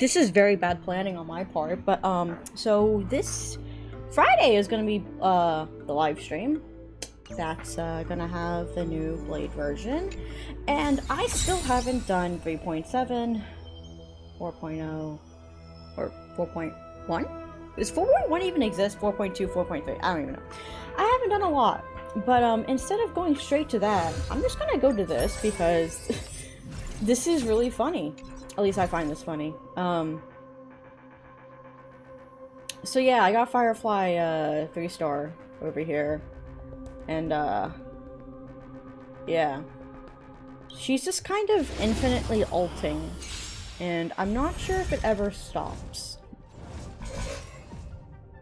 this is very bad planning on my part, but so this Friday is gonna be the live stream. That's gonna have the new Blade version, and I still haven't done 3.7, 4.0, or 4.1? Does 4.1 even exist? 4.2, 4.3? I don't even know. I haven't done a lot, but instead of going straight to that, I'm just gonna go to this because this is really funny. At least I find this funny. So yeah, I got Firefly 3-star over here. And yeah. She's just kind of infinitely ulting. And I'm not sure if it ever stops.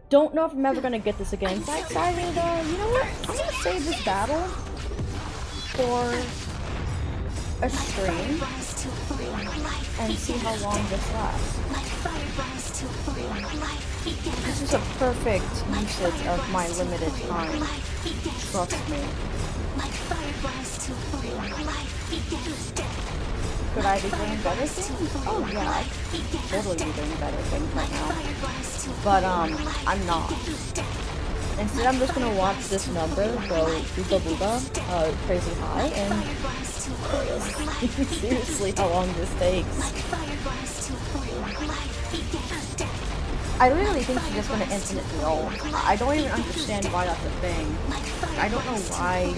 Don't know if I'm ever gonna get this again. So I decided, you know what? I'm gonna save this battle for a stream and see how long this lasts. This is a perfect usage of my limited time. Trust me. Could I be doing better things? Oh yeah, I could totally be doing better things right now. But I'm not. Instead, I'm just gonna watch this number go booga booga, crazy high, and seriously, how long this takes. I literally think she's just gonna infinitely ult. I don't even understand why that's a thing. I don't know why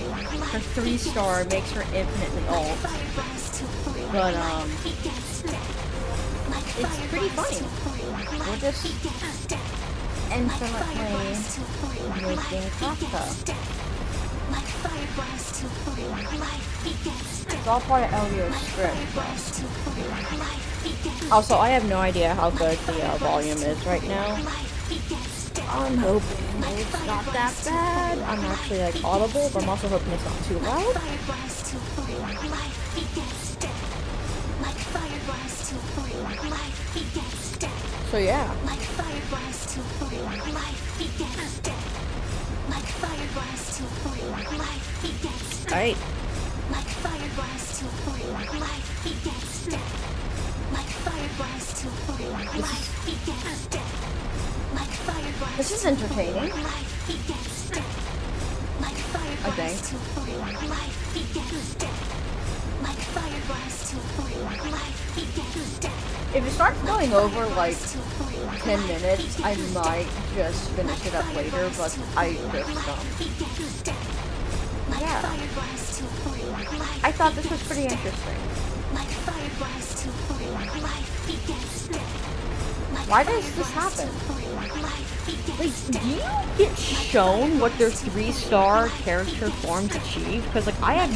her 3-star makes her infinitely ult. But, it's pretty funny. We're just infinitely making Kafka. It's all part of Elio's script, though. Also, I have no idea how good the volume is right now. I'm hoping it's not that bad. I'm actually like audible, but I'm also hoping it's not too loud. So yeah. Alright. This is entertaining, I think. If it starts going over like 10 minutes, I might just finish it up later, but I just yeah. I thought this was pretty interesting. Why does this happen? Like, do you get shown what their 3-star character forms achieve? Because like I have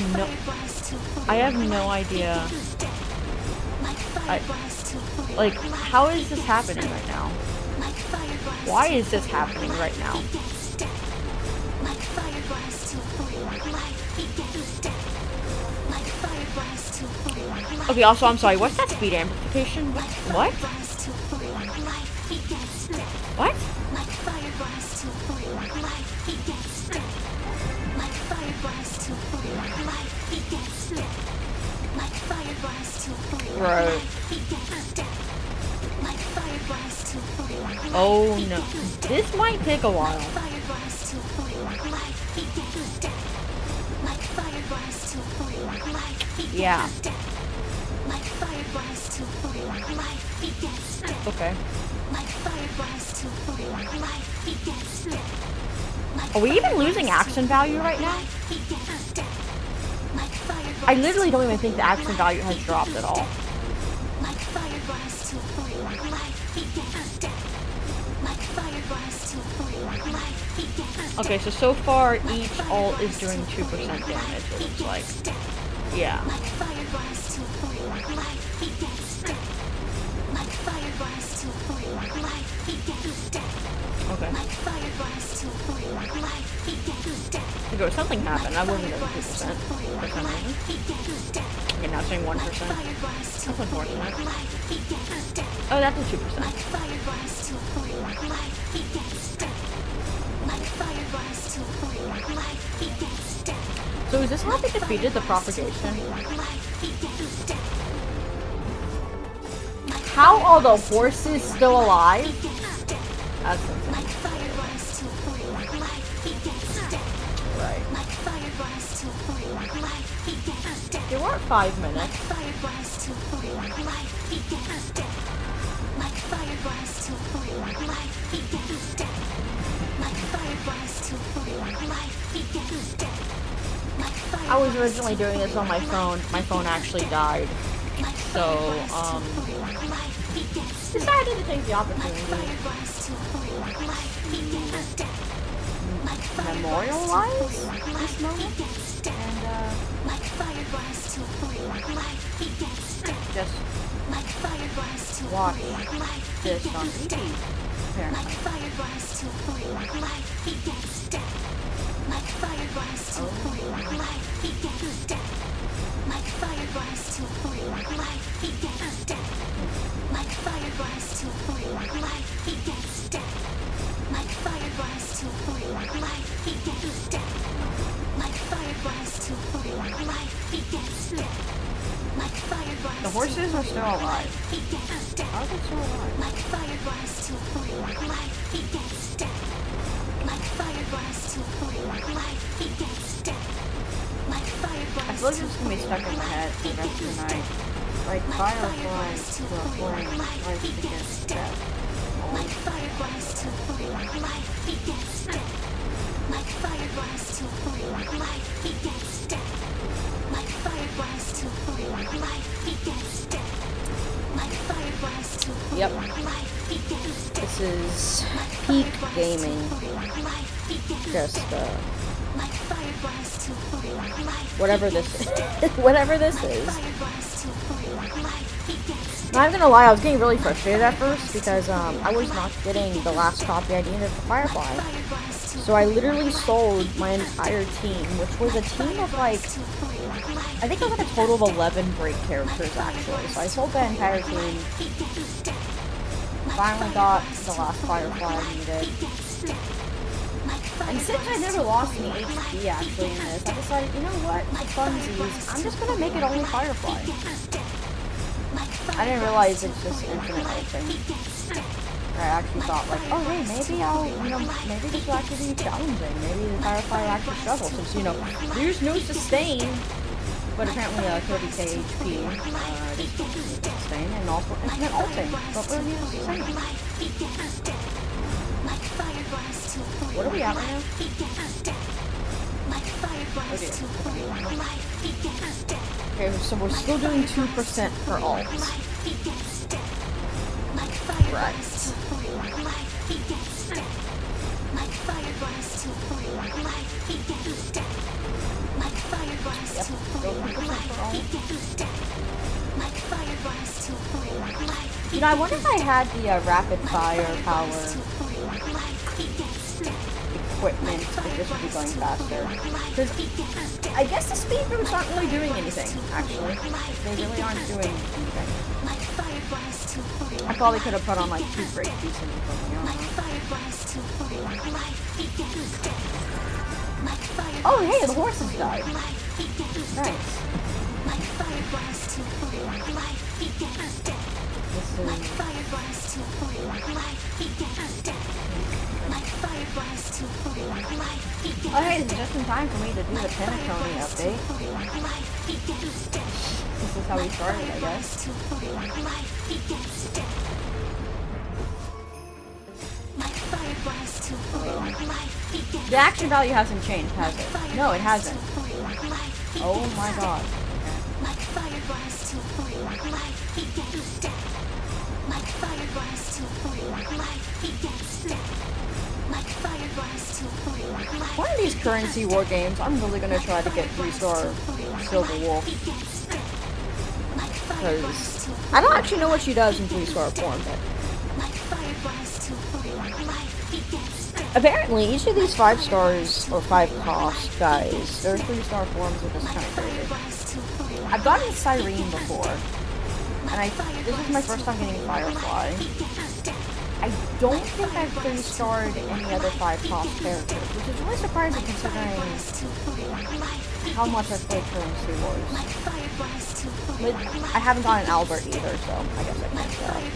no idea. Like, how is this happening right now? Why is this happening right now? Okay, also, I'm sorry, what's that speed amplification? What? What? Right. Oh no. This might take a while. Yeah. Okay. Are we even losing accent value right now? I literally don't even think the accent value has dropped at all. Okay, so far each ult is doing 2% damage, it looks like. Yeah. Okay. Okay, something happened. I wasn't at 2% for some reason. Okay, now it's saying 1%. That's unfortunate. Oh, that's a 2%. So is this how they defeated the propagation? How are the horses still alive? That's insane. Right. You weren't 5 minutes. I was originally doing this on my phone. My phone actually died. So, decided to take the opportunity. Memorialize this moment. And, just watch this on TV, apparently. The horses are still alive. How are they still alive? I feel like this is gonna be stuck in my head for the rest of the night. Like fireflies to a flame, life begins death. Yep. This is peak gaming. Just, whatever this is. Whatever this is. Not gonna lie, I was getting really frustrated at first because, I was not getting the last copy I needed for Firefly. So I literally sold my entire team, which was a team of, like, I think it was like a total of 11 break characters, actually. So I sold that entire team. Finally got the last Firefly I needed. And since I never lost any HP, actually, in this, I decided, you know what, for funsies, I'm just gonna make it only Firefly. I didn't realize it's just infinite ulting. I actually thought, like, oh, hey, maybe I'll, maybe this will actually be challenging. Maybe the Firefly will actually struggle, since, there's no sustain. But apparently, 30k HP, is sustain, and also infinite ulting. Don't really need a sustain. What are we at right now? Oh dear. Okay, so we're still doing 2% per ult. Right. Yep, still 2% per ult. I wonder if I had the rapid fire power equipment, if this would be going faster. Because I guess the speed boosts aren't really doing anything, actually. They really aren't doing anything. I probably could have put on like 2 break pieces or something, I don't know. Oh hey, the horses died. Nice. This is... Oh hey, it's just in time for me to do the Pentacone update. This is how we started, I guess. The action value hasn't changed, has it? No, it hasn't. Oh my god. One of these currency war games, I'm really gonna try to get 3-star Silver Wolf. Because I don't actually know what she does in 3-star form, but apparently each of these 5 stars or 5 cost guys, their 3-star forms are just kind of crazy. I've gotten Cyrene before, and this is my first time getting Firefly. I don't think I've 3-starred any other 5 cost characters, which is really surprising considering how much I've played Currency Wars. But I haven't gotten Albert either, so I guess I can't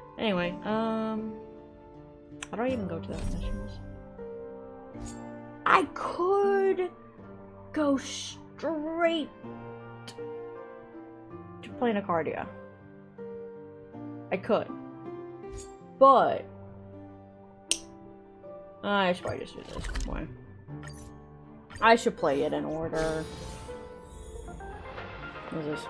Anyway, how do I even go to that missions? I could go straight to Planicardia. I could. But I should probably just do this. Why? I should play it in order. What is this?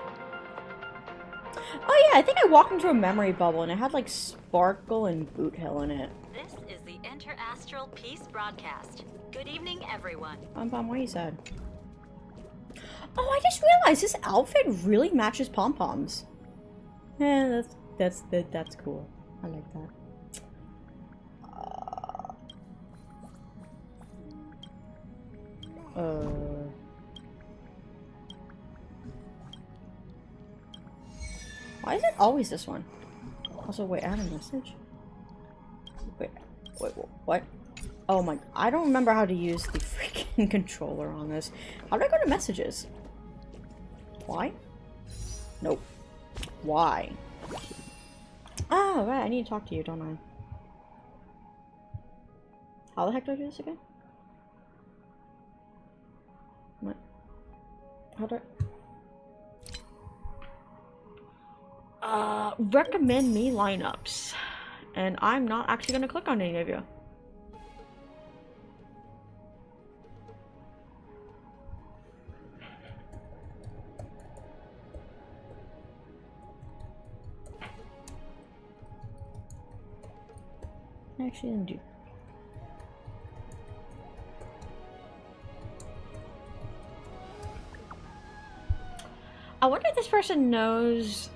Oh yeah, I think I walked into a memory bubble and it had like Sparkle and Boot Hill in it. This is the Interastral Peace Broadcast. Good evening, everyone. Pom-Pom, why are you sad? Oh, I just realized this outfit really matches Pom-Pom's. Yeah, that's cool. I like that. Why is it always this one? Also, wait, I have a message? Wait, what? Oh my, I don't remember how to use the freaking controller on this. How do I go to messages? Why? Nope. Why? Oh, right, I need to talk to you, don't I? How the heck do I do this again? What? How do I... recommend me lineups. And I'm not actually gonna click on any of you. I actually didn't do. I wonder if this person knows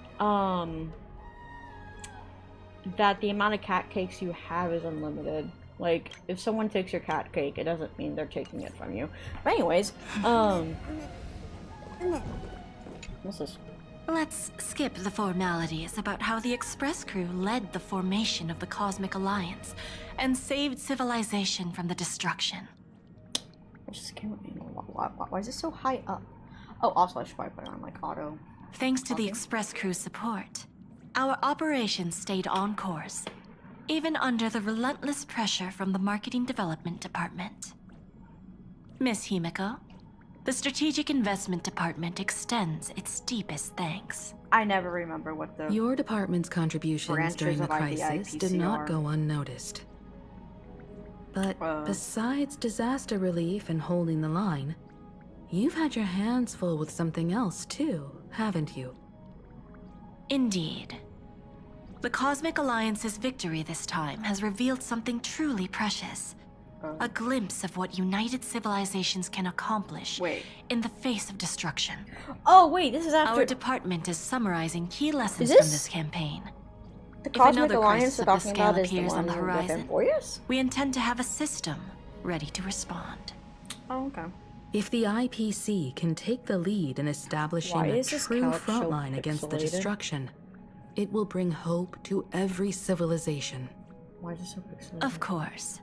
that the amount of cat cakes you have is unlimited. Like, if someone takes your cat cake, it doesn't mean they're taking it from you. But anyways, what's this? Let's skip the formalities about how the Express crew led the formation of the Cosmic Alliance and saved civilization from the destruction. What's this camera angle? Why is it so high up? Oh, also I should probably put it on like auto. Thanks to the Express crew's support, our operations stayed on course, even under the relentless pressure from the Marketing Development Department. Miss Himiko, the Strategic Investment Department extends its deepest thanks. I never remember what the Your department's contributions branches during the of crisis did IPCR. not go unnoticed. But besides disaster relief and holding the line, you've had your hands full with something else too, haven't you? Indeed. The Cosmic Alliance's victory this time has revealed something truly precious. A glimpse of what united civilizations can accomplish in the face of destruction. Oh wait, this is after Our department is summarizing key lessons this from this campaign. the If Cosmic another Alliance crisis we're of the talking scale about is the appears on one the with horizon, Emporius? we intend to have a system ready to respond. Oh, okay. If the IPC can take the lead in establishing Why a is this true couch front so line against the pixelated? destruction, it will bring hope to every civilization. Why is it so pixelated? Of course.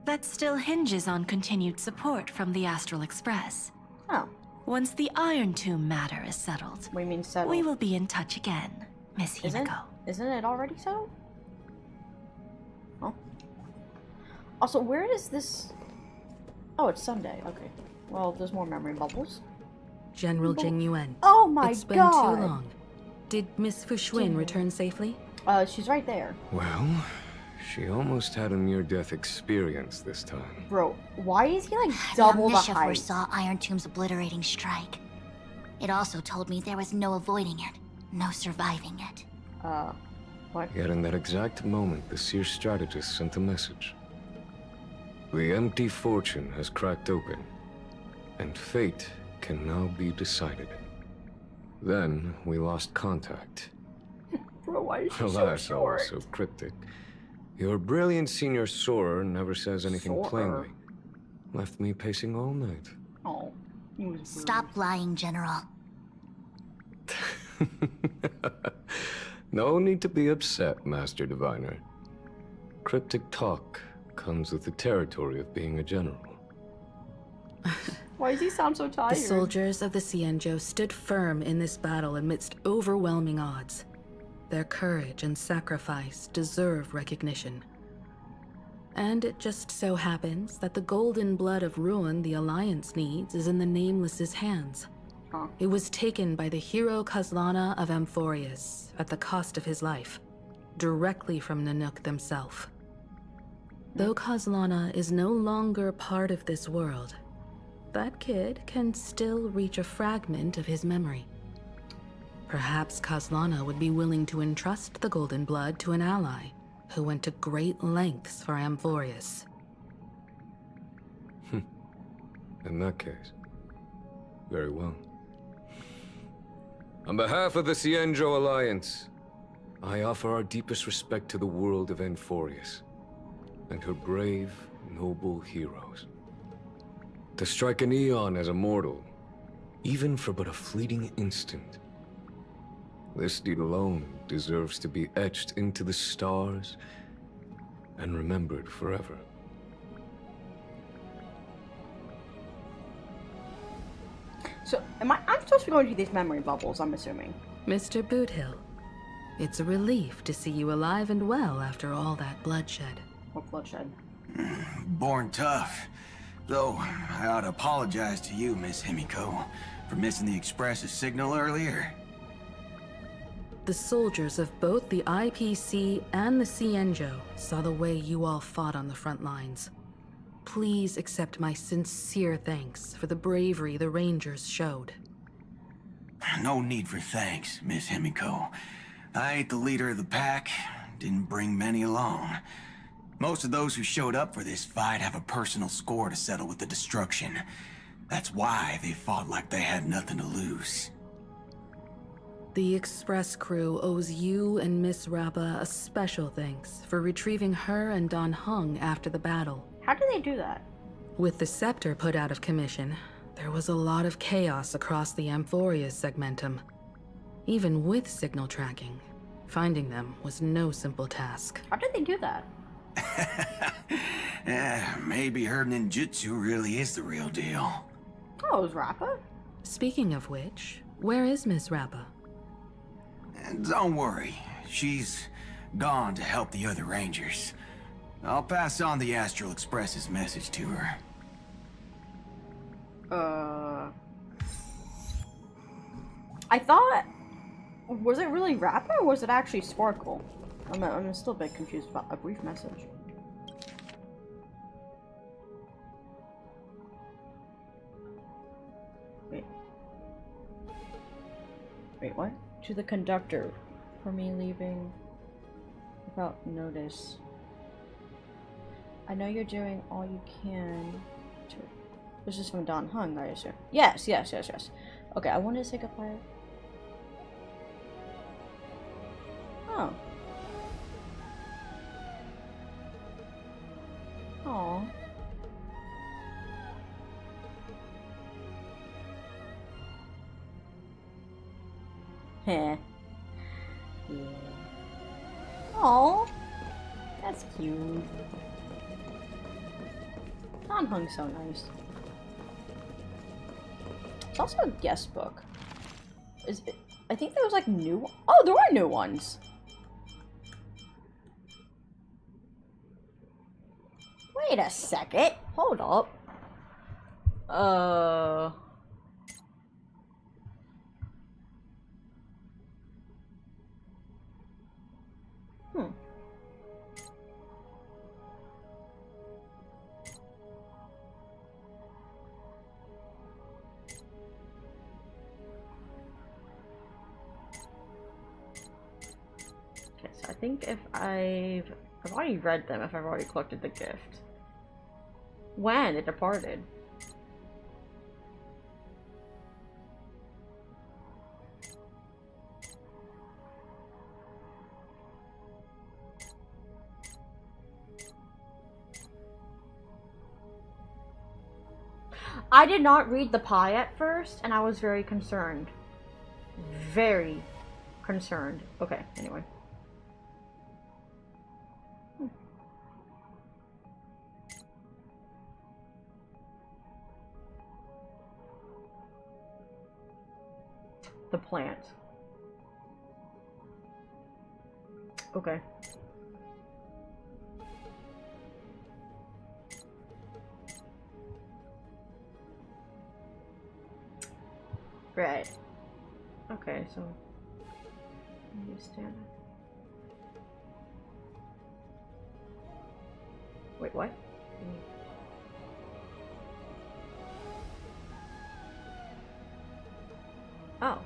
That still hinges on continued support from the Astral Express. Oh, Once the Iron Tomb matter is settled, we mean settled. we will be in touch again, Miss Himiko. Isn't it already settled? Oh. Also, where is this? Oh, it's Sunday. Okay. Well, there's more memory bubbles. General Jing Yuan. Oh my It's been god! too long. Did Miss Fuxuan return safely? She's right there. Well, she almost had a near-death experience this time. Bro, why is he like double the Omniscia height? foresaw Iron Tomb's obliterating strike. It also told me there was no avoiding it, no surviving it. What? Yet in that exact moment, the Seer strategist sent a message. The empty fortune has cracked open, and fate can now be decided. Then we lost contact. Bro, why is she Alas, so I short? was so cryptic. Your brilliant senior soarer never says anything Soarer? plainly. Left me pacing all night. Oh. he was rude. Stop lying, General. No need to be upset, Master Diviner. Cryptic talk comes with the territory of being a general. Why does he sound so tired? The soldiers of the Cienjo stood firm in this battle amidst overwhelming odds. Their courage and sacrifice deserve recognition. And it just so happens that the golden blood of ruin the Alliance needs is in the Nameless's hands. Huh. It was taken by the hero Kazlana of Amphorius at the cost of his life, directly from Nanook themselves. Though Kazlana is no longer part of this world, that kid can still reach a fragment of his memory. Perhaps Kazlana would be willing to entrust the golden blood to an ally who went to great lengths for Amphorius. In that case, very well. On behalf of the Cienjo Alliance, I offer our deepest respect to the world of Amphorius and her brave, noble heroes. To strike an eon as a mortal, even for but a fleeting instant, this deed alone deserves to be etched into the stars and remembered forever. So, I'm supposed to be going through these memory bubbles, I'm assuming. Mr. Boothill, it's a relief to see you alive and well after all that bloodshed. What bloodshed? Born tough. Though, I ought to apologize to you, Miss Himiko, for missing the Express's signal earlier. The soldiers of both the IPC and the Cienjo saw the way you all fought on the front lines. Please accept my sincere thanks for the bravery the Rangers showed. No need for thanks, Miss Himiko. I ain't the leader of the pack, didn't bring many along. Most of those who showed up for this fight have a personal score to settle with the destruction. That's why they fought like they had nothing to lose. The Express crew owes you and Miss Rappa a special thanks for retrieving her and Don Hung after the battle. How did they do that? With the scepter put out of commission, there was a lot of chaos across the Amphorius segmentum. Even with signal tracking, finding them was no simple task. How did they do that? Maybe her ninjutsu really is the real deal. Oh, it was Rappa? Speaking of which, where is Miss Rappa? Don't worry, she's gone to help the other Rangers. I'll pass on the Astral Express's message to her. I thought... Was it really Rappa or was it actually Sparkle? I'm still a bit confused about a brief message. Wait, what? To the conductor. For me leaving without notice. I know you're doing all you can to... This is from Don Hung, I assume. Yes. Okay, I wanted to say goodbye. Oh. Aww. Heh. Yeah. Aww. That's cute. Don Hung's so nice. It's also a guest book. Is it? I think there was like new. Oh, there are new ones. Wait a second. Hold up. Okay, so I think if I've already read them if I've already collected the gift. When it departed. I did not read the pie at first, and I was very concerned. Very concerned. Okay, anyway. The plant. Okay. Right. Okay, so understand. Wait, what? Oh.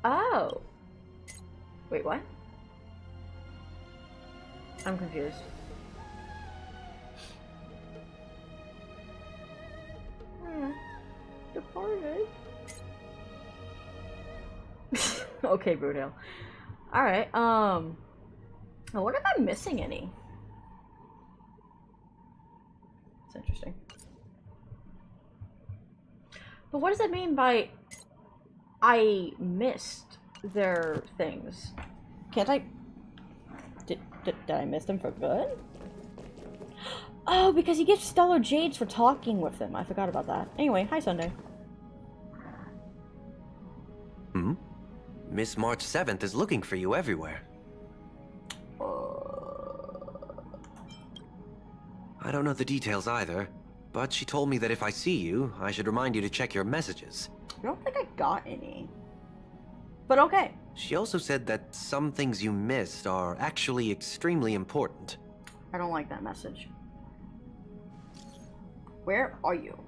Oh. Wait, what? I'm confused. Departed. Okay, Bruno. Alright, I wonder if I'm missing any. It's interesting. But what does that mean by I missed their things? Can't I... Did I miss them for good? Oh, because he gets stellar jades for talking with him. I forgot about that. Anyway, hi Sunday. Miss March 7th is looking for you everywhere. I don't know the details either, but she told me that if I see you, I should remind you to check your messages. I don't think I got any. But okay. She also said that some things you missed are actually extremely important. I don't like that message. Where are you?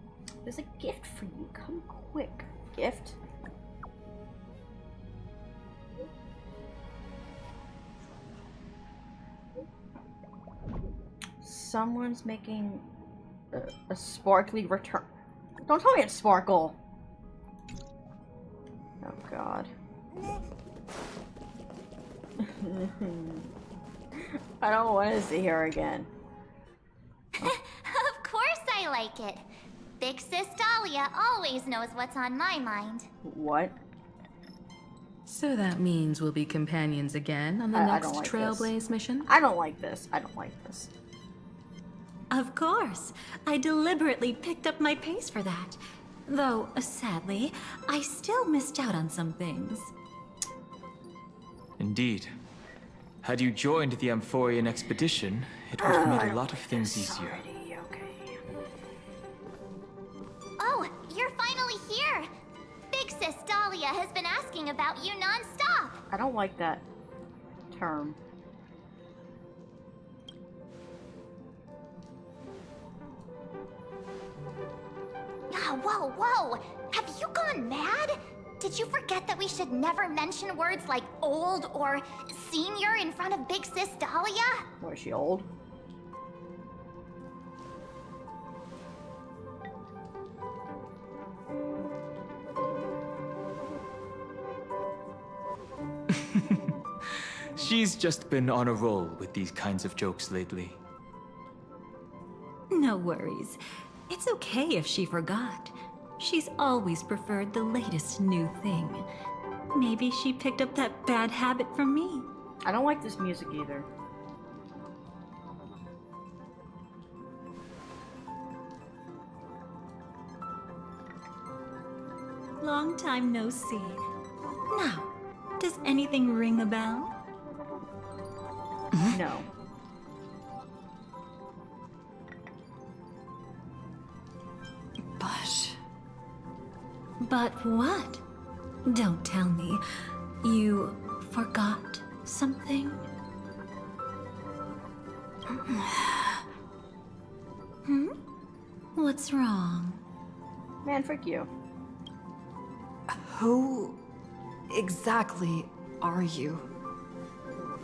There's a gift for you. Come quick. Gift? Someone's making a sparkly return. Don't tell me it's Sparkle. Oh god. I don't want to see her again. Of course I like it. Big Sis Dahlia always knows what's on my mind. What? So that means we'll be companions again on the I next don't like Trailblaze mission? I don't like this. I don't like this. Of course. I deliberately picked up my pace for that. Though, sadly, I still missed out on some things. Indeed. Had you joined the Amphorian expedition, it would have made a lot of things easier. Okay. Oh, you're finally here! Big Sis Dahlia has been asking about you non-stop! I don't like that term. Whoa, whoa! Have you gone mad? Did you forget that we should never mention words like old or senior in front of Big Sis Dahlia? Or is she old? She's just been on a roll with these kinds of jokes lately. No worries. It's okay if she forgot. She's always preferred the latest new thing. Maybe she picked up that bad habit from me. I don't like this music either. Long time no see. Now, does anything ring a bell? No. But what? Don't tell me. You forgot something? What's wrong? Man, frick you. Who exactly are you?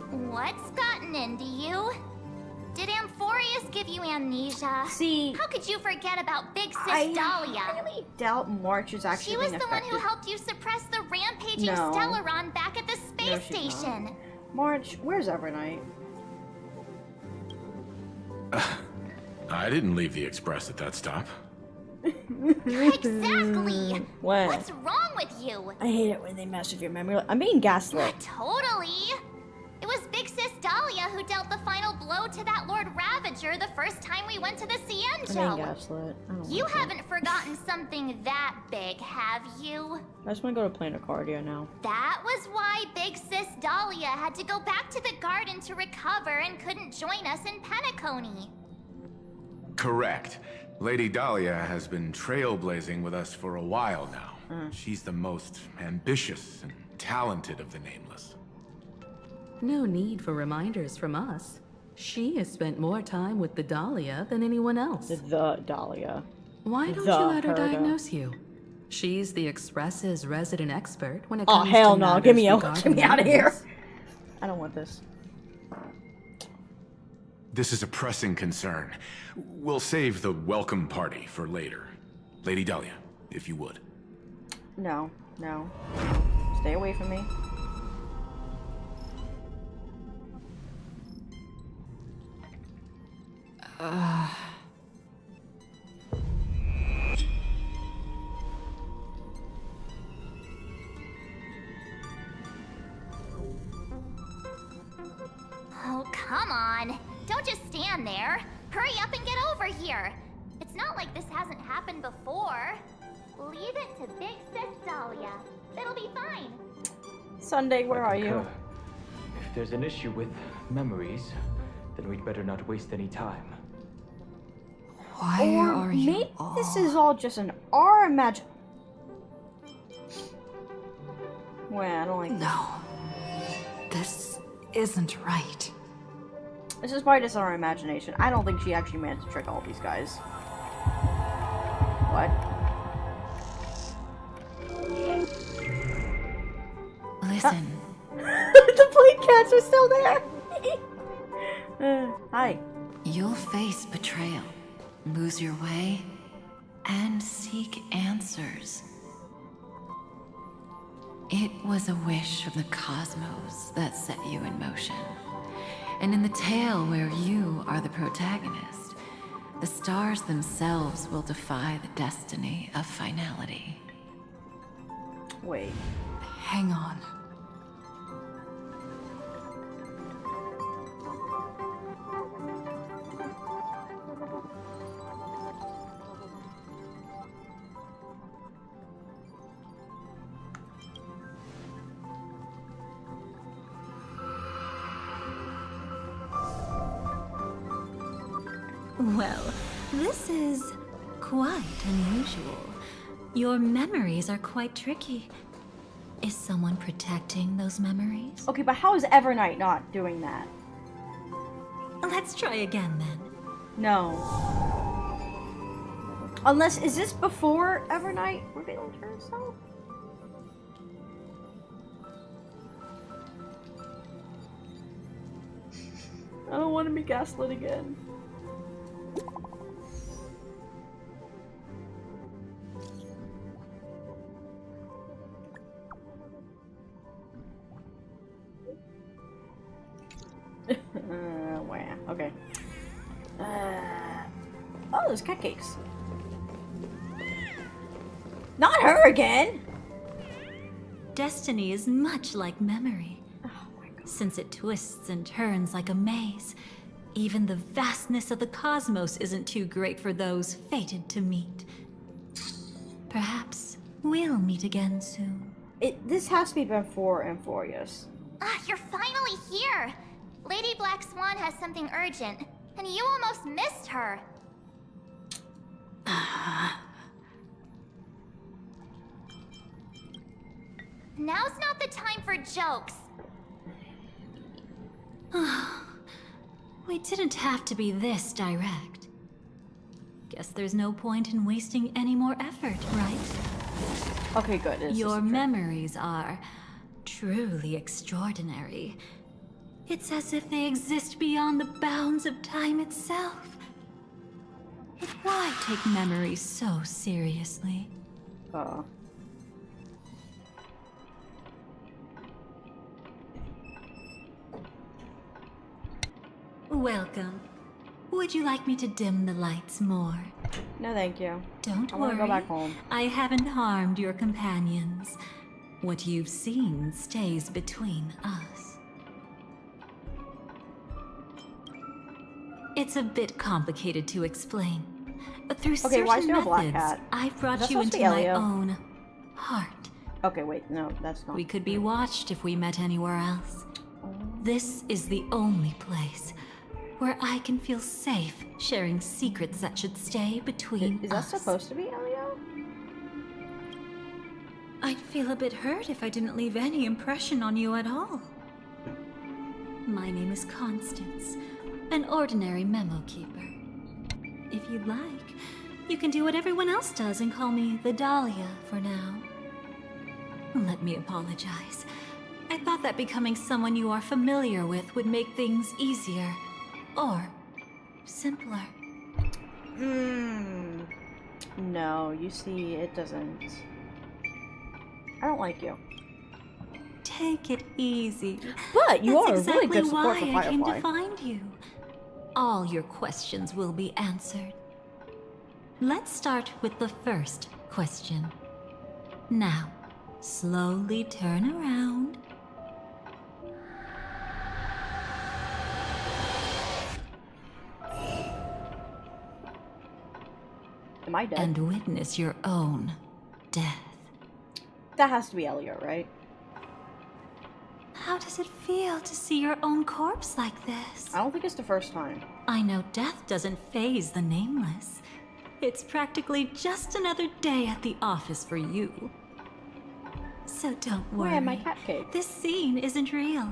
What's gotten into you? Did Amphorius give you amnesia? See, How could you forget about Big Sis I Dahlia? really doubt March is actually She was being the one who affected. helped you suppress the rampaging No. Stellaron back at the space No, she's not. station. March, where's Evernight? I didn't leave the express at that stop. Exactly! When? What's wrong with you? I hate it when they mess with your memory. I'm being gaslit. Totally! It was Big Sis Dahlia Dahlia who dealt the final blow to that Lord Ravager the first time we went to the I mean, Cienjo. gaslit. I don't You like that. haven't forgotten something that big, have you? I just want to go to Planacardia now. That was why Big Sis Dahlia had to go back to the garden to recover and couldn't join us in Penacony. Correct. Lady Dahlia has been trailblazing with us for a while now. She's the most ambitious and talented of the Nameless. No need for reminders from us. She has spent more time with the Dahlia than anyone else. The Dahlia. Why don't The you let her Herda. diagnose you? She's the Express's resident expert when it Oh comes hell to no! matters Get me out! regarding Get me out of here! animals. I don't want this. This is a pressing concern. We'll save the welcome party for later. Lady Dahlia, if you would. No, no. Stay away from me. Oh, come on. Don't just stand there. Hurry up and get over here. It's not like this hasn't happened before. Leave it to Big Sis Dahlia. It'll be fine. Sunday, where are you? If there's an issue with memories, then we'd better not waste any time. Why Or are you maybe all... this is all just an our imagine. Wait, I don't like this. No. This isn't right. This is probably just our imagination. I don't think she actually managed to trick all these guys. What? Listen, The plate cats are still there! Hi. you'll face betrayal, lose your way, and seek answers. It was a wish from the cosmos that set you in motion. And in the tale where you are the protagonist, the stars themselves will defy the destiny of finality. Wait. Hang on. Well, this is quite unusual. Your memories are quite tricky. Is someone protecting those memories? Okay, but how is Evernight not doing that? Let's try again then. No. Unless, is this before Evernight revealed herself? I don't want to be gaslit again. Wow. Okay. Oh, there's cupcakes. Not her again! Destiny is much like memory. Oh my god. Since it twists and turns like a maze, even the vastness of the cosmos isn't too great for those fated to meet. Perhaps we'll meet again soon. This has to be before Amphorius. Ah, you're finally here. Lady Black Swan has something urgent, and you almost missed her. Now's not the time for jokes. We didn't have to be this direct. Guess there's no point in wasting any more effort, right? Okay, good. It's Your just a trick. memories are truly extraordinary. It's as if they exist beyond the bounds of time itself. But why take memories so seriously? Welcome. Would you like me to dim the lights more? No, thank you. Don't I worry. want to go back home. I haven't harmed your companions. What you've seen stays between us. It's a bit complicated to explain. Through Okay, why is certain there a black methods, cat? I've brought That's you supposed to into be my Elio. own heart. Okay, wait, no, that's not. We could be watched if we met anywhere else. This is the only place where I can feel safe sharing secrets that should stay between Is that us. supposed to be Elio? I'd feel a bit hurt if I didn't leave any impression on you at all. My name is Constance, an ordinary memo keeper. If you'd like, you can do what everyone else does and call me the Dahlia for now. Let me apologize. I thought that becoming someone you are familiar with would make things easier. Or simpler. No, you see, it doesn't. I don't like you. Take it easy. But you That's are a really good exactly support for why I came Firefly. to find you. All your questions will be answered. Let's start with the first question. Now, slowly turn around. Am I dead? And witness your own death. That has to be Elio, right? How does it feel to see your own corpse like this? I don't think it's the first time. I know death doesn't faze the nameless. It's practically just another day at the office for you. So don't worry. Where am my cat cake? This scene isn't real.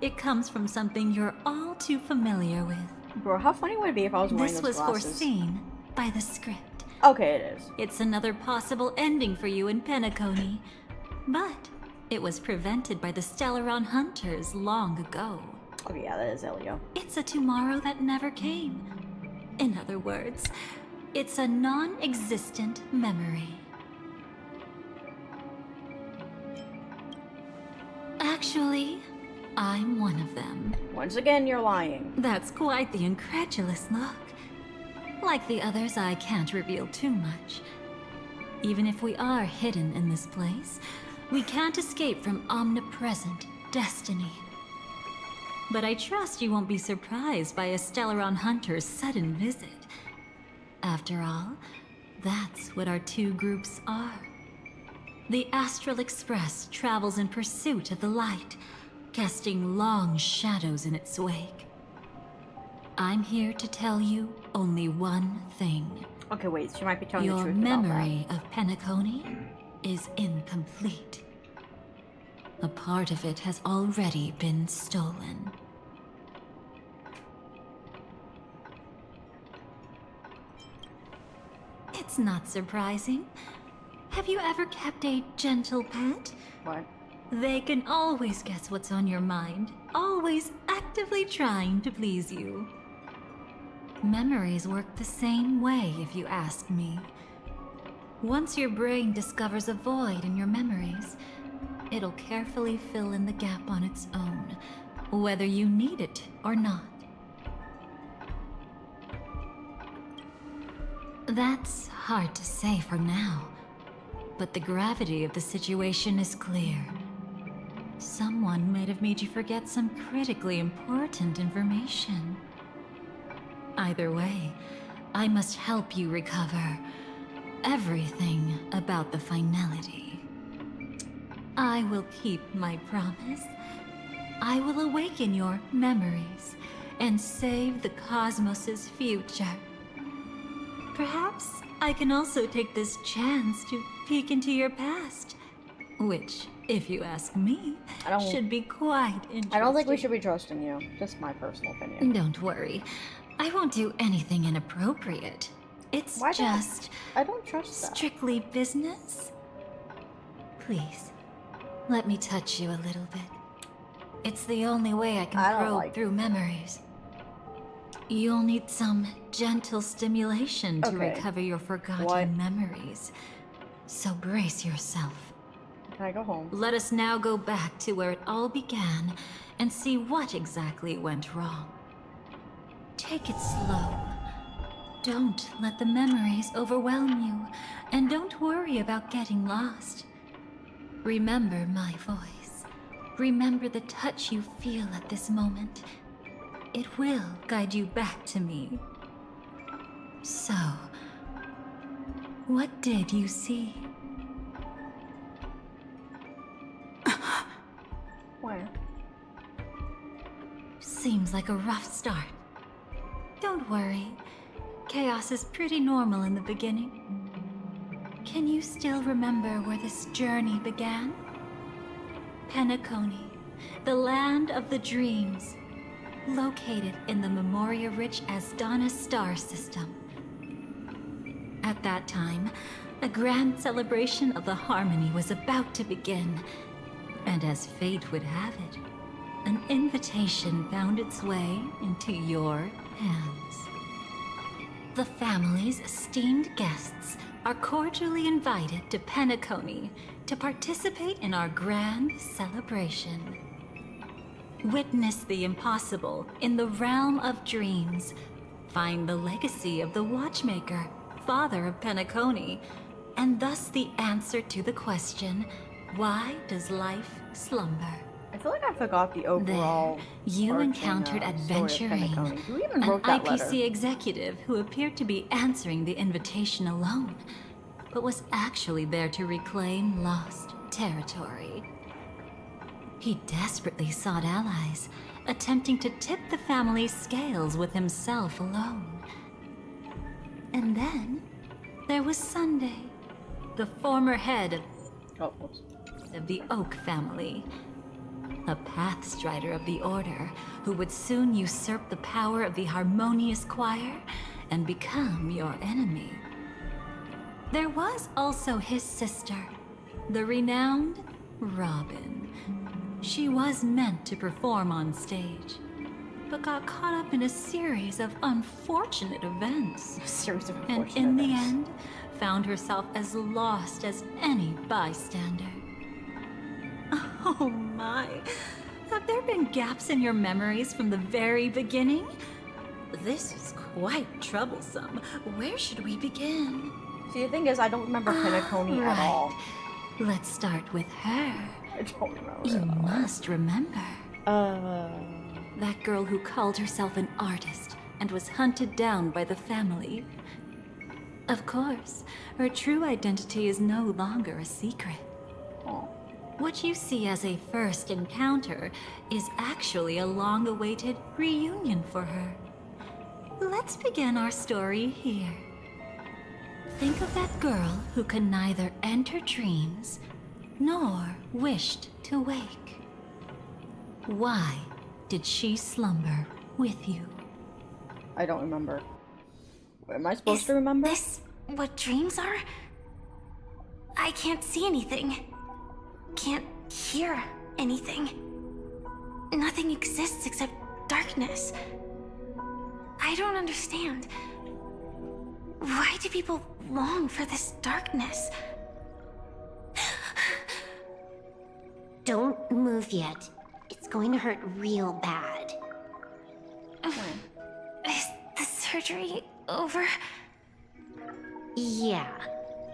It comes from something you're all too familiar with. Bro, how funny would it be if I was wearing This those was glasses? foreseen by the script. Okay, it is. It's another possible ending for you in Penacony. But it was prevented by the Stellaron Hunters long ago. Okay, yeah, that is Elio. It's a tomorrow that never came. In other words, it's a non-existent memory. Actually, I'm one of them. Once again, you're lying. That's quite the incredulous look. Like the others, I can't reveal too much. Even if we are hidden in this place, we can't escape from omnipresent destiny. But I trust you won't be surprised by a Stellaron Hunter's sudden visit. After all, that's what our two groups are. The Astral Express travels in pursuit of the light, casting long shadows in its wake. I'm here to tell you only one thing. Okay, wait, she might be telling the Your truth about that. memory of Penacony is incomplete. A part of it has already been stolen. It's not surprising. Have you ever kept a gentle pet? What? They can always guess what's on your mind, always actively trying to please you. Memories work the same way, if you ask me. Once your brain discovers a void in your memories, it'll carefully fill in the gap on its own, whether you need it or not. That's hard to say for now, but the gravity of the situation is clear. Someone might have made you forget some critically important information. Either way, I must help you recover everything about the finality. I will keep my promise. I will awaken your memories and save the cosmos's future. Perhaps I can also take this chance to peek into your past, which, if you ask me, should be quite interesting. I don't think we should be trusting you. Just my personal opinion. Don't worry. I won't do anything inappropriate. It's just... I don't trust that. Strictly business? Please, let me touch you a little bit. It's the only way I can probe through memories. You'll need some gentle stimulation to recover your forgotten memories. So brace yourself. Can I go home? Let us now go back to where it all began and see what exactly went wrong. Take it slow. Don't let the memories overwhelm you, and don't worry about getting lost. Remember my voice. Remember the touch you feel at this moment. it will guide you back to me. So, what did you see? Where? Seems like a rough start. Don't worry. Chaos is pretty normal in the beginning. Can you still remember where this journey began? Penacony, the land of the dreams, located in the Memoria-rich Asdana star system. At that time, a grand celebration of the Harmony was about to begin, and as fate would have it, an invitation found its way into your hands. The family's esteemed guests are cordially invited to Penacony to participate in our grand celebration. Witness the impossible in the realm of dreams. Find the legacy of the Watchmaker, father of Penacony, and thus the answer to the question, why does life slumber? I feel like I forgot the overall. There, you arcing, encountered story of Adventurine, Penacony. Who even an wrote that IPC letter? executive who appeared to be answering the invitation alone, but was actually there to reclaim lost territory. He desperately sought allies, attempting to tip the family's scales with himself alone. And then, there was Sunday, the former head of the Oak family. A Pathstrider of the Order who would soon usurp the power of the Harmonious Choir and become your enemy. There was also his sister, the renowned Robin. She was meant to perform on stage, but got caught up in a series of unfortunate events. And in the end, found herself as lost as any bystander. Oh my. Have there been gaps in your memories from the very beginning? This is quite troublesome. Where should we begin? See, the thing is, I don't remember Penacony at all. Let's start with her. I don't remember. You must remember. That girl who called herself an artist and was hunted down by the family. Of course, her true identity is no longer a secret. Oh. What you see as a first encounter is actually a long-awaited reunion for her. Let's begin our story here. Think of that girl who could neither enter dreams nor wished to wake. Why did she slumber with you? I don't remember. Am I supposed to remember? Is this what dreams are? I can't see anything. Can't hear anything. Nothing exists except darkness. I don't understand. Why do people long for this darkness? Don't move yet. It's going to hurt real bad. Is the surgery over? Yeah.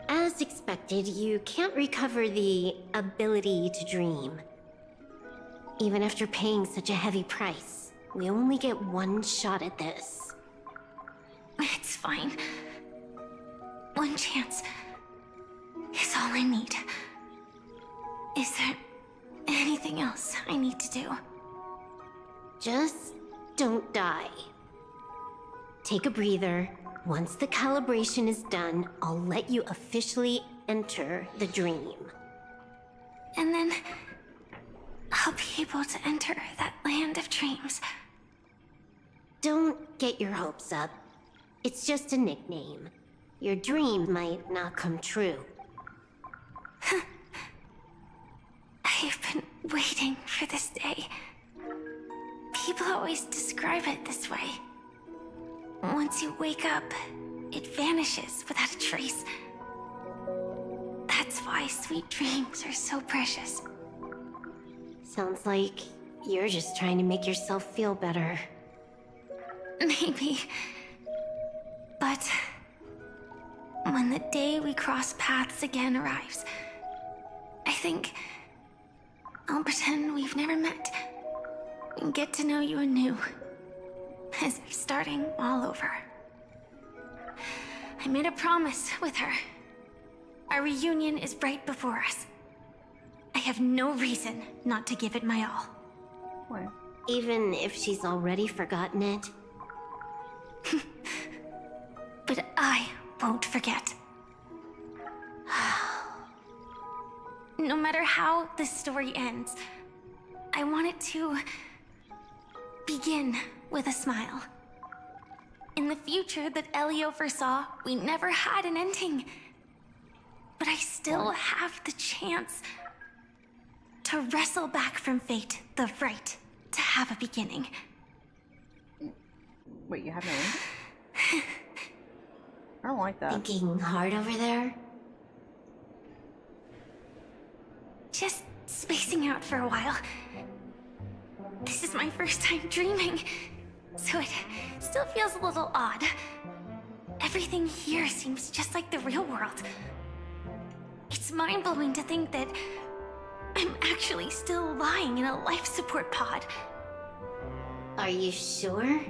As expected, you can't recover the ability to dream. Even after paying such a heavy price, we only get one shot at this. It's fine. One chance is all I need. Is there anything else I need to do? Just don't die. Take a breather. Once the calibration is done, I'll let you officially enter the dream. And then I'll be able to enter that land of dreams. Don't get your hopes up. It's just a nickname. Your dream might not come true. I've been waiting for this day. People always describe it this way. Once you wake up, it vanishes without a trace. That's why sweet dreams are so precious. Sounds like you're just trying to make yourself feel better. Maybe. But when the day we cross paths again arrives, I think I'll pretend we've never met and get to know you anew. as if starting all over. I made a promise with her. Our reunion is right before us. I have no reason not to give it my all. What? Even if she's already forgotten it? But I won't forget. No matter how this story ends, I want it to begin with a smile. In the future that Elio foresaw, we never had an ending. But I still have the chance to wrestle back from fate the right to have a beginning. Wait, you have no ending? I don't like that. Thinking hard over there? Just spacing out for a while. This is my first time dreaming, so it still feels a little odd. Everything here seems just like the real world. It's mind-blowing to think that I'm actually still lying in a life support pod. Are you sure?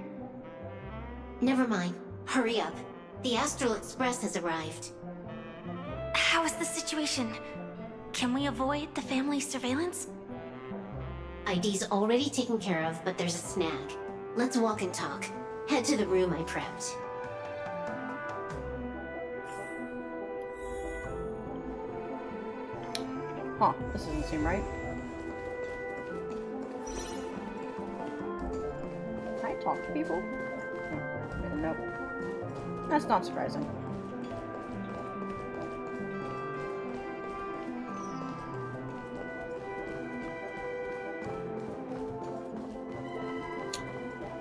Never mind. Hurry up. The Astral Express has arrived. How is the situation? Can we avoid the family's surveillance? ID's already taken care of, but there's a snag. Let's walk and talk. Head to the room I prepped. Huh, this doesn't seem right. Can I talk to people? Nope. That's not surprising.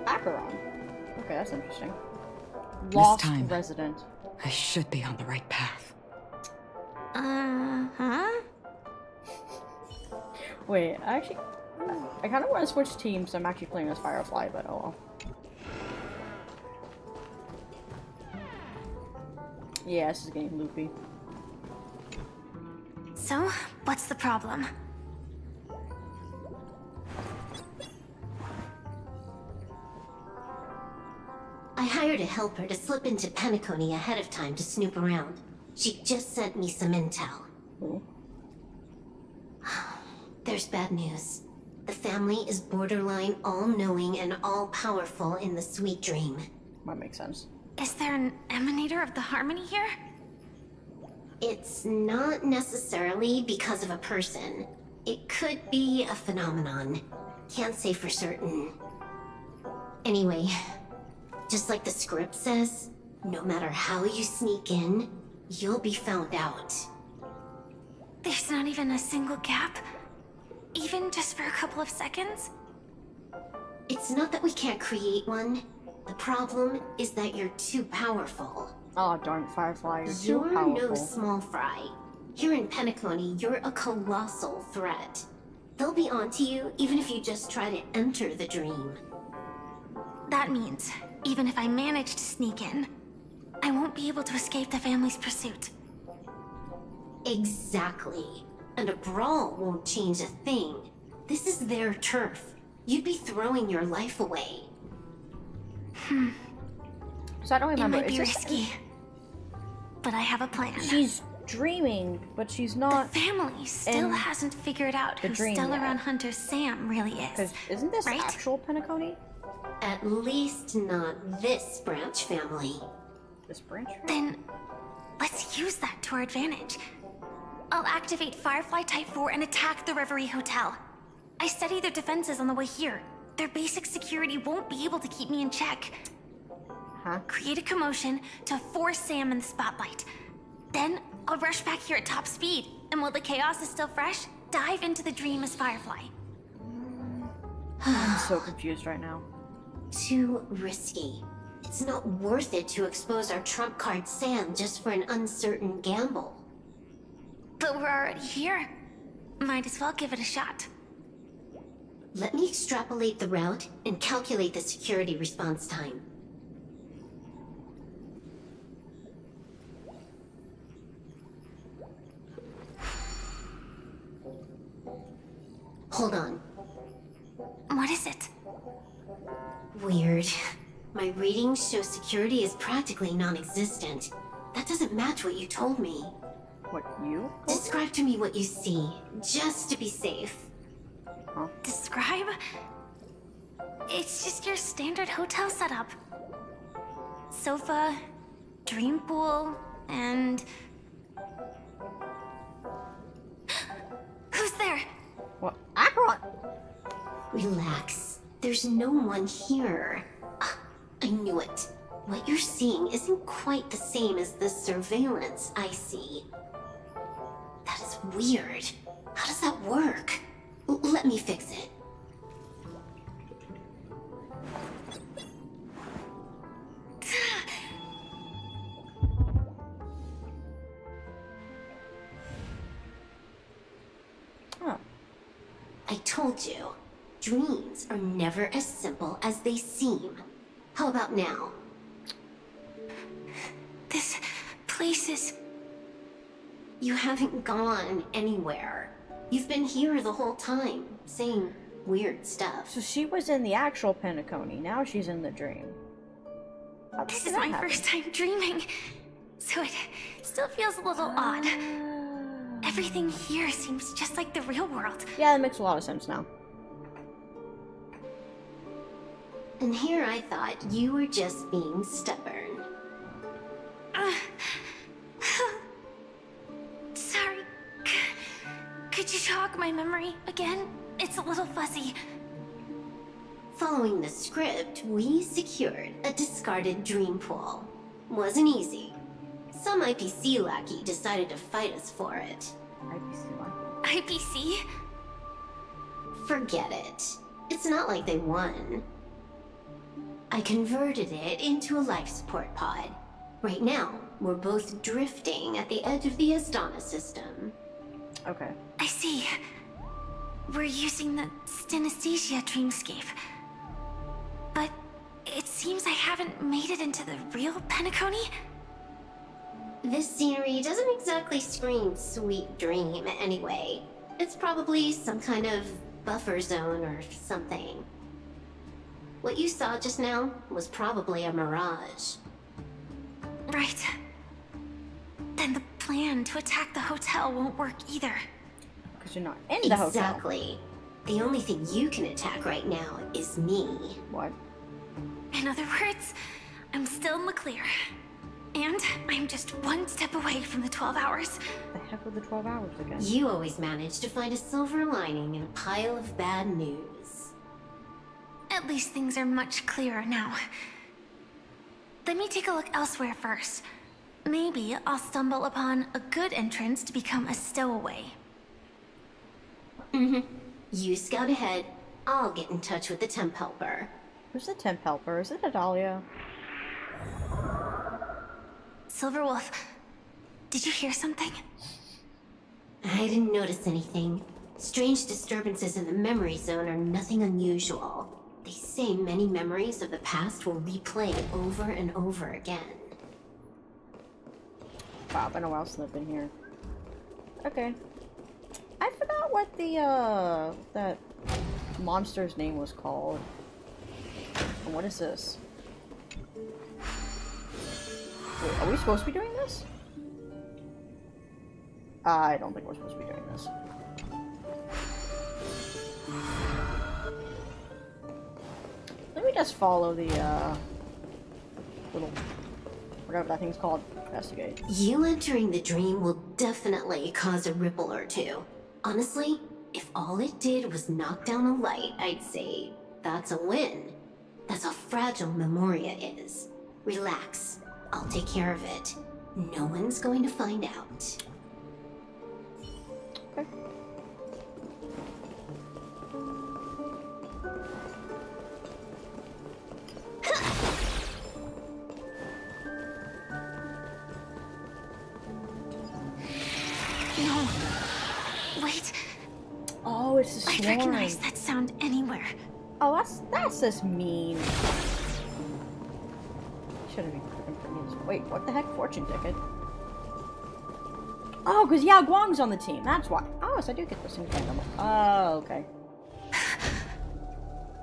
Acheron. Okay, that's interesting. Lost time. resident. I should be on the right path. Uh-huh. Wait, actually, I kind of want to switch teams. I'm actually playing as Firefly, but oh well. Yeah, this is getting loopy. So, what's the problem? I hired a helper to slip into Penacony ahead of time to snoop around. She just sent me some intel. Cool. There's bad news. The family is borderline all-knowing and all-powerful in the Sweet Dream. That makes sense. Is there an emanator of the Harmony here? It's not necessarily because of a person. It could be a phenomenon. Can't say for certain. Anyway, just like the script says, no matter how you sneak in, you'll be found out. There's not even a single gap? Even just for a couple of seconds? It's not that we can't create one. The problem is that you're too powerful. Oh, darn Firefly, you're You're powerful. no small fry. Here in Penacony, you're a colossal threat. They'll be onto you even if you just try to enter the dream. That means, even if I manage to sneak in, I won't be able to escape the family's pursuit. Exactly. And a brawl won't change a thing. This is their turf. You'd be throwing your life away. So I don't remember. It might be Is this- risky, but I have a plan. She's dreaming, but she's not. The family still in hasn't figured out the who dream Stellaron yet. Hunter Sam really is. Because isn't this right? actual Penacony? At least not this branch family. This branch? Then, let's use that to our advantage. I'll activate Firefly Type 4 and attack the Reverie Hotel. I studied their defenses on the way here. Their basic security won't be able to keep me in check. Huh? Create a commotion to force Sam in the spotlight. Then, I'll rush back here at top speed, and while the chaos is still fresh, dive into the dream as Firefly. I'm so confused right now. Too risky. It's not worth it to expose our trump card Sam just for an uncertain gamble. But we're already here. Might as well give it a shot. Let me extrapolate the route and calculate the security response time. Hold on. What is it? Weird. My readings show security is practically non-existent. That doesn't match what you told me. What, you? Describe to me what you see, just to be safe. Huh? Describe? It's just your standard hotel setup. Sofa, dream pool, and... Who's there? What? Acheron! Relax. There's no one here. Ah, I knew it. What you're seeing isn't quite the same as the surveillance I see. That is weird. How does that work? Let me fix it. Huh. I told you, dreams are never as simple as they seem. How about now? This place is... You haven't gone anywhere. You've been here the whole time, saying weird stuff. So she was in the actual Pentacone, now she's in the dream. This is my first time dreaming, so it still feels a little odd. Everything here seems just like the real world. Yeah, that makes a lot of sense now. And here I thought you were just being stubborn. Sorry. Could you jog my memory again? It's a little fuzzy. Following the script, we secured a discarded dream pool. Wasn't easy. Some IPC lackey decided to fight us for it. IPC lackey? IPC? Forget it. It's not like they won. I converted it into a life support pod. Right now, we're both drifting at the edge of the Astana system. Okay. I see. We're using the synesthesia dreamscape. But it seems I haven't made it into the real Pentacone? This scenery doesn't exactly scream sweet dream anyway. It's probably some kind of buffer zone or something. What you saw just now was probably a mirage. Right. Then the plan to attack the hotel won't work either. Because you're not in the hotel. Exactly. The only thing you can attack right now is me. What? In other words, I'm still in the clear. And I'm just one step away from the 12 hours. The heck with the 12 hours again? You always manage to find a silver lining in a pile of bad news. At least things are much clearer now. Let me take a look elsewhere first. Maybe I'll stumble upon a good entrance to become a stowaway. You scout ahead. I'll get in touch with the temp helper. Who's the temp helper? Is it Adalia? Silverwolf, did you hear something? I didn't notice anything. Strange disturbances in the memory zone are nothing unusual. They say many memories of the past will replay over and over again. Wow, been a while since I've been here. Okay. I forgot what the, that monster's name was called. And what is this? Wait, are we supposed to be doing this? I don't think we're supposed to be doing this. Let me just follow the, little... whatever that thing's called. Investigate. You entering the dream will definitely cause a ripple or two. Honestly, if all it did was knock down a light, I'd say that's a win. That's how fragile Memoria is. Relax. I'll take care of it. No one's going to find out. Okay. No. Wait. Oh, it's a I'd swarm. recognize that sound anywhere. Oh, that's just mean. Should have been clicking for news. Wait, what the heck? Fortune ticket. Oh, because Yao Guang's on the team. That's why. Oh, so I do get those things randomly. Oh, okay.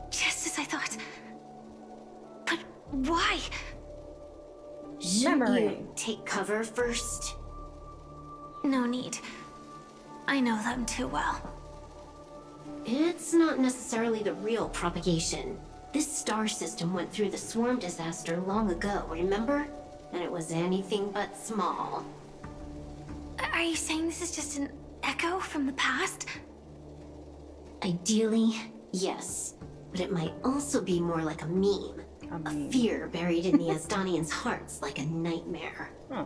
Just as I thought. But Why? Shouldn't Memory. you take cover first? No need. I know them too well. It's not necessarily the real propagation. This star system went through the swarm disaster long ago, remember? And it was anything but small. Are you saying this is just an echo from the past? Ideally, yes. But it might also be more like a meme. A fear buried in the Asdanians' hearts like a nightmare. Huh.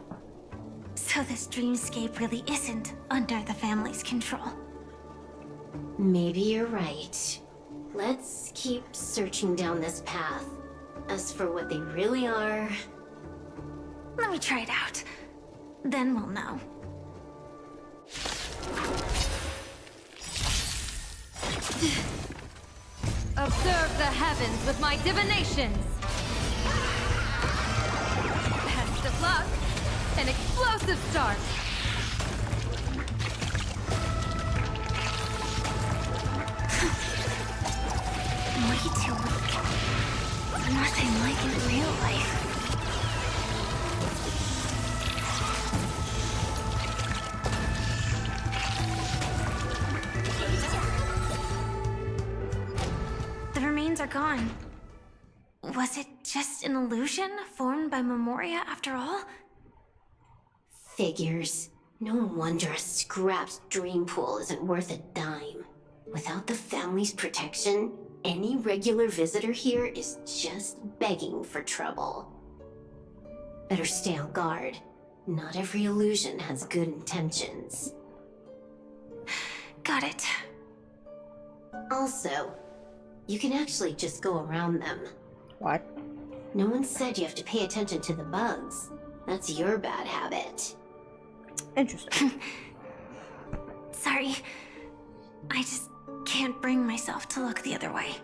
So this dreamscape really isn't under the family's control. Maybe you're right. Let's keep searching down this path. As for what they really are... Let me try it out. Then we'll know. Observe the heavens with my divinations. Best of luck. An explosive start. Way too weak. Nothing like in real life. The remains are gone. Was it just an illusion formed by Memoria after all? Figures. No wonder a scrapped dream pool isn't worth a dime. Without the family's protection, any regular visitor here is just begging for trouble. Better stay on guard. Not every illusion has good intentions. Got it. Also, you can actually just go around them. What? No one said you have to pay attention to the bugs. That's your bad habit. Interesting. Sorry. I just can't bring myself to look the other way.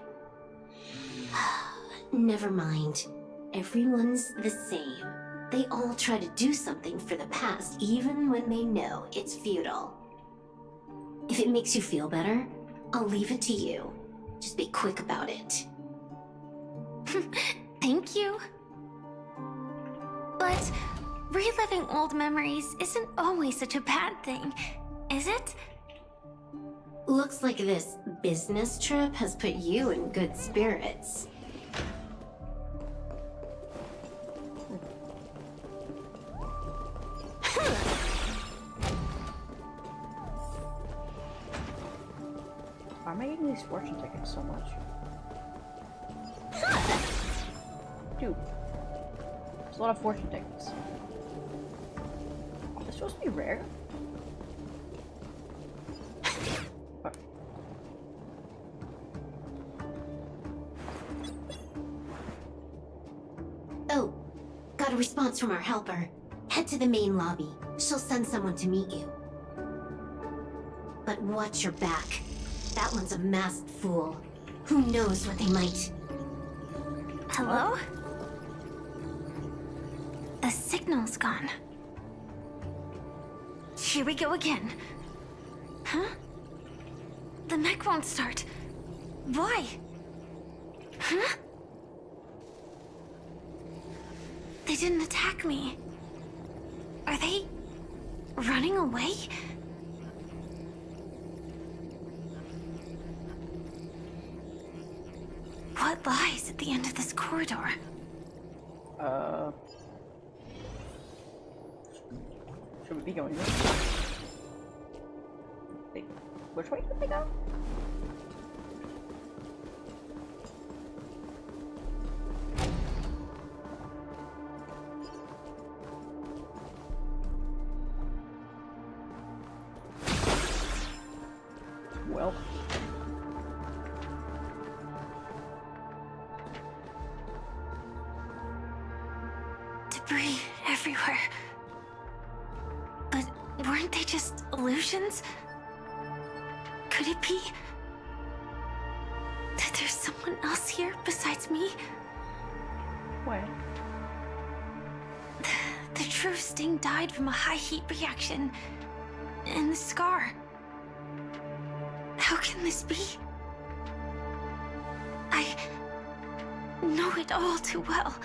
Never mind. Everyone's the same. They all try to do something for the past, even when they know it's futile. If it makes you feel better, I'll leave it to you. Just be quick about it. Thank you. But reliving old memories isn't always such a bad thing, is it? Looks like this business trip has put you in good spirits. Why am I getting these fortune tickets so much? Dude. There's a lot of fortune tickets. Are they supposed to be rare? What? Oh, got a response from our helper. Head to the main lobby. She'll send someone to meet you. But watch your back. That one's a masked fool. Who knows what they might... Hello? The signal's gone. Here we go again. Huh? The mech won't start. Why? Huh? They didn't attack me. Are they running away? What lies at the end of this corridor? Should we be going there? Wait, which way did they go? Well. Debris everywhere. But weren't they just illusions? Could it be that there's someone else here besides me? Where? The true Sting died from a high heat reaction. And the scar. How can this be? know it all too well.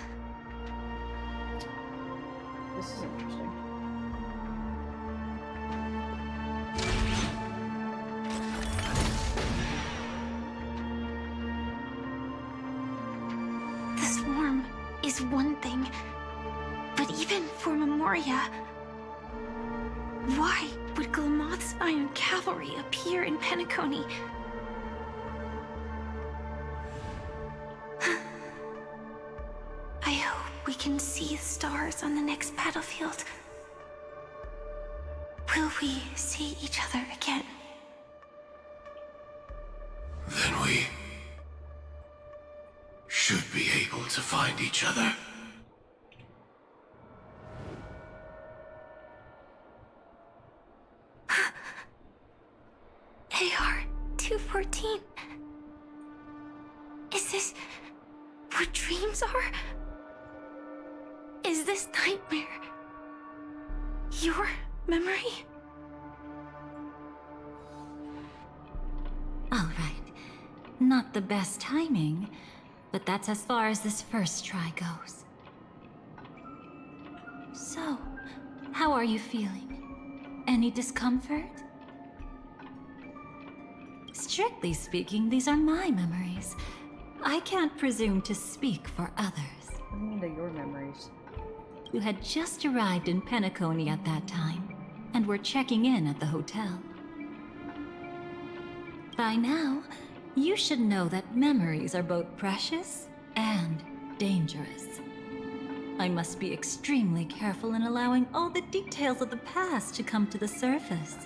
This is interesting. The swarm is one thing, but even for Memoria, why would Glamoth's Iron Cavalry appear in Penacony? I hope we can see the stars on the next battlefield. Will we see each other again? Then we should be able to find each other. AR-214. Is this what dreams are? Is this nightmare your memory? All right. Not the best timing, but that's as far as this first try goes. So, how are you feeling? Any discomfort? Strictly speaking, these are my memories. I can't presume to speak for others. I mean, they're your memories. You had just arrived in Penacony at that time, and were checking in at the hotel. By now, you should know that memories are both precious and dangerous. I must be extremely careful in allowing all the details of the past to come to the surface.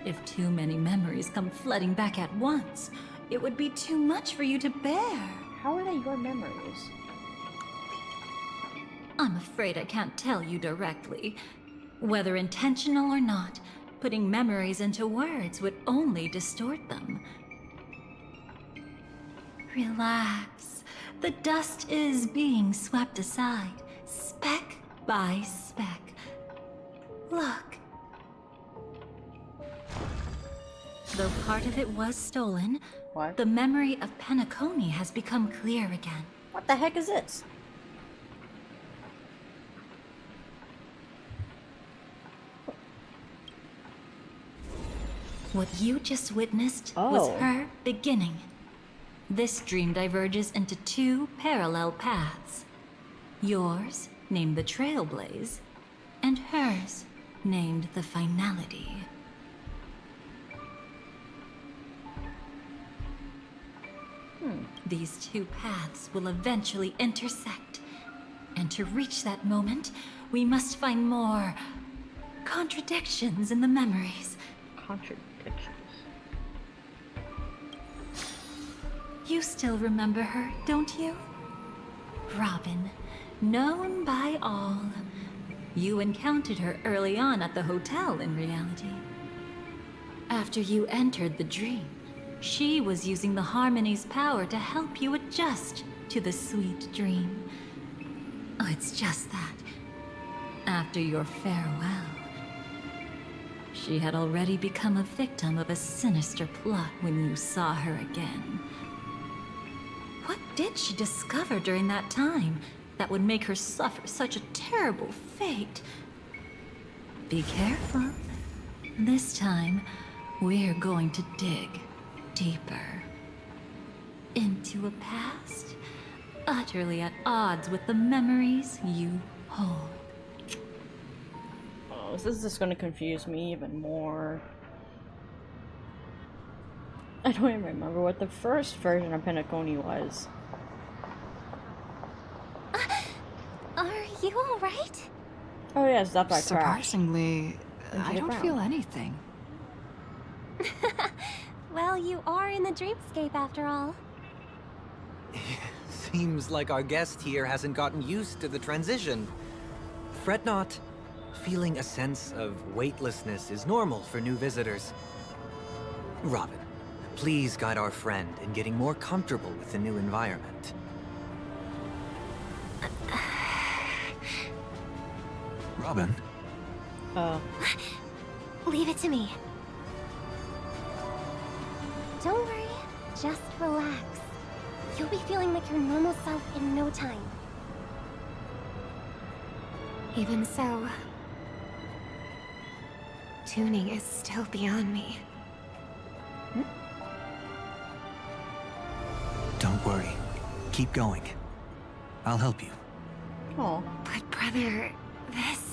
If too many memories come flooding back at once, it would be too much for you to bear. How are they your memories? I'm afraid I can't tell you directly. Whether intentional or not, putting memories into words would only distort them. Relax. The dust is being swept aside, speck by speck. Look. Though part of it was stolen, What? the memory of Penacony has become clear again. What the heck is this? What you just witnessed was Oh. her beginning. This dream diverges into two parallel paths. Yours, named the Trailblaze, and hers, named the Finality. These two paths will eventually intersect. And to reach that moment, we must find more contradictions in the memories. Contradictions. You still remember her, don't you? Robin, known by all. You encountered her early on at the hotel, in reality. After you entered the dream, she was using the Harmony's power to help you adjust to the sweet dream. Oh, it's just that. After your farewell, she had already become a victim of a sinister plot when you saw her again. What did she discover during that time that would make her suffer such a terrible fate? Be careful. This time, we're going to dig deeper into a past utterly at odds with the memories you hold. Oh, this is just gonna confuse me even more. I don't even remember what the first version of Penacony was. Are you alright? Oh yes, that's by crash. Surprisingly, I the don't ground. feel anything. Well, you are in the dreamscape after all. Seems like our guest here hasn't gotten used to the transition. Fret not. Feeling a sense of weightlessness is normal for new visitors. Robin, please guide our friend in getting more comfortable with the new environment. Robin? Leave it to me. Don't worry, just relax. You'll be feeling like your normal self in no time. Even so, tuning is still beyond me. Don't worry. Keep going. I'll help you. Oh. But brother, this...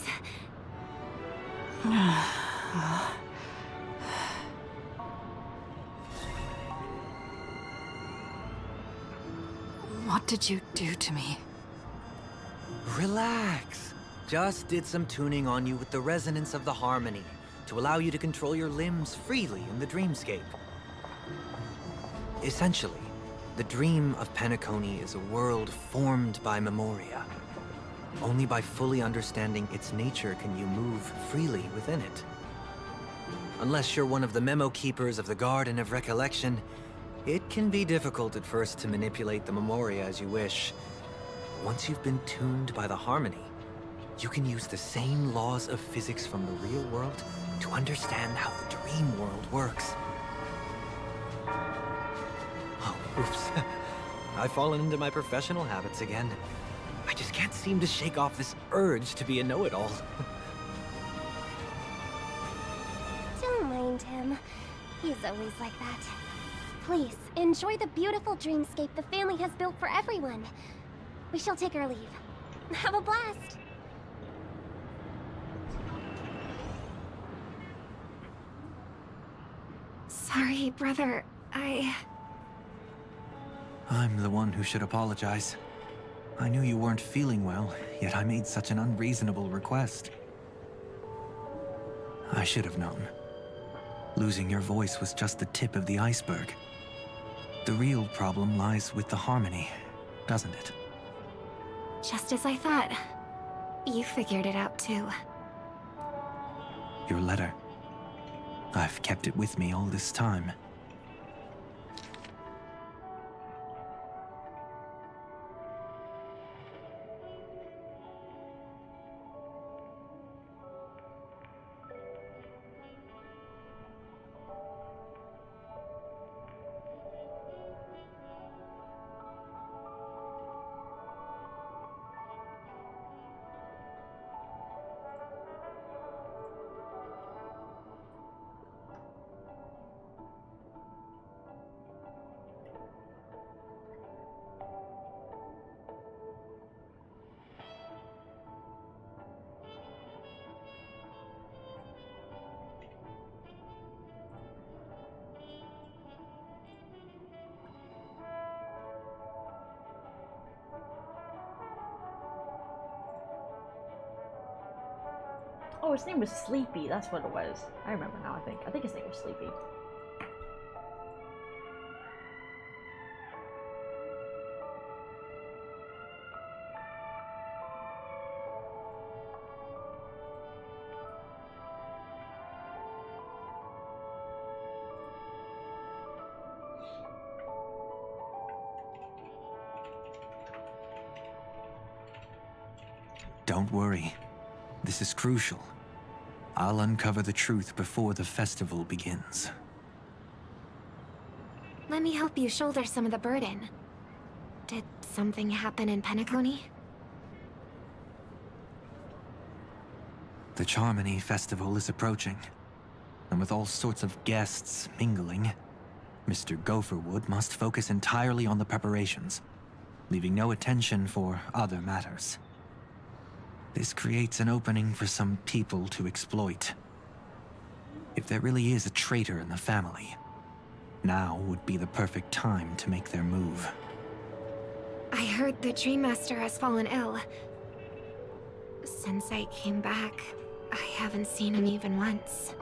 What did you do to me? Relax. Just did some tuning on you with the resonance of the harmony to allow you to control your limbs freely in the dreamscape. Essentially, the dream of Penacony is a world formed by Memoria. Only by fully understanding its nature can you move freely within it. Unless you're one of the memo keepers of the Garden of Recollection, it can be difficult at first to manipulate the Memoria as you wish. Once you've been tuned by the harmony, you can use the same laws of physics from the real world to understand how the dream world works. Oh, oops. I've fallen into my professional habits again. I just can't seem to shake off this urge to be a know-it-all. Don't mind him. He's always like that. Please, enjoy the beautiful dreamscape the family has built for everyone. We shall take our leave. Have a blast! Sorry, brother. I'm the one who should apologize. I knew you weren't feeling well, yet I made such an unreasonable request. I should have known. Losing your voice was just the tip of the iceberg. The real problem lies with the harmony, doesn't it? Just as I thought. You figured it out too. Your letter. I've kept it with me all this time. Oh, his name was Sleepy. That's what it was. I remember now, I think. I think his name was Sleepy. Don't worry. This is crucial. I'll uncover the truth before the festival begins. Let me help you shoulder some of the burden. Did something happen in Penacony? The Charmony Festival is approaching, and with all sorts of guests mingling, Mr. Gopherwood must focus entirely on the preparations, leaving no attention for other matters. This creates an opening for some people to exploit. If there really is a traitor in the family, now would be the perfect time to make their move. I heard the Dream Master has fallen ill. Since I came back, I haven't seen him even once.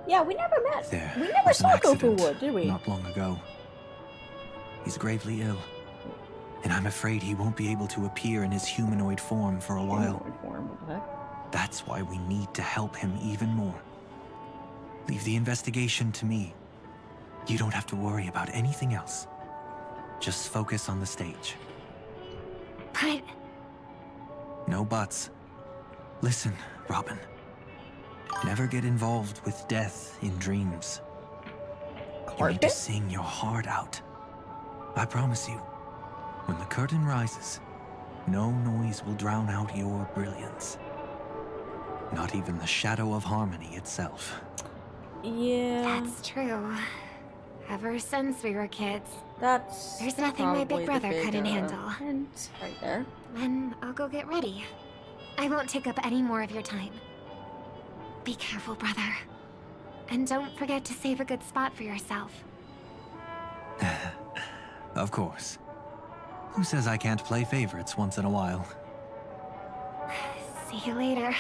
Yeah, we never met. There We never was an saw accident Gopherwood, did we? Not long ago. He's gravely ill, and I'm afraid he won't be able to appear in his humanoid form for a while. Humanoid form, what the heck? That's why we need to help him even more. Leave the investigation to me. You don't have to worry about anything else. Just focus on the stage. But... No buts. Listen, Robin. Never get involved with death in dreams. You need to sing your heart out. I promise you, When the curtain rises, no noise will drown out your brilliance. Not even the shadow of harmony itself. Yeah. That's true. Ever since we were kids. That's There's nothing my probably big brother the couldn't handle. hint right there. Then I'll go get ready. I won't take up any more of your time. Be careful, brother. And don't forget to save a good spot for yourself. Of course. Who says I can't play favorites once in a while? See you later.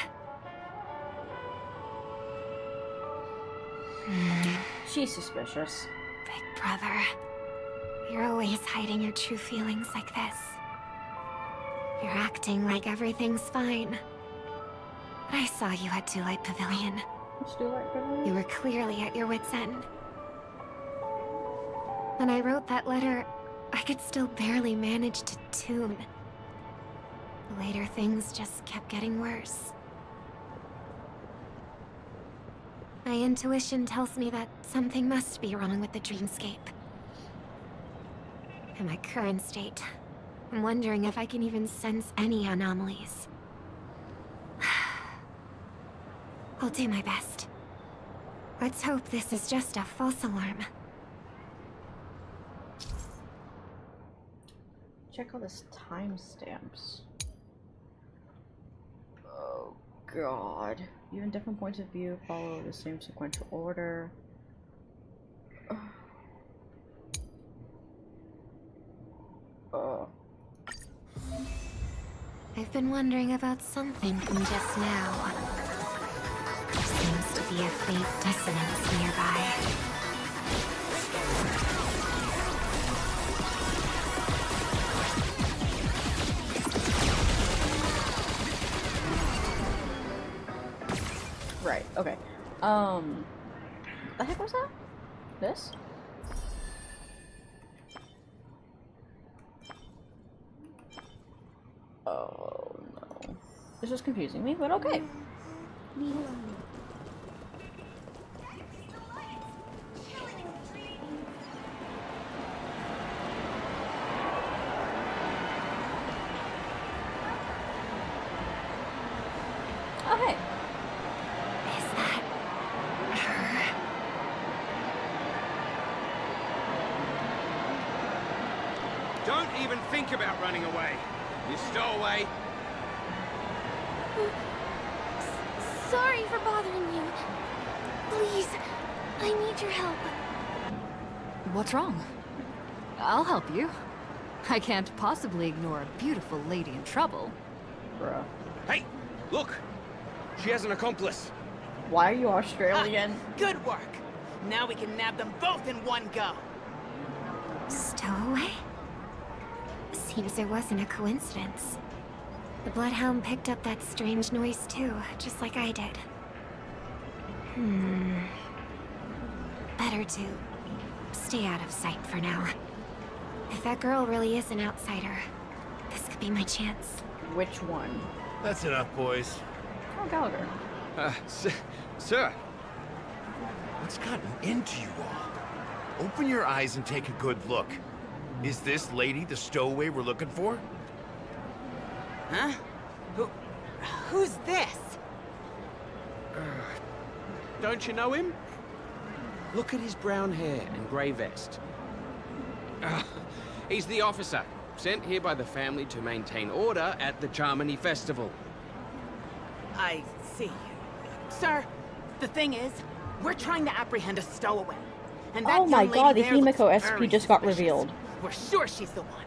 She's suspicious. Big brother. You're always hiding your true feelings like this. You're acting like everything's fine. But I saw you at Daylight Pavilion. You were clearly at your wit's end. When I wrote that letter, I could still barely manage to tune. Later, things just kept getting worse. My intuition tells me that something must be wrong with the dreamscape. In my current state, I'm wondering if I can even sense any anomalies. I'll do my best. Let's hope this is just a false alarm. Check all this timestamps. Oh god. Even different points of view follow the same sequential order. I've been wondering about something from just now. There seems to be a faint dissonance nearby. Right, okay. What the heck was that? This? Oh no. This is confusing me, but okay. Oh hey. Don't even think about running away. You stowaway. Sorry for bothering you. Please, I need your help. What's wrong? I'll help you. I can't possibly ignore a beautiful lady in trouble. Bruh. Hey, look! She has an accomplice. Why are you Australian? Good work. Now we can nab them both in one go. Stowaway? Seems it wasn't a coincidence. The Bloodhound picked up that strange noise too, just like I did. Better to stay out of sight for now. If that girl really is an outsider, this could be my chance. Which one? That's enough, boys. Oh, Gallagher. Sir. What's gotten into you all? Open your eyes and take a good look. Is this lady the stowaway we're looking for? Huh? Who's this? Don't you know him? Look at his brown hair and grey vest. He's the officer, sent here by the family to maintain order at the Charmony Festival. I see. Sir, the thing is, we're trying to apprehend a stowaway. And that Oh my young god, the lady there looks Himiko SP very just got suspicious. revealed. We're sure she's the one.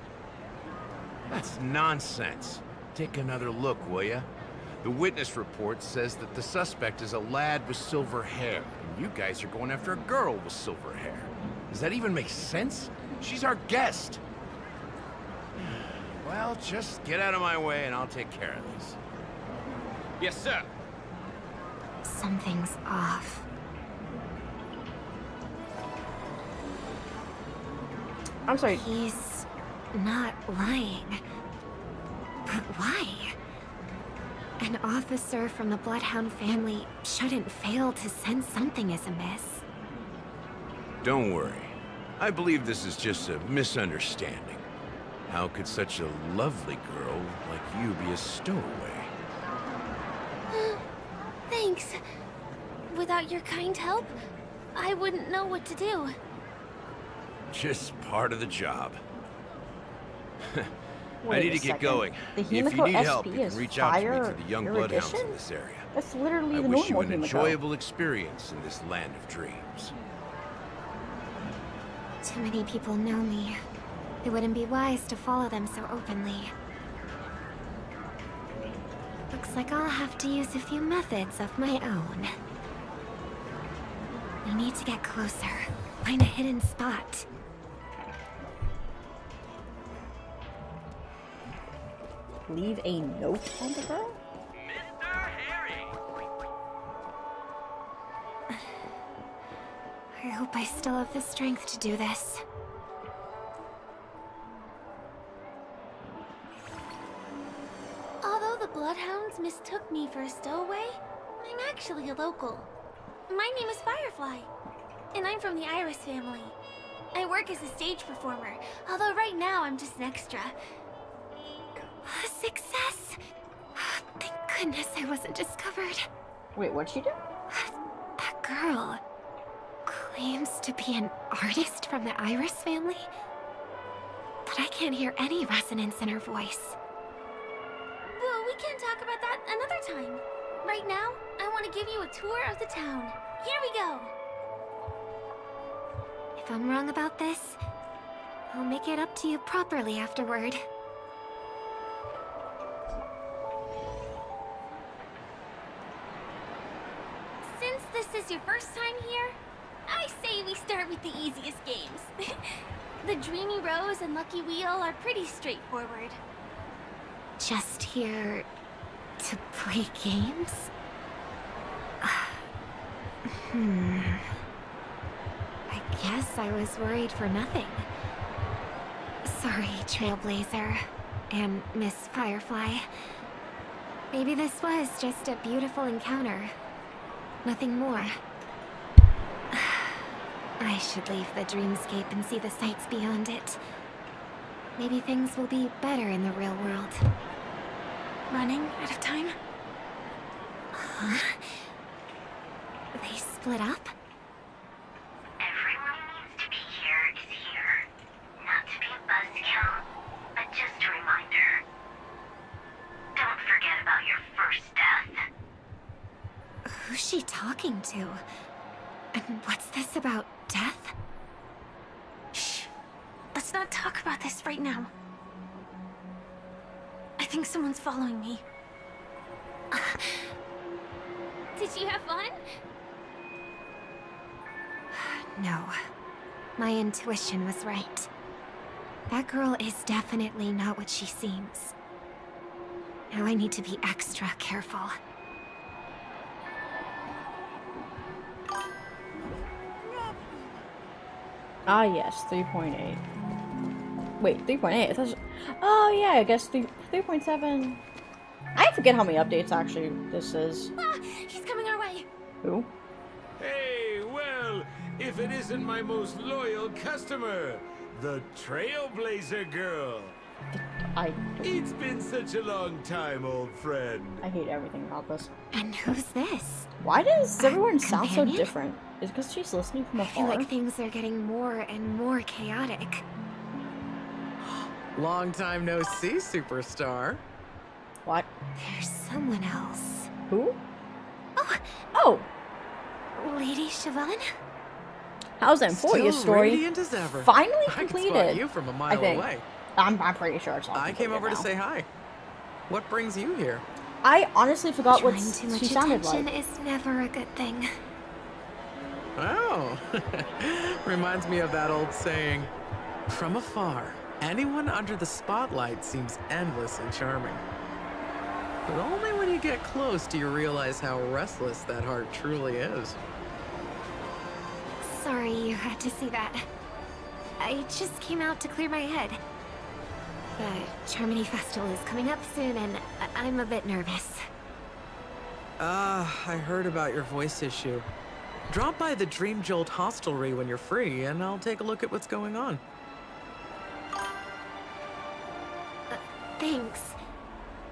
That's nonsense. Take another look, will ya? The witness report says that the suspect is a lad with silver hair, and you guys are going after a girl with silver hair. Does that even make sense? She's our guest. Well, just get out of my way and I'll take care of this. Yes, sir. Something's off. I'm sorry. He's not lying. But why? An officer from the Bloodhound family shouldn't fail to sense something is amiss. Don't worry. I believe this is just a misunderstanding. How could such a lovely girl like you be a stowaway? Thanks. Without your kind help, I wouldn't know what to do. Just part of the job. I Wait need a to get second. going. The If you Himiko need help, SP you is can reach out to me fire through the young bloodhounds erudition? in this area. That's literally I the wish you normal an Himiko. enjoyable experience in this land of dreams. Too many people know me. It wouldn't be wise to follow them so openly. Looks like I'll have to use a few methods of my own. We need to get closer. Find a hidden spot. Leave a note on the girl? I hope I still have the strength to do this. Although the Bloodhounds mistook me for a stowaway, I'm actually a local. My name is Firefly, and I'm from the Iris family. I work as a stage performer, although right now I'm just an extra. Success! Thank goodness I wasn't discovered. Wait, what'd she do? That girl claims to be an artist from the Iris family, but I can't hear any resonance in her voice. Well, we can talk about that another time. Right now, I want to give you a tour of the town. Here we go. If I'm wrong about this, I'll make it up to you properly afterward. Since this is your first time here, I say we start with the easiest games. The Dreamy Rose and Lucky Wheel are pretty straightforward. Just here to play games? I guess I was worried for nothing. Sorry, Trailblazer and Miss Firefly. Maybe this was just a beautiful encounter. Nothing more. I should leave the dreamscape and see the sights beyond it. Maybe things will be better in the real world. Running out of time? Huh? They split up? Everyone needs to be here is here. Not to be a buzzkill, but just a reminder. Don't forget about your first death. Who's she talking to? And what's this about death? Shh. Let's not talk about this right now. I think someone's following me. Did you have fun? No. My intuition was right. That girl is definitely not what she seems. Now I need to be extra careful. Ah, yes, 3.8. Wait, 3.8? Oh, yeah, I guess 3.7. I forget how many updates actually this is. Ah, he's coming our way. Who? Hey, well, if it isn't my most loyal customer, the Trailblazer girl. It's been such a long time, old friend. I hate everything about this. And who's this? Why does everyone sound so companion? different? Is it because she's listening from I feel afar? like things are getting more and more chaotic. Long time no see, superstar. What? There's someone else. Who? Oh! Oh! Lady Siobhan? How's that for you Still story? radiant as ever. Finally I can spot completed. you from a mile I think. away. I'm pretty sure it's all I came completed over to now. say hi. What brings you here? I honestly forgot what Trying too much she sounded attention like. is never a good thing. Oh, reminds me of that old saying, from afar, anyone under the spotlight seems endlessly charming. But only when you get close do you realize how restless that heart truly is. Sorry you had to see that. I just came out to clear my head. The Charmony Festival is coming up soon and I'm a bit nervous. I heard about your voice issue. Drop by the Dream Jolt hostelry when you're free, and I'll take a look at what's going on. Thanks.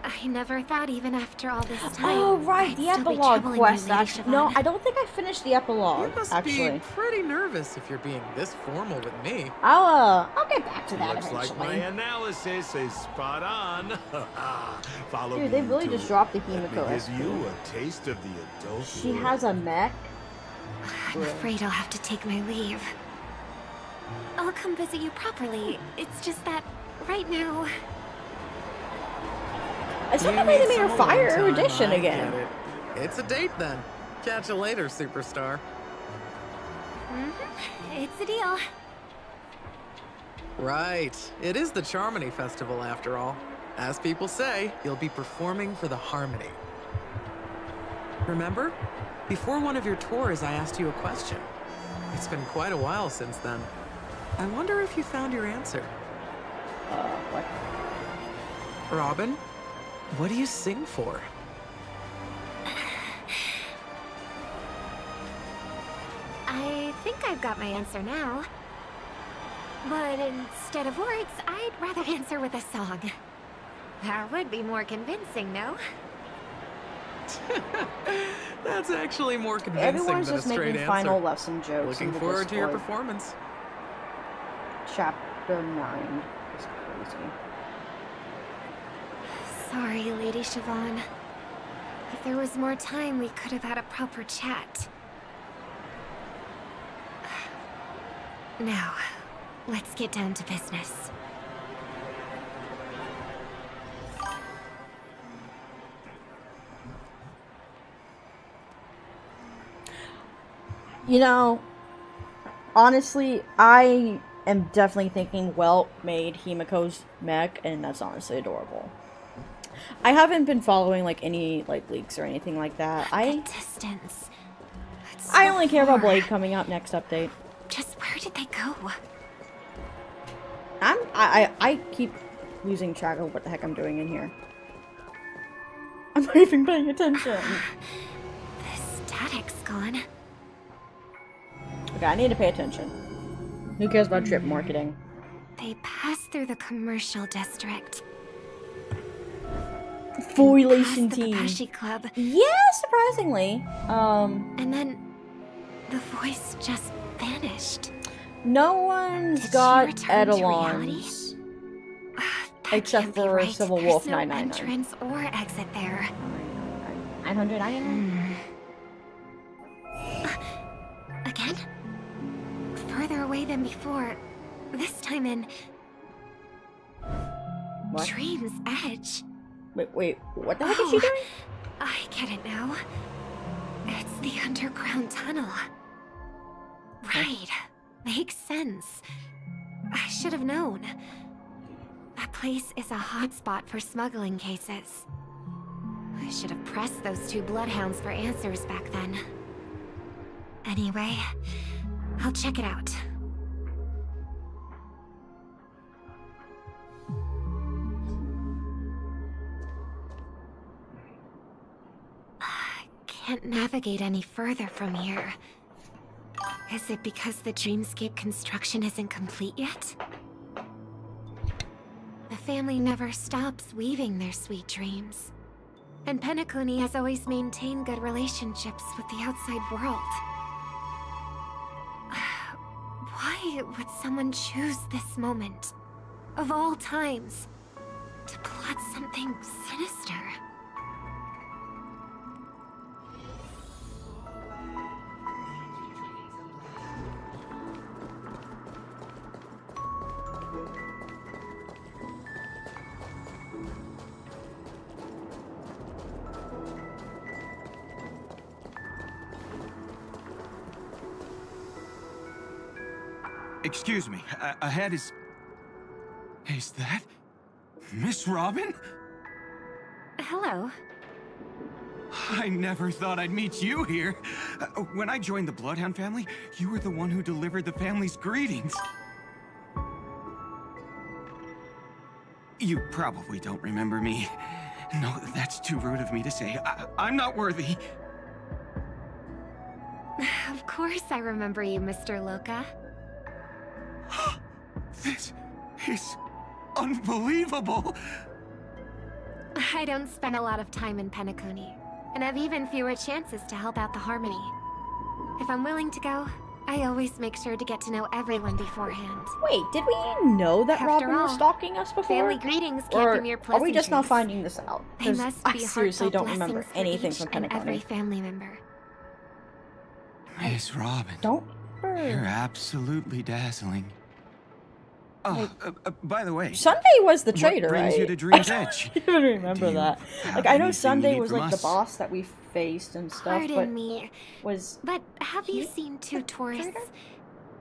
I never thought even after all this time. Oh, right, I'd the still be epilogue troubling quest. you, Lady Actually, no, Siobhan. I don't think I finished the epilogue. You must actually, be pretty nervous if you're being this formal with me. I'll get back to that Looks eventually. like my analysis is spot on. Follow Dude, me they really into just it. dropped the Let me Himiko give SP. you a taste of the adult She world. has a mech. I'm afraid I'll have to take my leave. I'll come visit you properly. It's just that right now. It's You not the way they need made her some Fire alone time, Edition I again. get it. It's a date then. Catch you later, superstar. It's a deal. Right. It is the Charmony Festival after all. As people say, you'll be performing for the Harmony. Remember? Before one of your tours, I asked you a question. It's been quite a while since then. I wonder if you found your answer. What? Robin, what do you sing for? I think I've got my answer now. But instead of words, I'd rather answer with a song. That would be more convincing, no? That's actually more convincing Everyone's than a just straight making answer. final lesson jokes. Looking in the forward to your Discord. performance. Chapter 9. It's crazy. Sorry, Lady Siobhan. If there was more time, we could have had a proper chat. Now, let's get down to business. You know, honestly, I am definitely thinking Welt made Himiko's mech, and that's honestly adorable. I haven't been following like any like leaks or anything like that. Distance. I only care about Blade coming out next update. Just where did they go? I keep losing track of what the heck I'm doing in here. I'm not even paying attention. The static's gone. Okay, I need to pay attention. Who cares about drip marketing? They passed through the commercial district. Full relation The team. Babashi Club. Yeah, surprisingly. And then the voice just vanished. No one's Did got she return to reality? Eidolons. Except for Civil Wolf There's no 999. entrance or exit there. 999? Again? Further away than before. This time in What? Dream's Edge. Wait, what the heck is she doing? I get it now. It's the underground tunnel. Right. Makes sense. I should have known. That place is a hotspot for smuggling cases. I should have pressed those two bloodhounds for answers back then. Anyway, I'll check it out. Can't navigate any further from here. Is it because the dreamscape construction isn't complete yet? The family never stops weaving their sweet dreams. And Penacony has always maintained good relationships with the outside world. Why would someone choose this moment, of all times, to plot something sinister? Excuse me, ahead is... Is that... Miss Robin? Hello. I never thought I'd meet you here. When I joined the Bloodhound family, you were the one who delivered the family's greetings. You probably don't remember me. No, that's too rude of me to say. I'm not worthy. Of course I remember you, Mr. Loka. This is unbelievable. I don't spend a lot of time in Penacony, and have even fewer chances to help out the Harmony. If I'm willing to go, I always make sure to get to know everyone beforehand. Wait, did we know that After Robin was all, stalking us before? Family greetings can't Or be mere are we just now pleasantries. finding this out? They 'Cause must I be seriously heartfelt don't remember blessings for anything each from and every Penacony. family member. Miss Robin. Don't. You're absolutely dazzling. Oh, by the way, Sunday was the traitor, what brings right? you to Dream's Edge? I don't even remember Do you that. have Like, I know anything you Sunday need was from like the us? boss that we faced and stuff, Pardon but me, was but have you seen two tourists?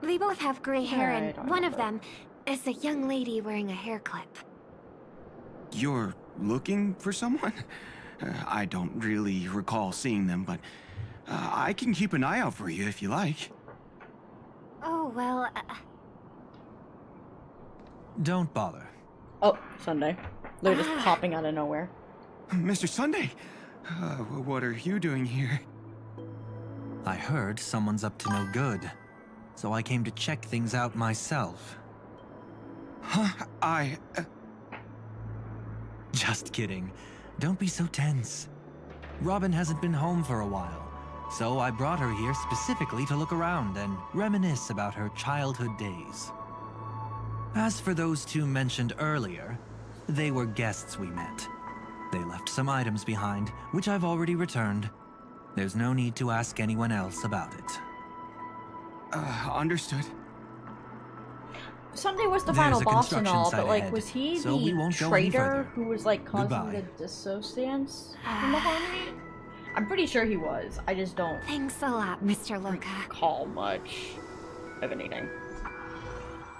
They both have gray hair, I and don't one of them is a young lady wearing a hair clip. You're looking for someone? I don't really recall seeing them, but I can keep an eye out for you if you like. Oh, well, Don't bother. Oh, Sunday. They're just popping out of nowhere. Mr. Sunday, what are you doing here? I heard someone's up to no good, so I came to check things out myself. Huh? Just kidding. Don't be so tense. Robin hasn't been home for a while, so I brought her here specifically to look around and reminisce about her childhood days. As for those two mentioned earlier, they were guests we met. They left some items behind, which I've already returned. There's no need to ask anyone else about it. Understood. Sunday was the There's final a boss and construction all, site but like, ahead, was he so we the won't go any traitor further. who was like causing Goodbye. the dissociance in the Harmony? I'm pretty sure he was. I just don't. Thanks a lot, Mr. Loka. Recall much of anything.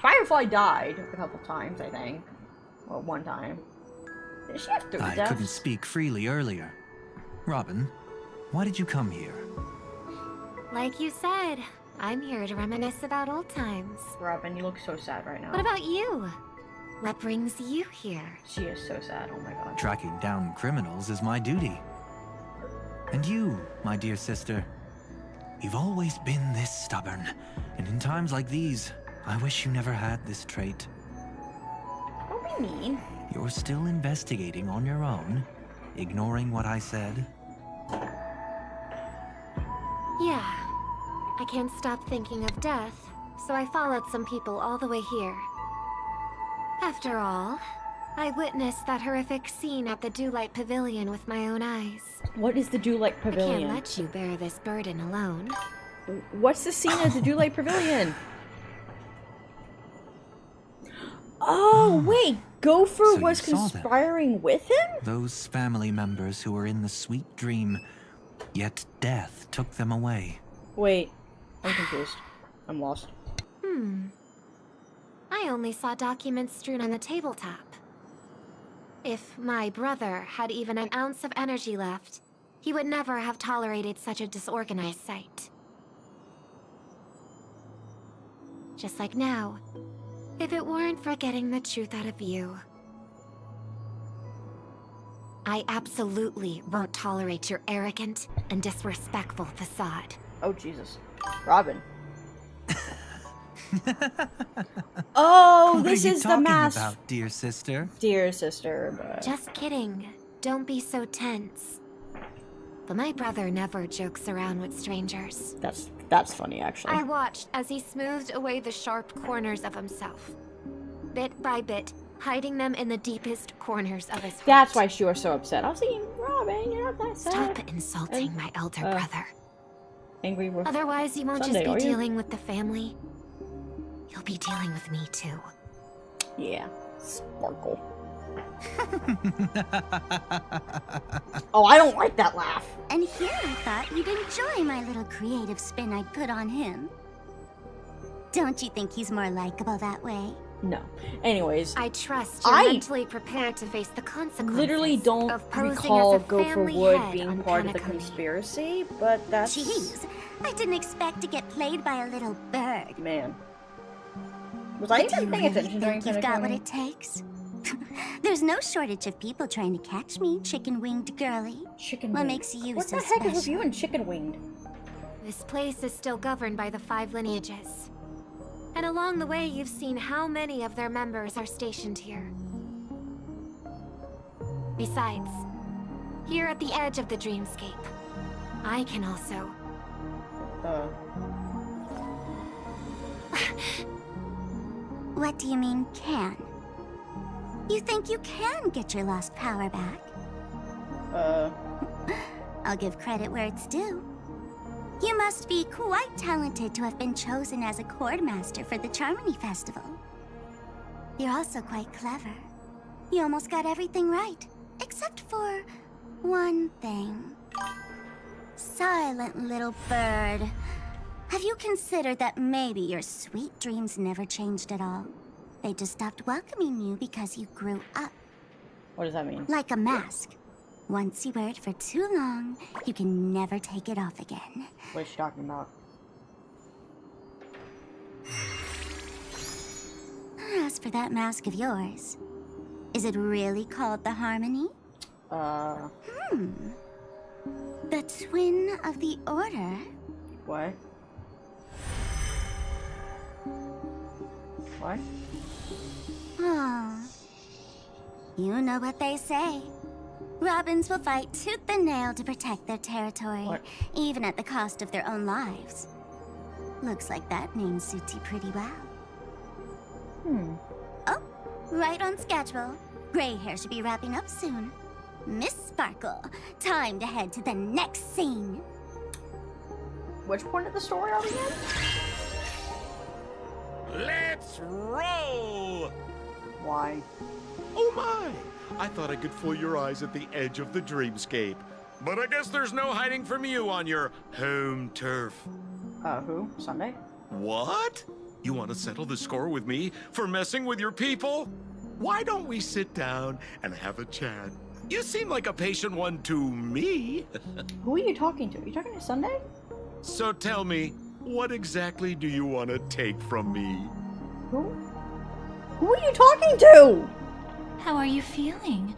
Firefly died a couple times, I think. Well, one time. Did she have 3 I deaths? couldn't speak freely earlier. Robin, why did you come here? Like you said, I'm here to reminisce about old times. Robin, you look so sad right now. What about you? What brings you here? She is so sad, oh my god. Tracking down criminals is my duty. And you, my dear sister, you've always been this stubborn, and in times like these, I wish you never had this trait. Don't be mean. You're still investigating on your own, ignoring what I said. Yeah. I can't stop thinking of death, so I followed some people all the way here. After all, I witnessed that horrific scene at the Dewlight Pavilion with my own eyes. What is the Dewlight Pavilion? I can't let you bear this burden alone. What's the scene at the Dewlight Pavilion? Oh, wait! Gopher So you was saw them. conspiring with him? Those family members who were in the sweet dream, yet death took them away. Wait, I'm confused. I'm lost. I only saw documents strewn on the tabletop. If my brother had even an ounce of energy left, he would never have tolerated such a disorganized sight. Just like now, if it weren't for getting the truth out of you. I absolutely won't tolerate your arrogant and disrespectful facade. Oh, Jesus. Robin. Oh, What this are you is the talking mask. about, dear sister? Dear sister, but... Just kidding. Don't be so tense. But my brother never jokes around with strangers. That's funny, actually. I watched as he smoothed away the sharp corners of himself. Bit by bit, hiding them in the deepest corners of his heart. That's why she was so upset. I was thinking, Robin, you're not that sad. Stop insulting my elder brother. Angry with Otherwise, you won't Sunday, just are be you? dealing with the family. You'll be dealing with me, too. Yeah. Sparkle. Oh, I don't like that laugh. And here I thought you'd enjoy my little creative spin I put on him. Don't you think he's more likable that way? No. Anyways, I trust you're I mentally prepared to face the consequences. literally don't of posing recall as a Gopher family Wood head being on part of the Penacony. conspiracy, but that's... Jeez, I didn't expect to get played by a little bird. Man. Was I But do even you paying really attention during think you've got what Penacony? it takes? There's no shortage of people trying to catch me, chicken-winged girly. Chicken What winged. makes you What so the heck special? is with you and chicken winged? This place is still governed by the 5 lineages. And along the way, you've seen how many of their members are stationed here. Besides, here at the edge of the dreamscape, I can also... What do you mean, can? You think you can get your lost power back? I'll give credit where it's due. You must be quite talented to have been chosen as a chord master for the Charmony Festival. You're also quite clever. You almost got everything right, except for one thing. Silent little bird. Have you considered that maybe your sweet dreams never changed at all? They just stopped welcoming you because you grew up. What does that mean? Like a mask. Once you wear it for too long, you can never take it off again. What is she talking about? As for that mask of yours, is it really called the Harmony? The Twin of the Order? What? What? Oh. You know what they say. Robins will fight tooth and nail to protect their territory, even at the cost of their own lives. Looks like that name suits you pretty well. Oh, right on schedule. Gray hair should be wrapping up soon. Miss Sparkle, time to head to the next scene. Which point of the story are we in? Let's roll! Why? Oh my! I thought I could fool your eyes at the edge of the dreamscape. But I guess there's no hiding from you on your home turf. Who? Sunday? What? You want to settle the score with me for messing with your people? Why don't we sit down and have a chat? You seem like a patient one to me. Who are you talking to? Are you talking to Sunday? So tell me, what exactly do you want to take from me? Who are you talking to? How are you feeling?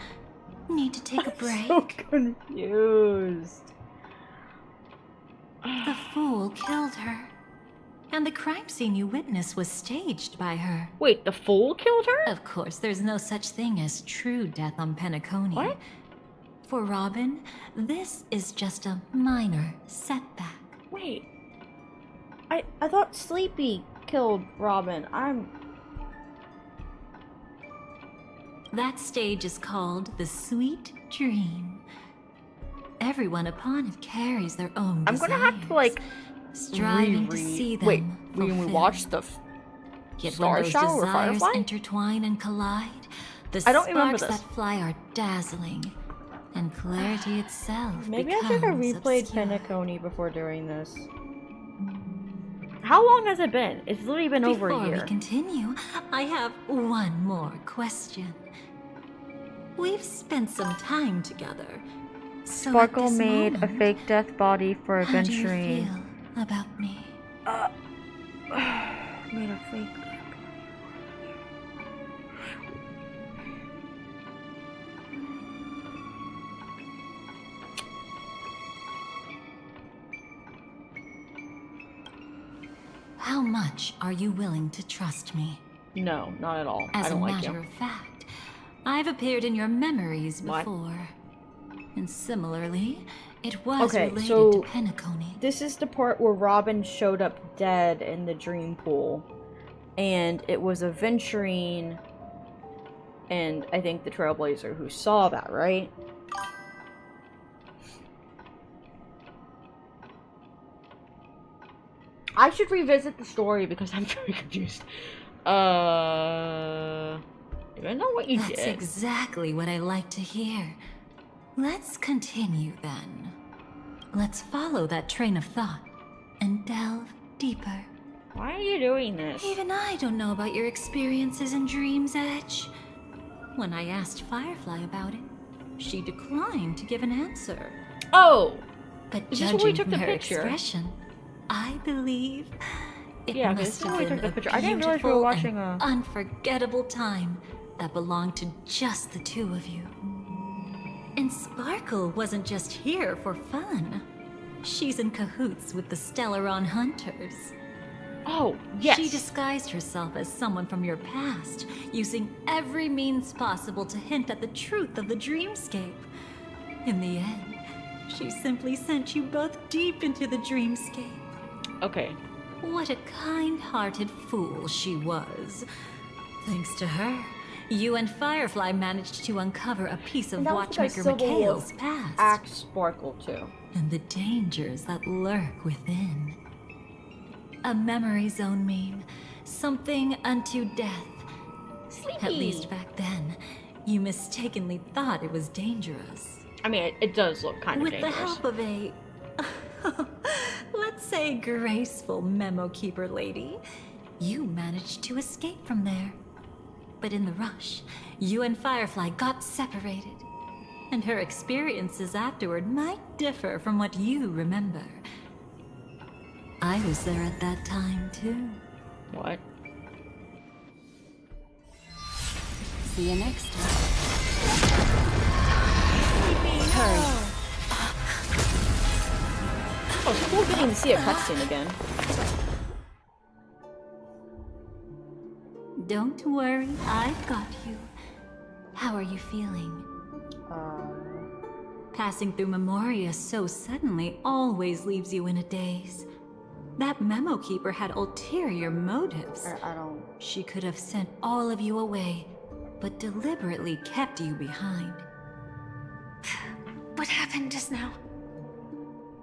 Need to take a break? So confused. The fool killed her. And the crime scene you witnessed was staged by her. Wait, the fool killed her? Of course, there's no such thing as true death on Penacony. What? For Robin, this is just a minor setback. Wait. I thought Sleepy killed Robin. That stage is called the Sweet Dream. Everyone upon it carries their own I'm gonna have to, like, striving to see them. Wait, when we watch the Yet Star when those Shower or desires Firefly? intertwine and collide, the I don't remember sparks this. that fly are dazzling, and clarity itself Maybe I should have becomes replayed obscure. Penacony before doing this. How long has it been? It's literally been over a Before year. we continue, I have one more question. We've spent some time together. So at Sparkle this made moment, a fake death body for how do you adventuring. feel about me? Made a fake. How much are you willing to trust me? No, not at all. As I don't a like matter you. of fact, I've appeared in your memories What? before. And similarly, it was Okay, related so to Penacony. this is the part where Robin showed up dead in the dream pool, and it was Aventurine and I think the Trailblazer who saw that, right? I should revisit the story because I'm very confused. I don't know what you That's did. exactly what I like to hear. Let's continue then. Let's follow that train of thought and delve deeper. Why are you doing this? Even I don't know about your experiences in Dream's Edge. When I asked Firefly about it, she declined to give an answer. Oh! But Is this where we judging took from the her picture? expression, I believe it Yeah, this must is where have we been took the a picture. I didn't realize we were beautiful watching and a- unforgettable time that belonged to just the two of you. And Sparkle wasn't just here for fun. She's in cahoots with the Stellaron Hunters. Oh, yes. She disguised herself as someone from your past, using every means possible to hint at the truth of the dreamscape. In the end, she simply sent you both deep into the dreamscape. Okay. What a kind-hearted fool she was. Thanks to her, you and Firefly managed to uncover a piece of And that was because Watchmaker Silver McHale's Wolf past. acts Sparkle too. And the dangers that lurk within. A memory zone meme. Something unto death. Sleepy. At least back then, you mistakenly thought it was dangerous. I mean, it does look kind of With dangerous. the help of a... let's say graceful memo keeper lady, you managed to escape from there. But in the rush, you and Firefly got separated. And her experiences afterward might differ from what you remember. I was there at that time, too. What? See you next time. Hurry. Oh, it's cool getting to see a cutscene again. Don't worry, I've got you. How are you feeling? Passing through Memoria so suddenly always leaves you in a daze. That memo keeper had ulterior motives. I don't... She could have sent all of you away, but deliberately kept you behind. What happened just now?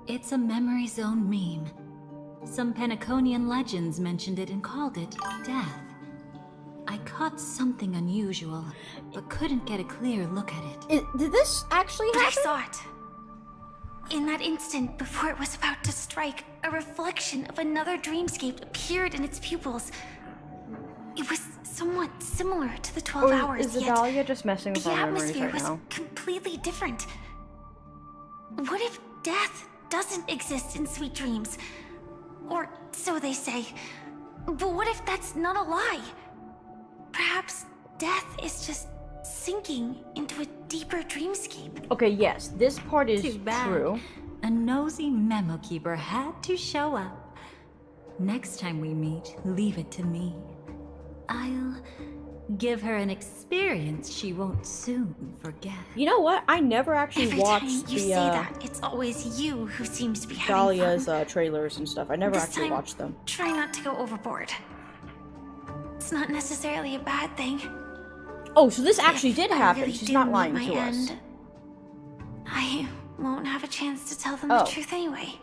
It's a memory zone meme. Some Penaconian legends mentioned it and called it death. I caught something unusual, but couldn't get a clear look at it. Did this actually But happen? I saw it. In that instant, before it was about to strike, a reflection of another dreamscape appeared in its pupils. It was somewhat similar to the 12 hours, Is yet Adalia just messing with the our memories atmosphere right was now? completely different. What if death doesn't exist in sweet dreams? Or so they say. But what if that's not a lie? Perhaps death is just sinking into a deeper dreamscape. Okay, yes, this part is Too bad. true. A nosy memo keeper had to show up. Next time we meet, leave it to me. I'll give her an experience she won't soon forget. You know what? I never actually Every watched time you the say that, it's always you who seems to be having Dahlia's fun. trailers and stuff. I never This actually time, watched them. Try not to go overboard. It's not necessarily a bad thing. Oh, so this actually did I happen. really She's do not meet lying my to us. end, I won't have a chance to tell them Oh. the truth anyway.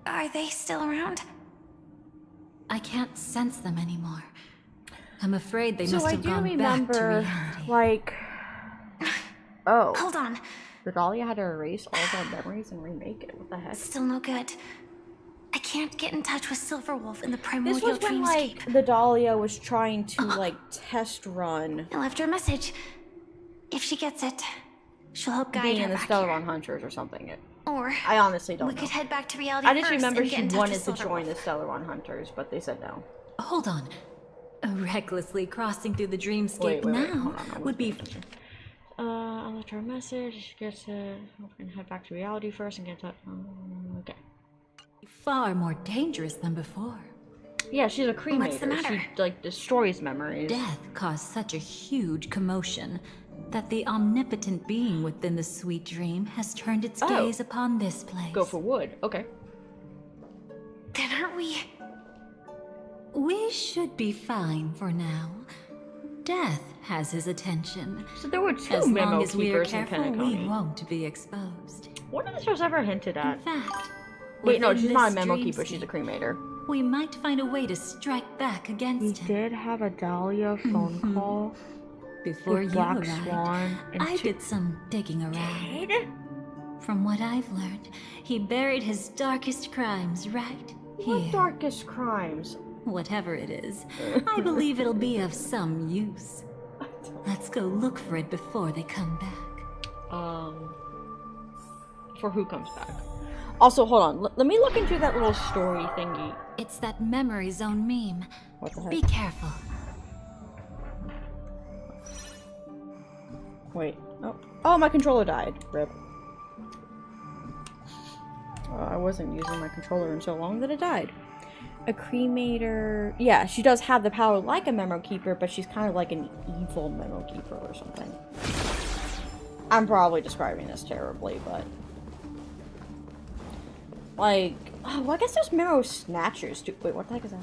Are they still around? I can't sense them anymore. I'm afraid they So must I have do gone back to remember, reality. like, oh, Hold on. the Dahlia had to erase all of our memories and remake it. What the heck? Still no good. I can't get in touch with Silverwolf in the This primordial was when, dreamscape. like, the Dahlia was trying to, like, test run I left her a message. If she gets it, she'll help guide being her in the back Stellar here. Hunters or something. Or I honestly don't we know. could head back to reality I just first remember and get she in touch wanted with to Silverwolf. join the Stellar Hunters, but they said no. Hold on. Recklessly crossing through the dreamscape Wait, now hold on, I would be I left her a message. She gets to and head back to reality first and get to. Okay. far more dangerous than before. Yeah, she's a cremator. What's the matter? She like destroys memories. Death caused such a huge commotion that the omnipotent being within the sweet dream has turned its gaze upon this place. Go for wood. Okay. Then aren't we? We should be fine for now. Death has his attention. So there were two as memo long as we're keepers in careful, we Penacony. won't be exposed. What if this was ever hinted at? In fact, Wait, no, within she's not a this memo keeper. She's a dreamscape, cremator. we might find a way to strike back against him. did have a Dahlia phone call Before with you Black arrived, Swan and I did some digging around. From what I've learned, he buried his darkest crimes right What here. darkest crimes? Whatever it is, I believe it'll be of some use. Let's go look for it before they come back. For who comes back? Also, hold on. Let me look into that little story thingy. It's that memory zone meme. What the heck? Be careful. Wait. Oh, my controller died. Rip. I wasn't using my controller in so long that it died. A cremator. Yeah, she does have the power like a memo keeper, but she's kind of like an evil memo keeper or something. I'm probably describing this terribly, but like, oh, well, I guess there's memo snatchers too. Wait, what the heck is that?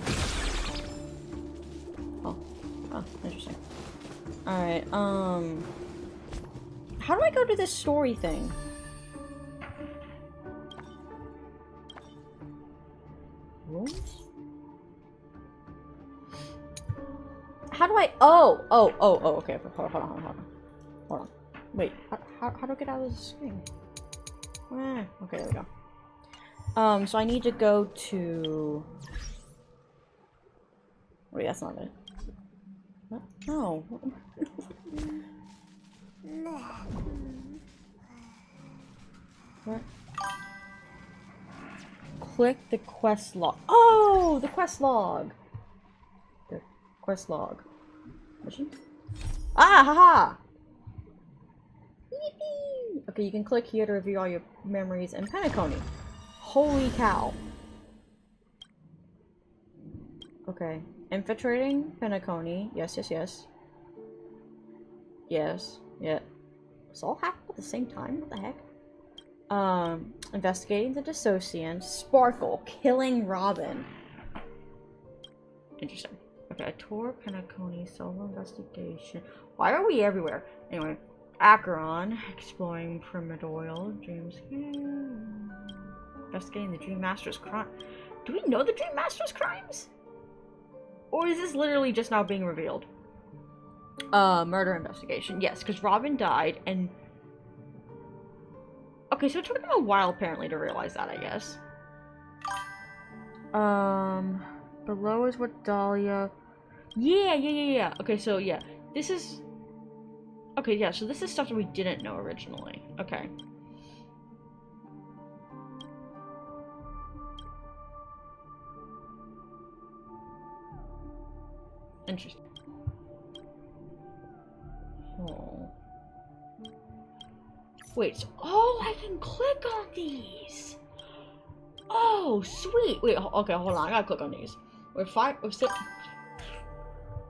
Oh, interesting. All right, how do I go to this story thing? Rooms? How do I? Oh, okay. Hold on. Wait, how do I get out of this screen? Okay, there we go. So I need to go to... Wait, that's not it. No. What? Click the quest log. Oh, the quest log. The quest log. Mission? Ah, haha! Yippee! Okay, you can click here to review all your memories and Penacony. Holy cow. Okay. Infiltrating Penacony. Yes. Yes. Yeah. It's all happened at the same time? What the heck? Investigating the dissociant. Sparkle. Killing Robin. Interesting. Okay, a tour, Penacony, solo investigation. Why are we everywhere? Anyway, Acheron, exploring Primordial, Dreamscape, investigating the Dream Master's crime. Do we know the Dream Master's crimes? Or is this literally just now being revealed? Murder investigation. Yes, because Robin died, and... Okay, so it took them a while, apparently, to realize that, I guess. Below is what Dahlia... Yeah. Okay, so, yeah. This is... Okay, yeah, so this is stuff that we didn't know originally. Okay. Interesting. Oh. Wait, so, oh, I can click on these! Oh, sweet! Wait, okay, hold on, I gotta click on these. We're still...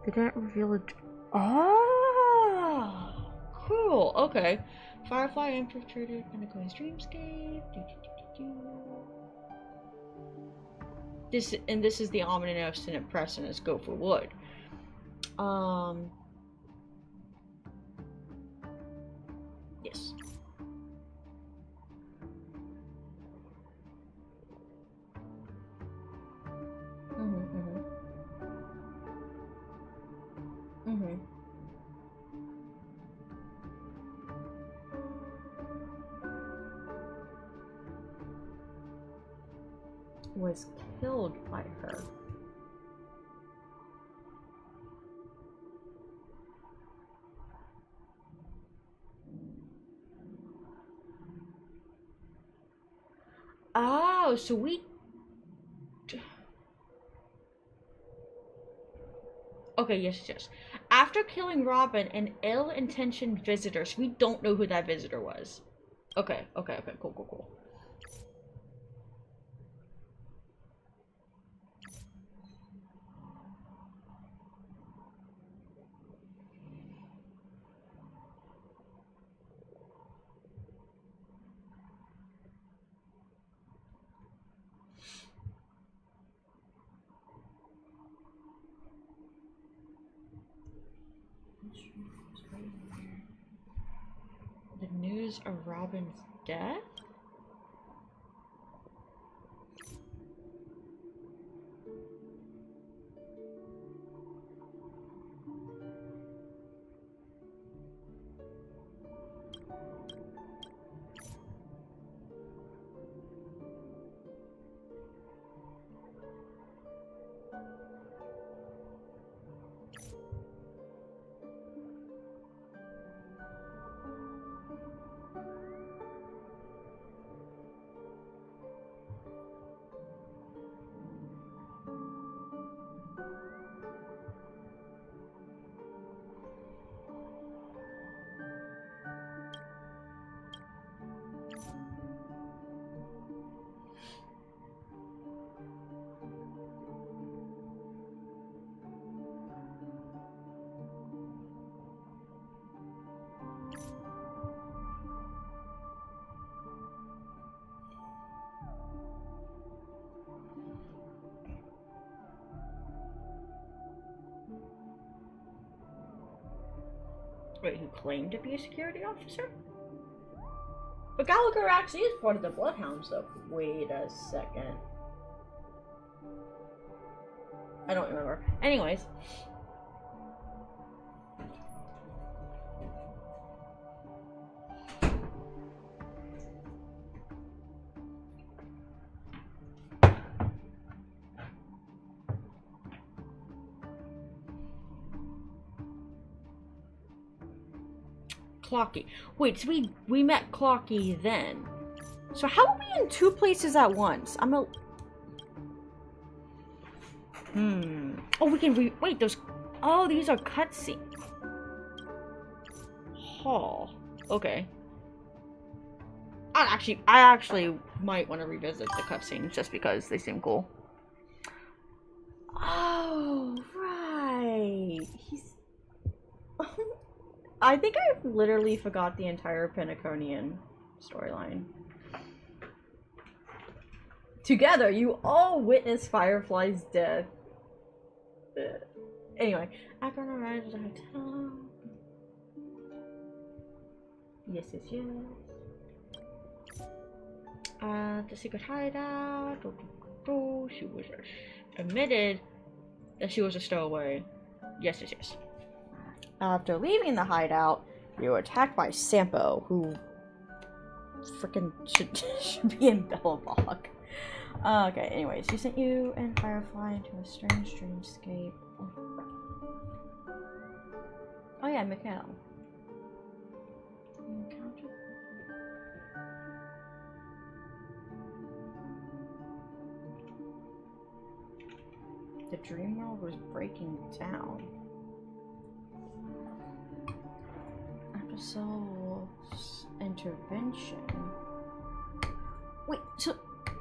Did that reveal it? Oh! Cool, okay. Firefly infiltrated Penacony's dreamscape. This is the ominous and impressive as Go for Wood. Yes. Was killed by her. Oh, so we... Okay, yes. After killing Robin and ill-intentioned visitors, we don't know who that visitor was. Okay, cool. The news of Robin's death? Wait, who claimed to be a security officer? But Gallagher actually is part of the Bloodhounds, though. Wait a second. I don't remember. Anyways. Clocky. Wait, so we met Clocky then. So how are we in two places at once? I'm a... Oh, we can wait, those... Oh, these are cutscenes. Oh, okay. I actually might want to revisit the cutscenes just because they seem cool. Oh, right. He's... I think I literally forgot the entire Penaconian storyline. Together, you all witness Firefly's death. Anyway, I'm gonna ride to the hotel. Yes, yes, yes. The secret hideout. She was admitted that she was a stowaway. Yes, yes, yes. After leaving the hideout, you were attacked by Sampo, who freaking should be in Bellabog. Okay, anyways, she sent you and Firefly into a strange dreamscape. Oh yeah, Mikhail. The dream world was breaking down. After Soul's intervention. Wait, so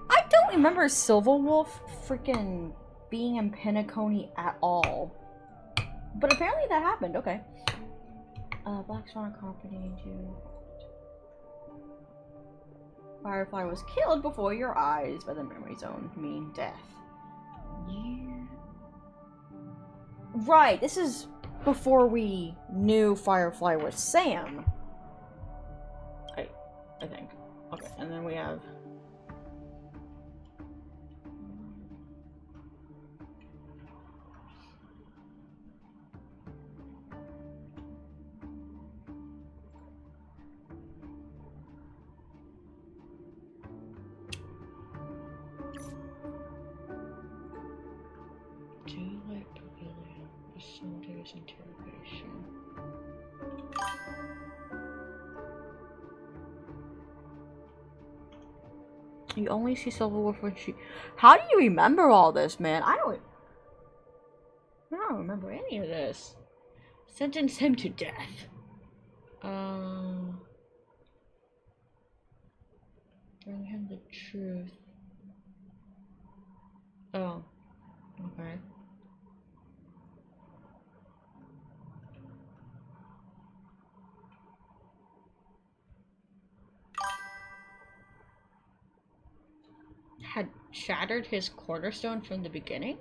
I don't remember Silverwolf freaking being in Penacony at all. But apparently that happened, okay. Black Swan accompanied you. Firefly was killed before your eyes by the memory zone, mean death. You... Right, this is before we knew Firefly was Sam. I think. Okay, and then we have... Daylight Pavilion, Sunday's interrogation. You only see Silverwolf when she... How do you remember all this, man? I don't remember any of this. Sentence him to death. Bring him the truth. Oh. Okay. Had shattered his cornerstone from the beginning?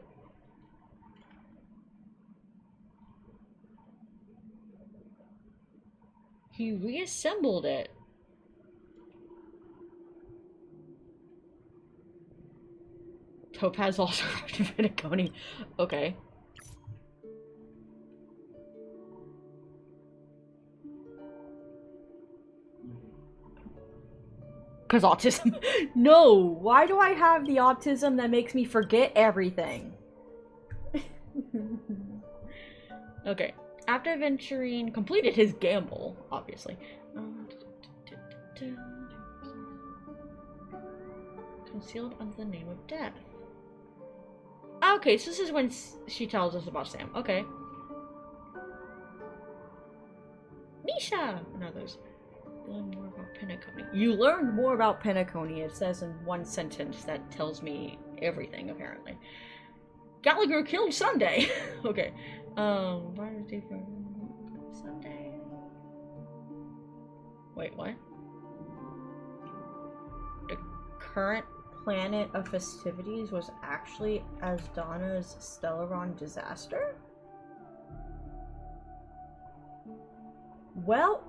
He reassembled it. Topaz also arrived in Penacony. Okay. Because autism. No! Why do I have the autism that makes me forget everything? Okay. After Venturine completed his gamble, obviously. Concealed under the name of death. Okay, so this is when she tells us about Sam. Okay. Misha! And others. Learn more about Penacony. You learned more about Penacony, it says in one sentence that tells me everything, apparently. Gallagher killed Sunday! Okay. Sunday. Wait, what? The current planet of festivities was actually Asdana's Stellaron disaster? Well,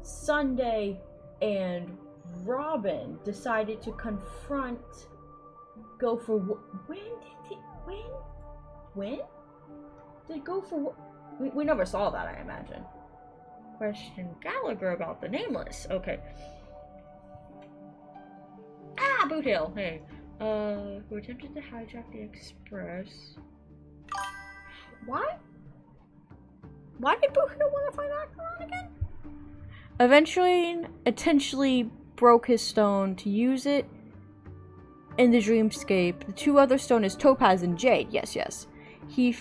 Sunday and Robin decided to confront Go for when did Go for we never saw that, I imagine. Question Gallagher about the Nameless. Okay. Ah, Boot Hill. Hey. Who attempted to hijack the Express. Why? Why did Boot Hill want to find Acheron again? Eventually, intentionally broke his stone to use it in the dreamscape. The two other stone is Topaz and Jade. Yes, yes. He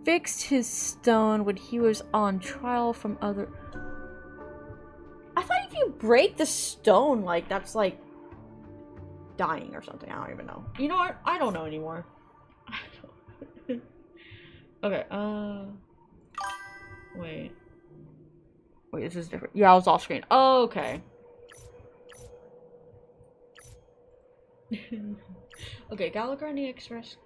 fixed his stone when he was on trial from other... I thought if you break the stone, like, that's like dying or something. I don't even know. You know what? I don't know anymore. Okay, wait. Wait, this is different. Yeah, I was off screen. Oh, okay. Okay, Gallagher and the Express.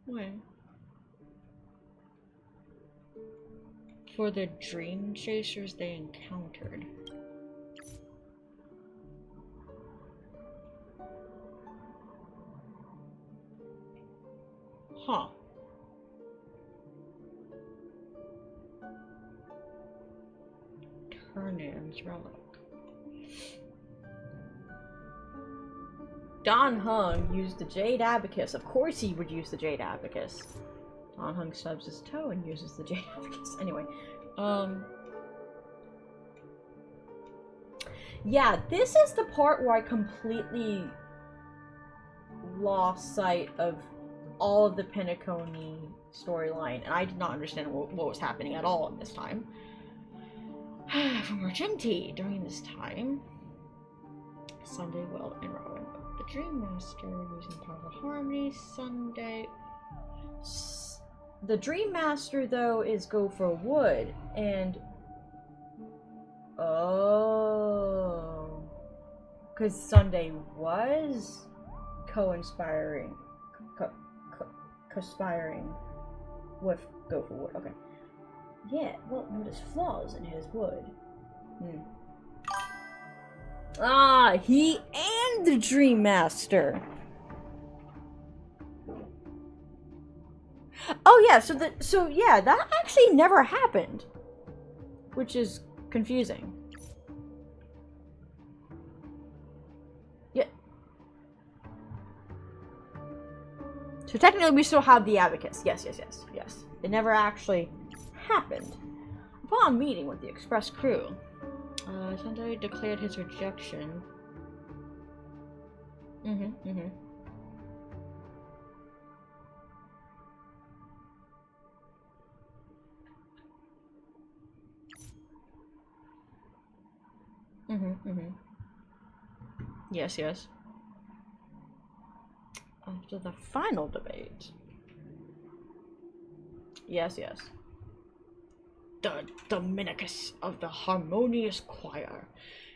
When? For the dream chasers they encountered. Huh. Turnan's relic. Don Hung used the Jade Abacus. Of course he would use the Jade Abacus. Don Hung stubs his toe and uses the Jade Abacus. Anyway, yeah, this is the part where I completely lost sight of all of the Penacony storyline, and I did not understand what was happening at all in this time. From Argenti during this time. Sunday, Will, and Robin. The Dream Master using powerful harmony. Sunday. The Dream Master, though, is Go for Wood, and oh, because Sunday was conspiring with Go for Wood. Okay. Yeah, well, notice flaws in his wood. Ah, he and the Dream Master. Oh yeah, so yeah, that actually never happened, which is confusing. Yeah. So technically, we still have the Abacus. Yes. It never actually happened. Upon meeting with the Express crew, Sunday declared his rejection. Yes. After the final debate. Yes. The Dominicus of the Harmonious Choir.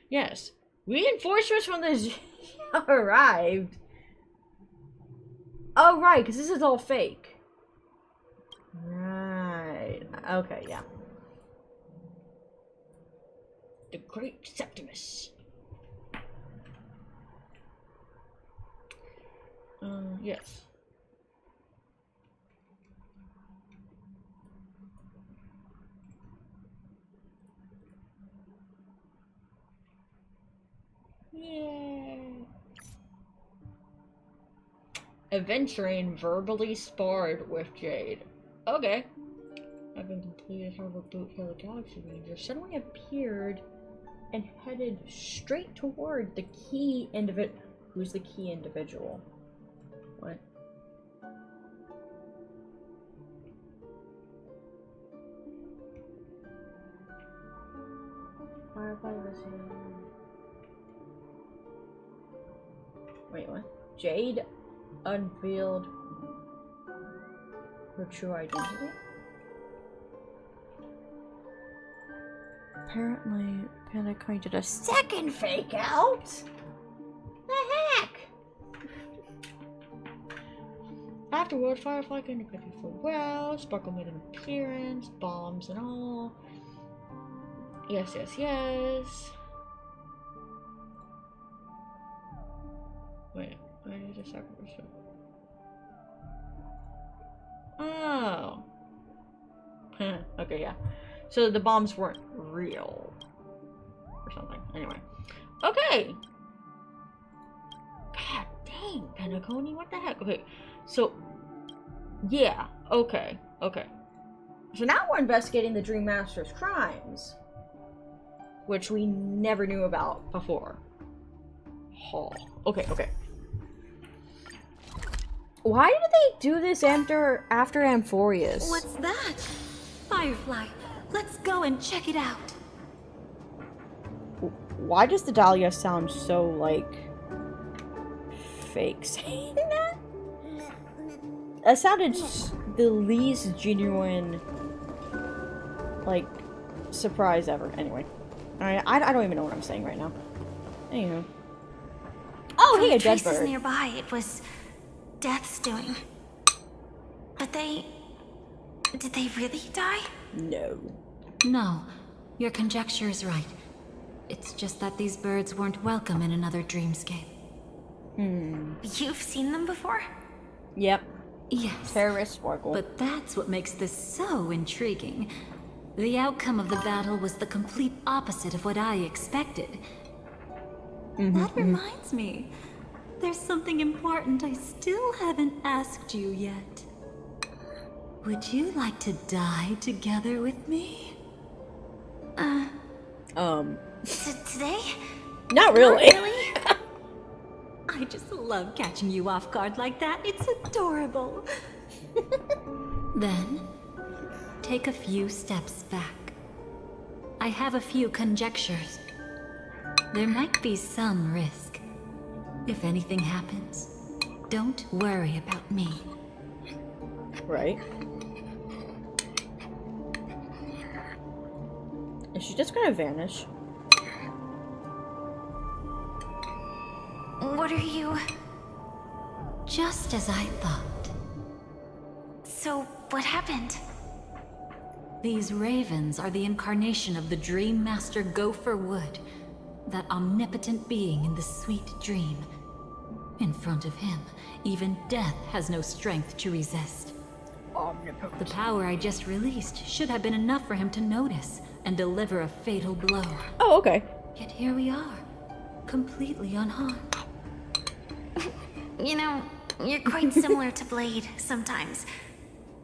Yes. Reinforcements from the arrived. Oh, right, because this is all fake. Right. Okay, yeah. The Great Septimus. Yes. Yay. Aventurine verbally sparred with Jade. Okay. Having completed Harbor Boot Hill Galaxy Ranger, suddenly appeared and headed straight toward the key individual. Who's the key individual? What? Firefly listening. Wait, what? Jade unveiled. her true identity. Apparently, Penacony did a second fake out. The heck? Afterward, Firefly came to pity for well. Sparkle made an appearance, bombs and all. Yes, yes, yes. Wait, I need a sacrifice. Oh. Okay, yeah. So the bombs weren't real. Or something. Anyway. Okay! God dang, Penacony, what the heck? Okay, so... Yeah, okay, okay. So now we're investigating the Dream Master's crimes. Which we never knew about before. Oh. Okay, okay. Why did they do this after Amphorius? What's that? Firefly, let's go and check it out. Why does the Dahlia sound so, like, fake saying that? That sounded the least genuine, like, surprise ever. Anyway. I don't even know what I'm saying right now. Anywho. Oh, hey, a dead traces bird. nearby, it was Death's doing. But did they really die? No. No, your conjecture is right. It's just that these birds weren't welcome in another dreamscape. You've seen them before? Yep. Yes. Terrorist Sparkle. But that's what makes this so intriguing. The outcome of the battle was the complete opposite of what I expected. That reminds me. There's something important I still haven't asked you yet. Would you like to die together with me? Today? Not really. Not really? I just love catching you off guard like that. It's adorable. Then, take a few steps back. I have a few conjectures. There might be some risk. If anything happens, don't worry about me. Right. Is she just gonna vanish? What are you... Just as I thought. So, what happened? These ravens are the incarnation of the Dream Master Gopher Wood, that omnipotent being in the sweet dream. In front of him, even death has no strength to resist. Omnipotent. The power I just released should have been enough for him to notice and deliver a fatal blow. Oh, okay. Yet here we are, completely unharmed. You know, you're quite similar to Blade sometimes.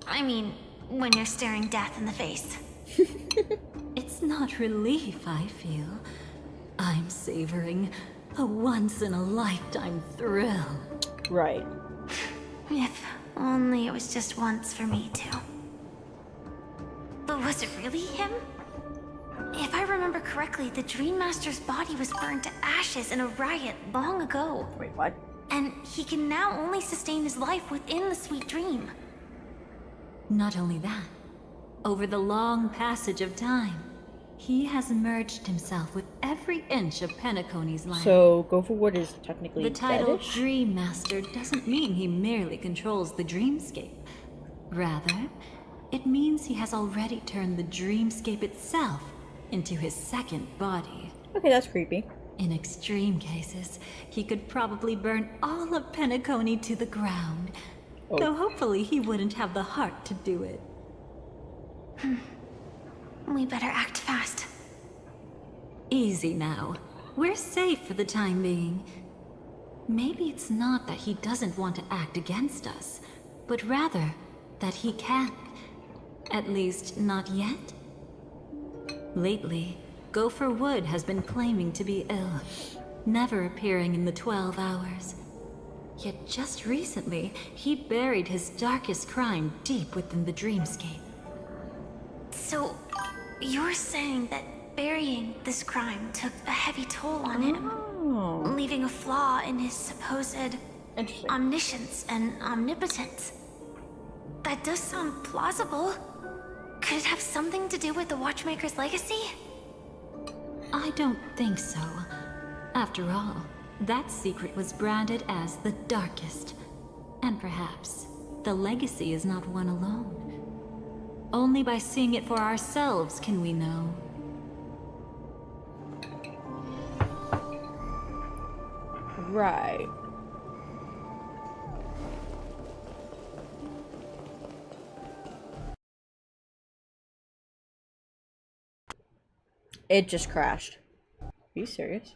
I mean, when you're staring death in the face. It's not relief I feel. I'm savoring a once-in-a-lifetime thrill. Right. If only it was just once for me, too. But was it really him? If I remember correctly, the Dream Master's body was burned to ashes in a riot long ago. Wait, what? And he can now only sustain his life within the sweet dream. Not only that, over the long passage of time, he has merged himself with every inch of Penacony's land. So, Gopherwood is technically the title deadish? Dream Master doesn't mean he merely controls the dreamscape. Rather, it means he has already turned the dreamscape itself into his second body. Okay, that's creepy. In extreme cases, he could probably burn all of Penacony to the ground. Oh. Though hopefully he wouldn't have the heart to do it. We better act fast. Easy now. We're safe for the time being. Maybe it's not that he doesn't want to act against us, but rather that he can't. At least, not yet. Lately, Gopher Wood has been claiming to be ill, never appearing in the 12 hours. Yet just recently, he buried his darkest crime deep within the dreamscape. So, you're saying that burying this crime took a heavy toll on him, leaving a flaw in his supposed omniscience and omnipotence. that does sound plausible. Could it have something to do with the Watchmaker's legacy? I don't think so. After all, that secret was branded as the darkest. And perhaps the legacy is not one alone. Only by seeing it for ourselves can we know. Right. It just crashed. Are you serious?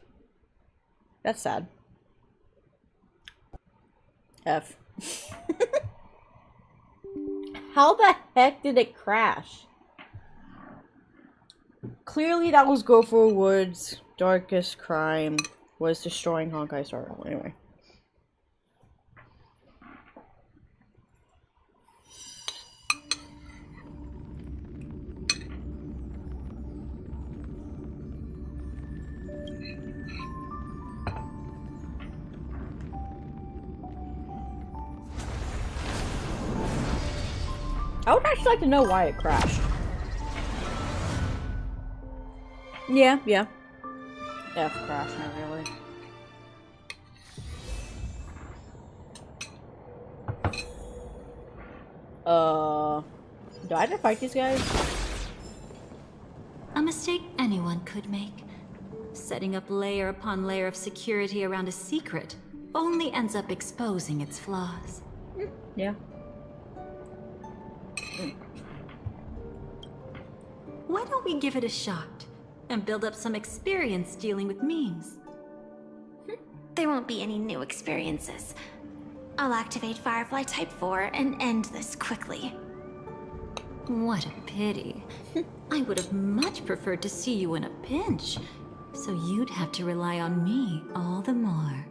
That's sad. F. How the heck did it crash? Clearly that was Gopher Wood's darkest crime, was destroying Honkai Star Rail. Anyway. I would actually like to know why it crashed. Yeah. F crash, not really. Do I have to fight these guys? A mistake anyone could make. Setting up layer upon layer of security around a secret only ends up exposing its flaws. Yeah. Why don't we give it a shot and build up some experience dealing with memes? There won't be any new experiences. I'll activate Firefly Type 4 and end this quickly. What a pity. I would have much preferred to see you in a pinch, so you'd have to rely on me all the more.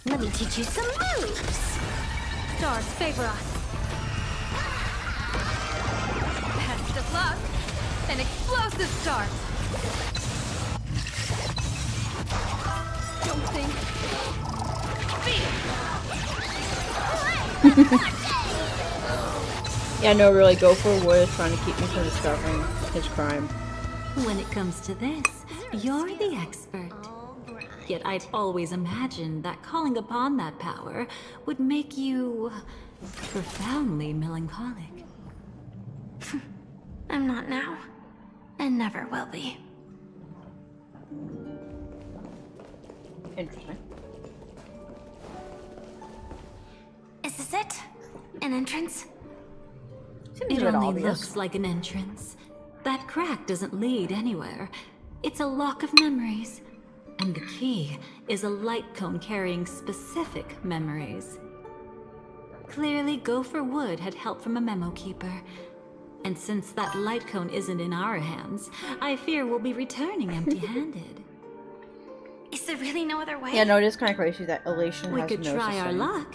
Let me teach you some moves! Stars favor us. Best of luck. An explosive start. Don't think. Yeah, no, really, Gopher Wood is trying to keep me from discovering his crime. When it comes to this, you're the expert. Yet I'd always imagined that calling upon that power would make you profoundly melancholic. I'm not now, and never will be. Interesting. Is this it? An entrance? It only looks like an entrance. That crack doesn't lead anywhere. It's a lock of memories. And the key is a light cone carrying specific memories. Clearly, Gopher Wood had help from a memo keeper. And since that light cone isn't in our hands, I fear we'll be returning empty-handed. Is there really no other way? Yeah, no, it is kind of crazy that Elation We has could no try our sustain. luck.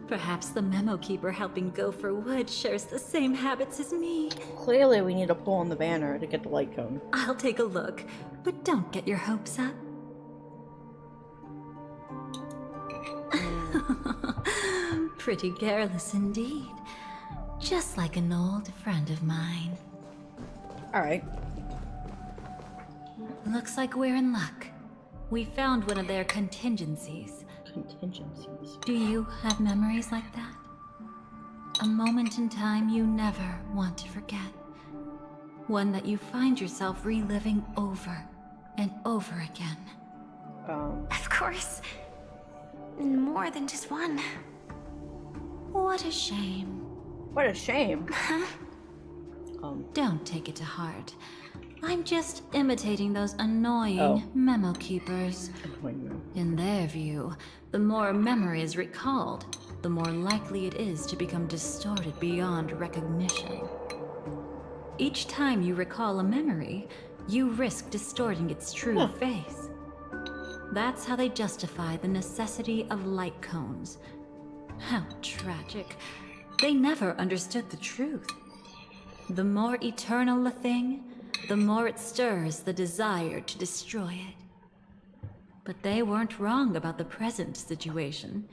Perhaps the memo keeper helping Gopher Wood shares the same habits as me. Clearly, we need to pull on the banner to get the light cone. I'll take a look, but don't get your hopes up. Pretty careless indeed. Just like an old friend of mine. Alright. Looks like we're in luck. We found one of their contingencies. Contingencies? Do you have memories like that? A moment in time you never want to forget. One that you find yourself reliving over and over again. Of course. More than just one. What a shame. What a shame. Huh? Don't take it to heart. I'm just imitating those annoying memo keepers. In their view, the more memory is recalled, the more likely it is to become distorted beyond recognition. Each time you recall a memory, you risk distorting its true face. That's how they justify the necessity of light cones. How tragic. They never understood the truth. The more eternal a thing, the more it stirs the desire to destroy it. But they weren't wrong about the present situation.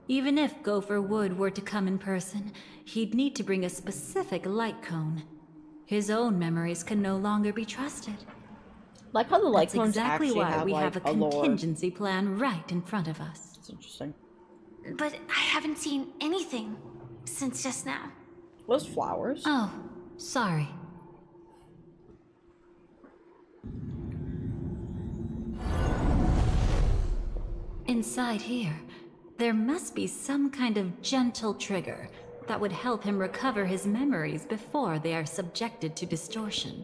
Even if Gopher Wood were to come in person, he'd need to bring a specific light cone. His own memories can no longer be trusted. Like how the light That's cones exactly actually why have, we like, have a lore. contingency plan right in front of us. It's interesting. But I haven't seen anything since just now. Those flowers. Oh, sorry. Inside here, there must be some kind of gentle trigger that would help him recover his memories before they are subjected to distortion.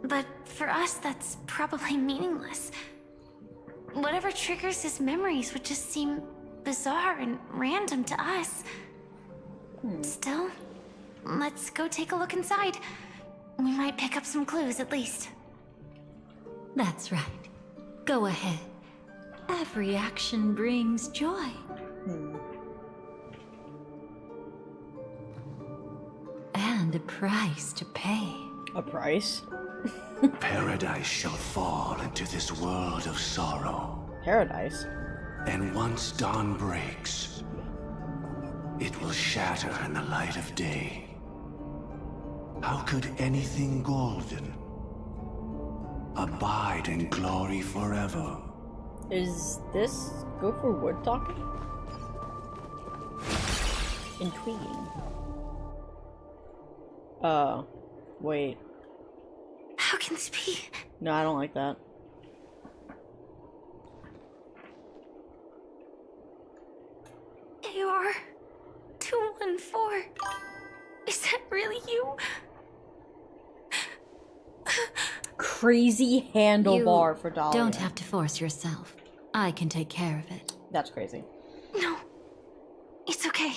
But for us, that's probably meaningless. Whatever triggers his memories would just seem bizarre and random to us. Still, let's go take a look inside. We might pick up some clues at least. That's right. Go ahead. Every action brings joy. And a price to pay. A price? Paradise shall fall into this world of sorrow. Paradise? And once dawn breaks, it will shatter in the light of day. How could anything golden abide in glory forever? Is this Gopher Wood talking? Intriguing. Wait. How can this be? No, I don't like that. AR 214. Is that really you? Crazy handlebar for Dahlia. Don't have to force yourself. I can take care of it. That's crazy. No. It's okay.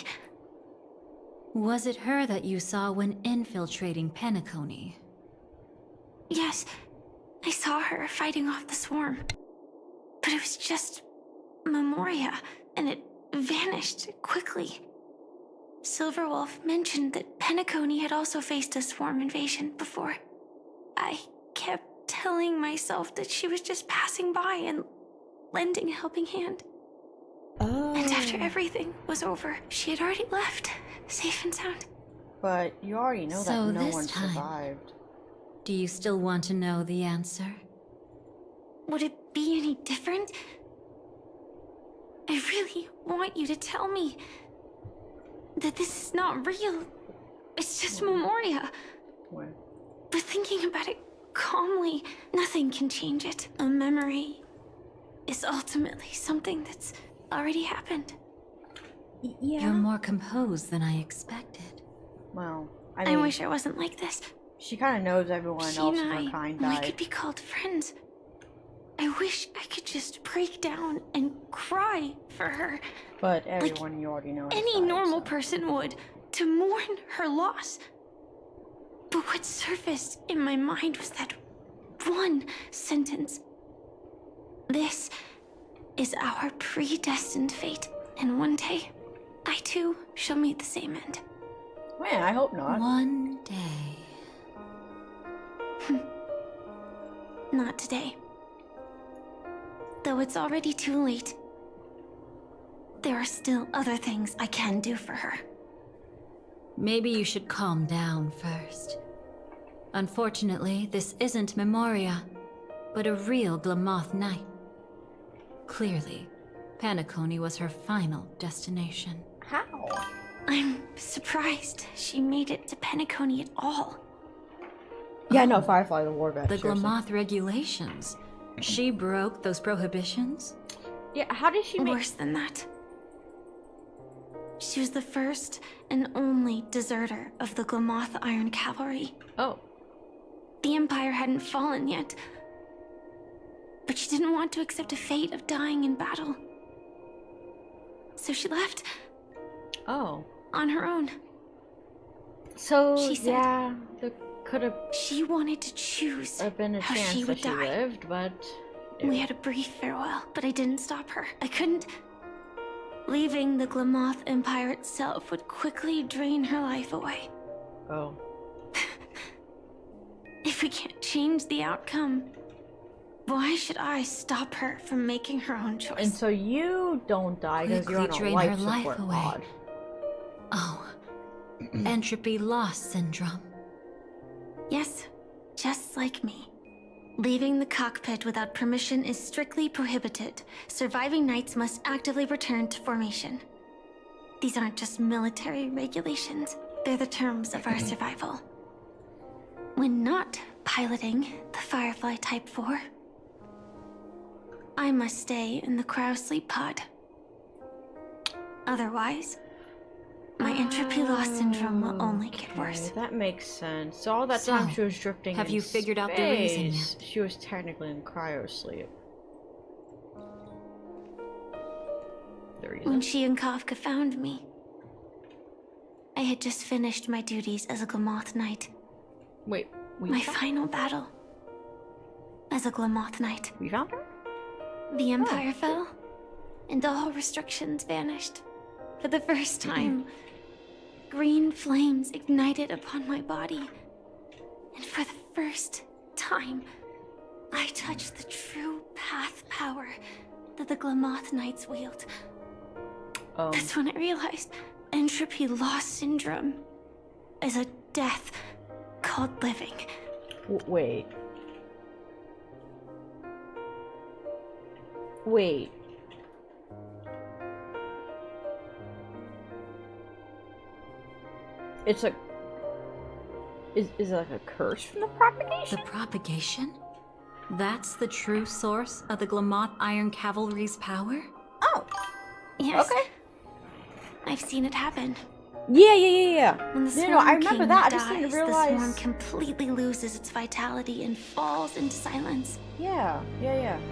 Was it her that you saw when infiltrating Penacony? Yes. I saw her fighting off the swarm. But it was just Memoria, and it vanished quickly. Silverwolf mentioned that Penacony had also faced a swarm invasion before. I kept telling myself that she was just passing by and lending a helping hand. And after everything was over, she had already left, safe and sound. But you already know So that no this one time- survived. Do you still want to know the answer? Would it be any different? I really want you to tell me that this is not real. It's just Memoria. What? But thinking about it calmly, nothing can change it. A memory is ultimately something that's already happened. Yeah. You're more composed than I expected. Well, I wish I wasn't like this. She kind of knows everyone She else and in her I, kind we died. could be called friends. I wish I could just break down and cry for her. But everyone you already know has Any died, normal so. person would, to mourn her loss. But what surfaced in my mind was that one sentence. This is our predestined fate, and one day, I too shall meet the same end. Man, I hope not. One day. Not today. Though it's already too late. There are still other things I can do for her. Maybe you should calm down first. Unfortunately, this isn't Memoria, but a real Glamoth Knight. Clearly, Penacony was her final destination. How? I'm surprised she made it to Penacony at all. Yeah, no, Firefly the War Vet. The seriously. Glamoth regulations. She broke those prohibitions? Yeah, how did she make... Worse than that. She was the first and only deserter of the Glamoth Iron Cavalry. Oh. The Empire hadn't fallen yet. But she didn't want to accept a fate of dying in battle. So she left. Oh. On her own. So, She said, yeah, there could have she wanted to choose been a how chance she that would she die. lived, but... We had a brief farewell, but I didn't stop her. I couldn't. Leaving the Glamoth Empire itself would quickly drain her life away. Oh. If we can't change the outcome, Why should I stop her from making her own choice? And so you don't die because you're on Quickly a drain life her life support away. pod. Oh, entropy loss syndrome. Yes, just like me. Leaving the cockpit without permission is strictly prohibited. Surviving knights must actively return to formation. These aren't just military regulations, they're the terms of our survival. When not piloting the Firefly Type 4, I must stay in the cryosleep pod. Otherwise, my entropy loss syndrome will only get worse. That makes sense. So all that time she was drifting have in you figured out the reason yet? space, she was technically in cryosleep. The reason? When she and Kafka found me, I had just finished my duties as a Glamoth Knight. Wait, my final battle as a Glamoth Knight. We found her? The Empire fell, and all restrictions vanished. For the first time, green flames ignited upon my body. And for the first time, I touched the true path power that the Glamoth Knights wield. That's when I realized entropy loss syndrome is a death called living. Wait. Wait. It's a... Is it like a curse from the propagation? The propagation? That's the true source of the Glamoth Iron Cavalry's power? Oh! Yes. Okay. I've seen it happen. Yeah. When the No, I remember King that. I dies, just didn't the realize... swarm completely loses its vitality and falls into silence. Yeah.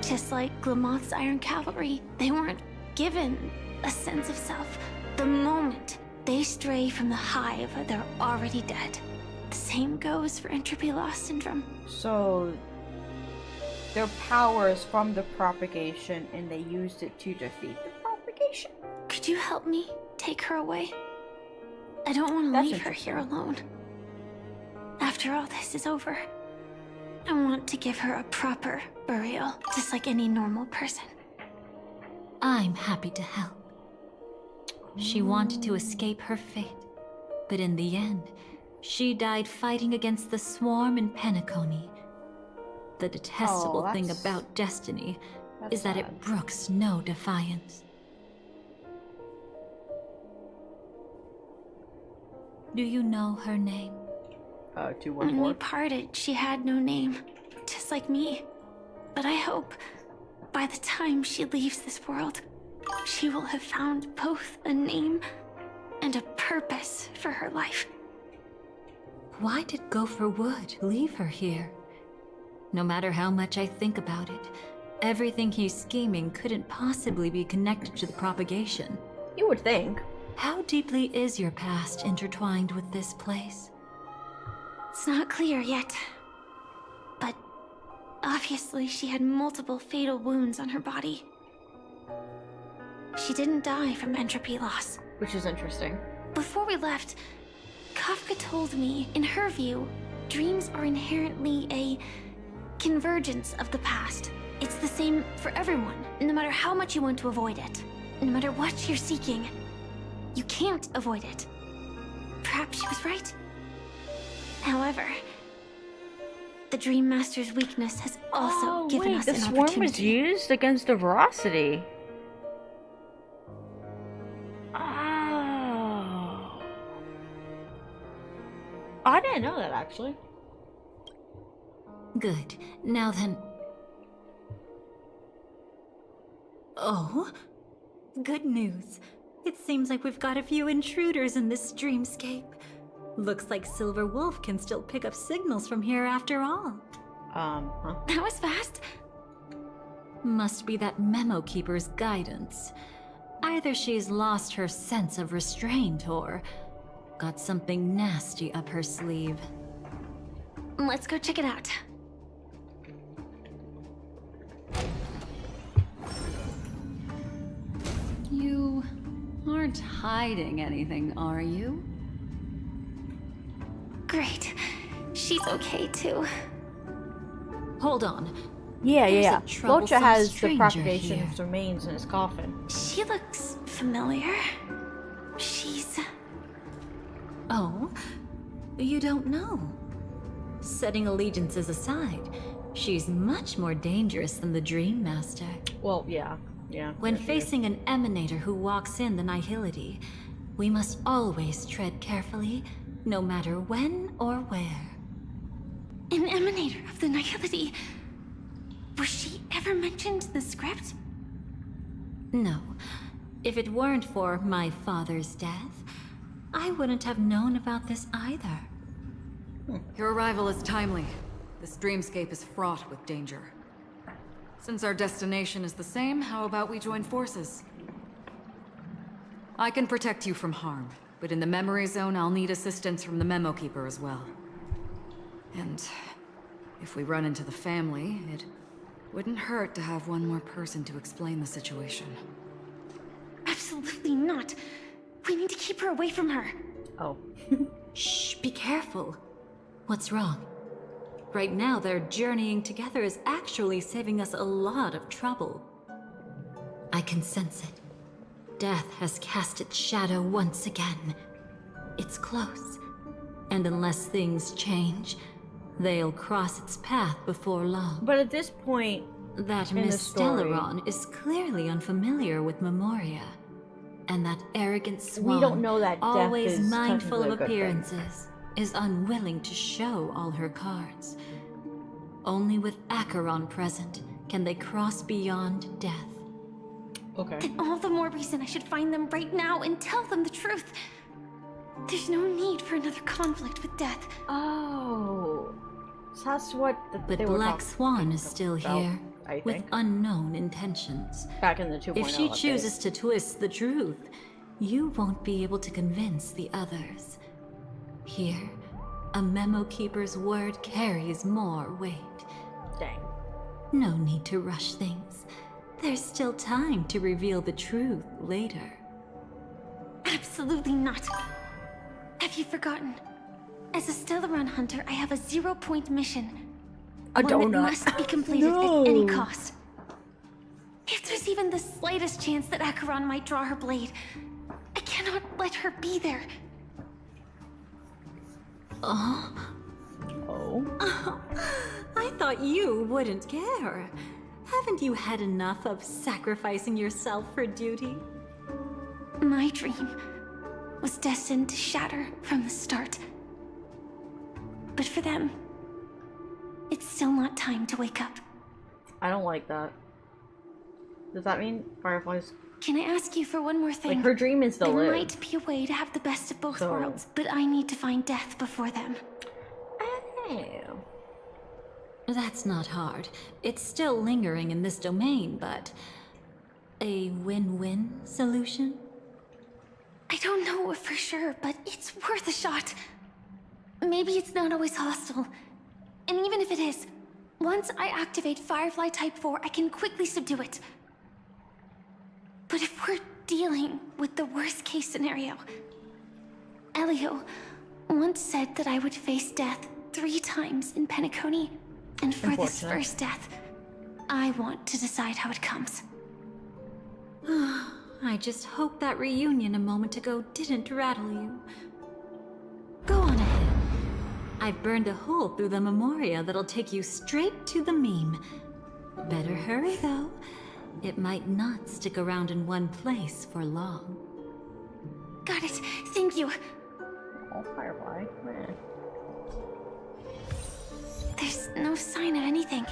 Just like Glamoth's Iron Cavalry, they weren't given a sense of self. The moment they stray from the hive, they're already dead. The same goes for entropy loss syndrome. So... their power is from the propagation, and they used it to defeat the propagation? Could you help me take her away? I don't want to leave her here alone. After all this is over, I want to give her a proper burial, just like any normal person. I'm happy to help. She wanted to escape her fate, but in the end, she died fighting against the swarm in Penacony. The detestable thing about destiny is that it brooks no defiance. Do you know her name? 214. When we parted, she had no name, just like me. But I hope, by the time she leaves this world, she will have found both a name and a purpose for her life. Why did Gopher Wood leave her here? No matter how much I think about it, everything he's scheming couldn't possibly be connected to the propagation. You would think. How deeply is your past intertwined with this place? It's not clear yet. But obviously she had multiple fatal wounds on her body. She didn't die from entropy loss. Which is interesting. Before we left, Kafka told me, in her view, dreams are inherently a convergence of the past. It's the same for everyone, no matter how much you want to avoid it. No matter what you're seeking, you can't avoid it. Perhaps she was right. However, the Dream Master's weakness has also given us an opportunity. The swarm was used against the Veracity. Oh. I didn't know that, actually. Good. Now then... Oh? Good news. It seems like we've got a few intruders in this dreamscape. Looks like Silver Wolf can still pick up signals from here after all. That was fast. Must be that Memo Keeper's guidance. Either she's lost her sense of restraint or got something nasty up her sleeve. Let's go check it out. You aren't hiding anything, are you? Great. She's okay too. Hold on. Yeah, There's yeah. a troublesome Locha has the stranger propagation here. of remains in his coffin. She looks familiar. She's... Oh? You don't know? Setting allegiances aside, she's much more dangerous than the Dream Master. Well, yeah. Yeah. When yeah, she is. facing an emanator who walks in the nihility, we must always tread carefully, no matter when or where. an emanator of the nihility. Was she ever mentioned in the script? No. If it weren't for my father's death, I wouldn't have known about this either. Your arrival is timely. This dreamscape is fraught with danger. Since our destination is the same, how about we join forces? I can protect you from harm, but in the memory zone, I'll need assistance from the Memo Keeper as well. And if we run into the family, it wouldn't hurt to have one more person to explain the situation. Absolutely not. We need to keep her away from her. Oh. Shh, be careful. What's wrong? Right now, their journeying together is actually saving us a lot of trouble. I can sense it. Death has cast its shadow once again. It's close. And unless things change, they'll cross its path before long. But at this point, that in the Miss story, Stellaron is clearly unfamiliar with Memoria. And that arrogant swan, we don't know that death always is mindful technically a of good thing. appearances, is unwilling to show all her cards. Only with Acheron present can they cross beyond death. Okay. Then all the more reason I should find them right now and tell them the truth. There's no need for another conflict with death. Oh. So that's what But they were Black talking Swan is still about, here, I with think. unknown intentions. Back in the 2.0 If she update. chooses to twist the truth, you won't be able to convince the others. Here, a Memo Keeper's word carries more weight. Dang. No need to rush things. There's still time to reveal the truth later. Absolutely not. Have you forgotten? As a Stellaron hunter, I have a 0-point mission. A One donut. that must be completed No. at any cost. If there's even the slightest chance that Acheron might draw her blade, I cannot let her be there. Oh? Oh? I thought you wouldn't care. Haven't you had enough of sacrificing yourself for duty? My dream was destined to shatter from the start. But for them, it's still not time to wake up. I don't like that. Does that mean Firefly's... Can I ask you for one more thing? Like, her dream is to there live. might be a way to have the best of both So- worlds, but I need to find death before them. Oh. That's not hard. It's still lingering in this domain, but... a win-win solution? I don't know for sure, but it's worth a shot. Maybe it's not always hostile. And even if it is, once I activate Firefly Type 4, I can quickly subdue it. But if we're dealing with the worst-case scenario, Elio once said that I would face death 3 times in Penacony, and for this Unfortunate. first death, I want to decide how it comes. I just hope that reunion a moment ago didn't rattle you. Go on ahead. I've burned a hole through the Memoria that'll take you straight to the meme. Better hurry, though. It might not stick around in one place for long. Got it. Thank you. Oh, Firefly. Man. There's no sign of anything.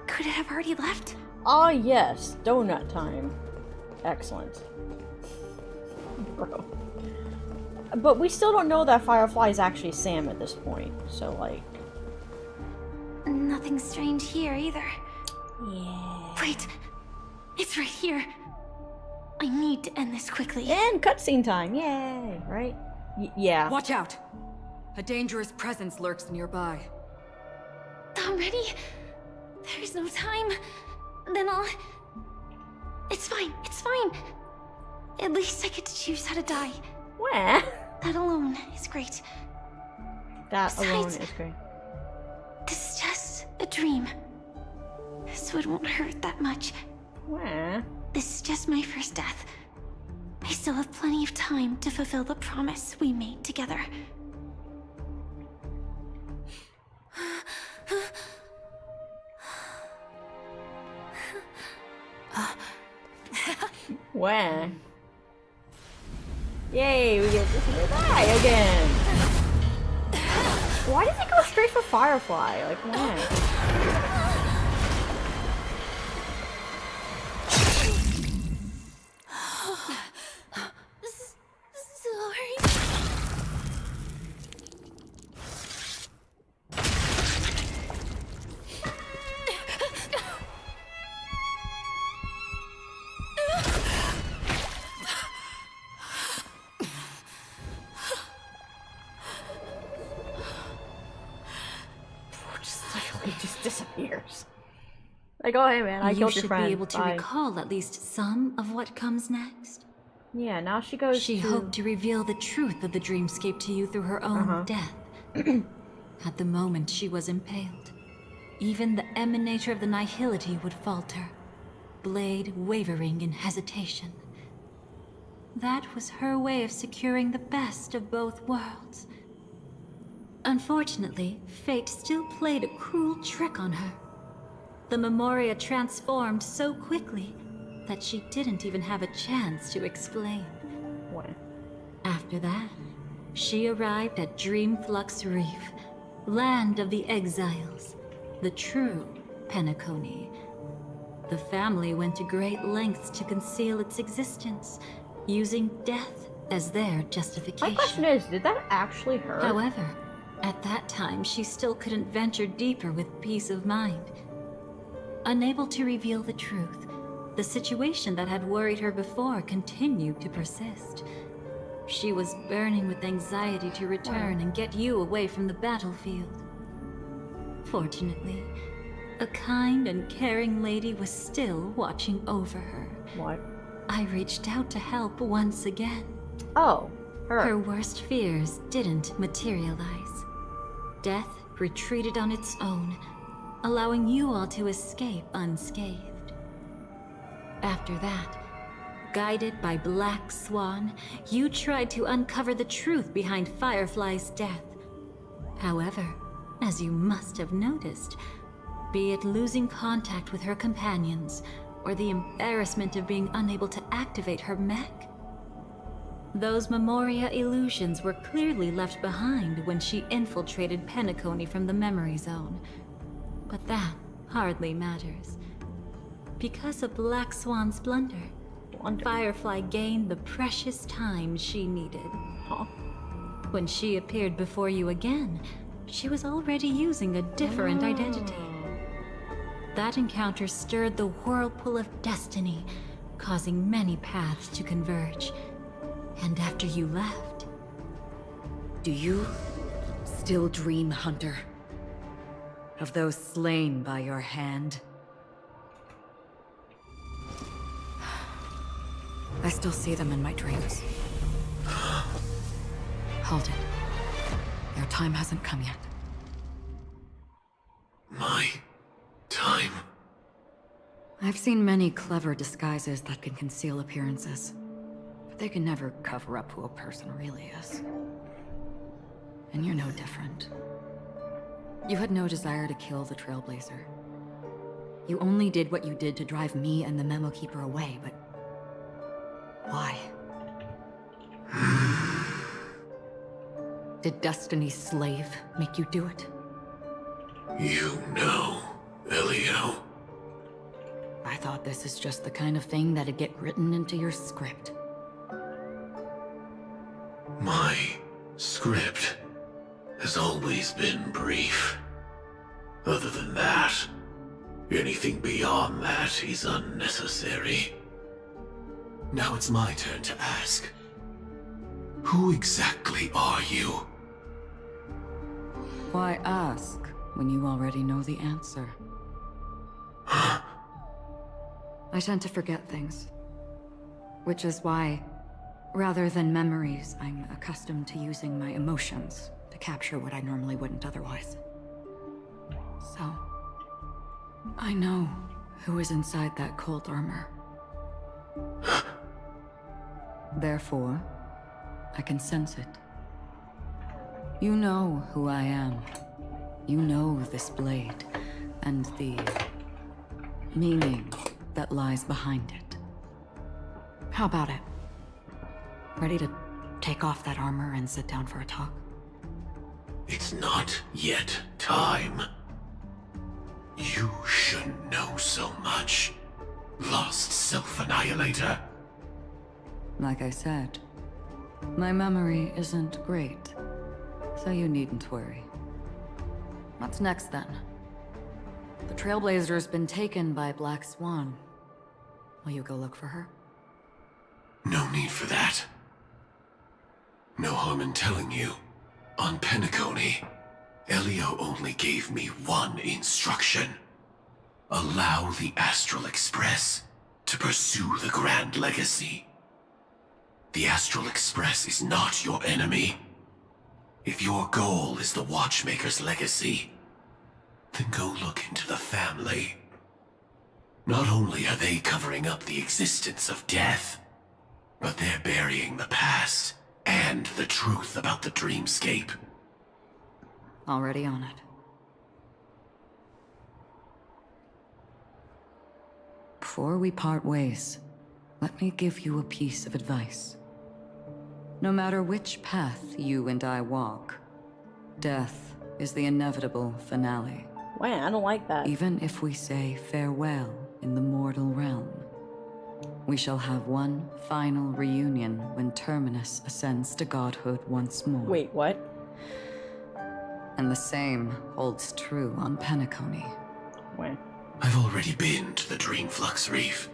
Could it have already left? Ah, yes. Donut time. Excellent. Bro. But we still don't know that Firefly is actually Sam at this point. So, like... Nothing strange here either. Yeah. Wait. It's right here. I need to end this quickly. And cutscene time. Yay. Right? Yeah. Watch out! A dangerous presence lurks nearby. Already? There's no time. Then I'll... It's fine. It's fine. At least I get to choose how to die. Where? That alone is great. That alone Besides- is great. This is just a dream. This won't hurt that much. Wah. This is just my first death. I still have plenty of time to fulfill the promise we made together. Wah. Yay, we get to see her die again. Why does it go straight for Firefly? Like, why? He just disappears. Like, oh hey man, I killed your friend. You should be able to Bye. recall at least some of what comes next. Yeah, now she goes She hoped to reveal the truth of the dreamscape to you through her own death. At the moment she was impaled, even the emanator of the nihility would falter, blade wavering in hesitation. That was her way of securing the best of both worlds. Unfortunately, fate still played a cruel trick on her. The Memoria transformed so quickly that she didn't even have a chance to explain. What? After that, she arrived at Dreamflux Reef, land of the exiles, the true Penacony. The family went to great lengths to conceal its existence, using death as their justification. My question is, did that actually hurt? However, at that time, she still couldn't venture deeper with peace of mind. Unable to reveal the truth, the situation that had worried her before continued to persist. She was burning with anxiety to return and get you away from the battlefield. Fortunately, a kind and caring lady was still watching over her. What? I reached out to help once again. Oh, Her worst fears didn't materialize. Death retreated on its own, allowing you all to escape unscathed. After that, guided by Black Swan, you tried to uncover the truth behind Firefly's death. However, as you must have noticed, be it losing contact with her companions, or the embarrassment of being unable to activate her mech, those Memoria illusions were clearly left behind when she infiltrated Penacony from the memory zone. But that hardly matters. Because of Black Swan's blunder, Firefly gained the precious time she needed. When she appeared before you again, she was already using a different identity. That encounter stirred the whirlpool of destiny, causing many paths to converge. And after you left... Do you still dream, Hunter? Of those slain by your hand? I still see them in my dreams. Hold it. Your time hasn't come yet. My time? I've seen many clever disguises that can conceal appearances. But they can never cover up who a person really is. And you're no different. You had no desire to kill the Trailblazer. You only did what you did to drive me and the Memo Keeper away, but... why? Did Destiny's slave make you do it? You know, Elio. I thought this is just the kind of thing that'd get written into your script. My script has always been brief. Other than that, anything beyond that is unnecessary. Now it's my turn to ask. Who exactly are you? Why ask when you already know the answer? I tend to forget things. Which is why, rather than memories, I'm accustomed to using my emotions to capture what I normally wouldn't otherwise. So, I know who is inside that cold armor. Therefore, I can sense it. You know who I am. You know this blade, and the meaning that lies behind it. How about it? Ready to take off that armor and sit down for a talk? It's not yet time. You shouldn't know so much, lost self-annihilator. Like I said, my memory isn't great, so you needn't worry. What's next then? The Trailblazer's been taken by Black Swan. Will you go look for her? No need for that. No harm in telling you. On Penacony, Elio only gave me one instruction. Allow the Astral Express to pursue the Grand Legacy. The Astral Express is not your enemy. If your goal is the Watchmaker's legacy, then go look into the family. Not only are they covering up the existence of death, but they're burying the past and the truth about the dreamscape. Already on it. Before we part ways, let me give you a piece of advice. No matter which path you and I walk, death is the inevitable finale. Wait, I don't like that. Even if we say farewell in the mortal realm, we shall have one final reunion when Terminus ascends to godhood once more. Wait, what? And the same holds true on Penacony. Wait. I've already been to the Dreamflux Reef.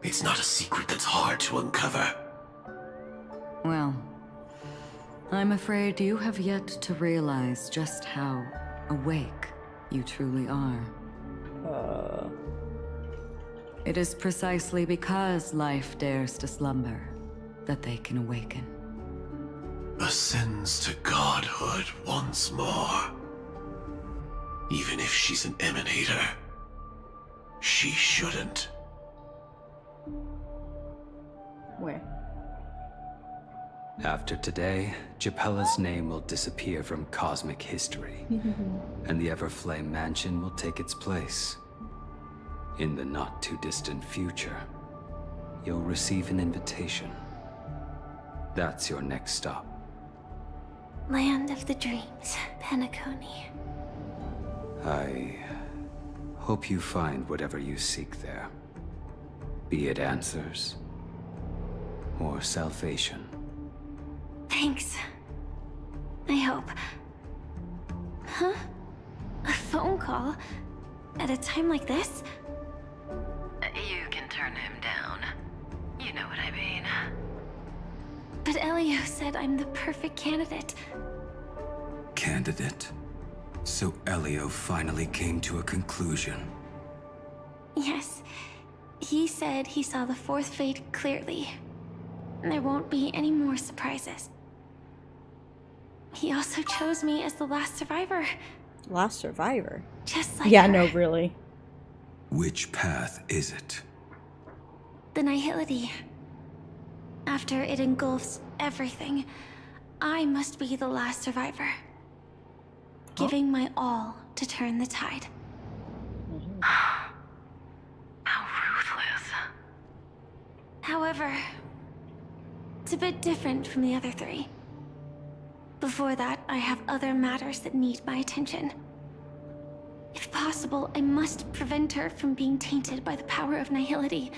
It's not a secret that's hard to uncover. Well, I'm afraid you have yet to realize just how awake you truly are. It is precisely because life dares to slumber that they can awaken. Ascends to godhood once more. Even if she's an emanator, she shouldn't. Where? After today, Japella's name will disappear from cosmic history, and the Everflame Mansion will take its place. In the not-too-distant future, you'll receive an invitation. That's your next stop. Land of the Dreams, Penacony. I hope you find whatever you seek there. Be it answers or salvation. Thanks. I hope. Huh? A phone call? At a time like this? You can turn him down. You know what I mean. But Elio said I'm the perfect candidate. Candidate? So Elio finally came to a conclusion. Yes. He said he saw the fourth fate clearly. There won't be any more surprises. He also chose me as the last survivor. Last survivor? Just like yeah, her. no, really. Which path is it? The Nihility. After it engulfs everything, I must be the last survivor. Giving my all to turn the tide. How ruthless. However, it's a bit different from the other three. Before that, I have other matters that need my attention. If possible, I must prevent her from being tainted by the power of Nihility.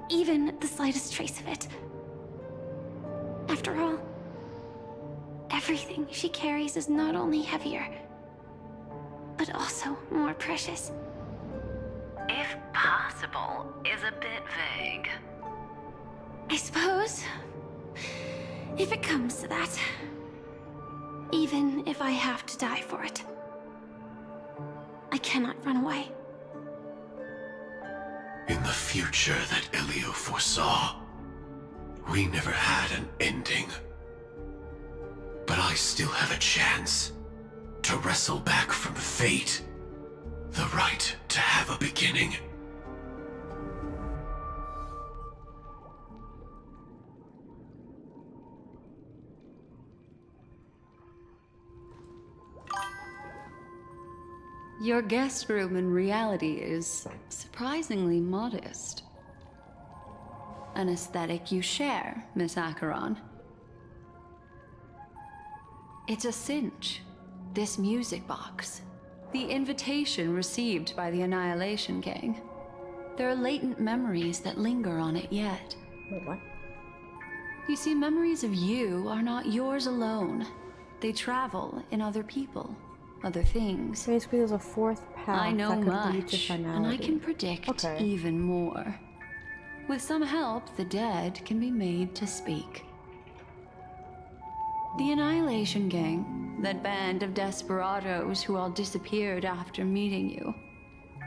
Even the slightest trace of it. After all, everything she carries is not only heavier, but also more precious. If possible is a bit vague. I suppose, if it comes to that, even if I have to die for it, I cannot run away. In the future that Elio foresaw, we never had an ending. But I still have a chance to wrestle back from fate The right to have a beginning. Your guest room in reality is surprisingly modest. An aesthetic you share, Miss Acheron. It's a cinch. This music box. The invitation received by the Annihilation Gang. There are latent memories that linger on it yet. Wait, what? You see, memories of you are not yours alone. They travel in other people, other things. Basically, there's a fourth path I know that could lead to much, finality. and I can predict even more. With some help, the dead can be made to speak. The Annihilation Gang, that band of desperados who all disappeared after meeting you.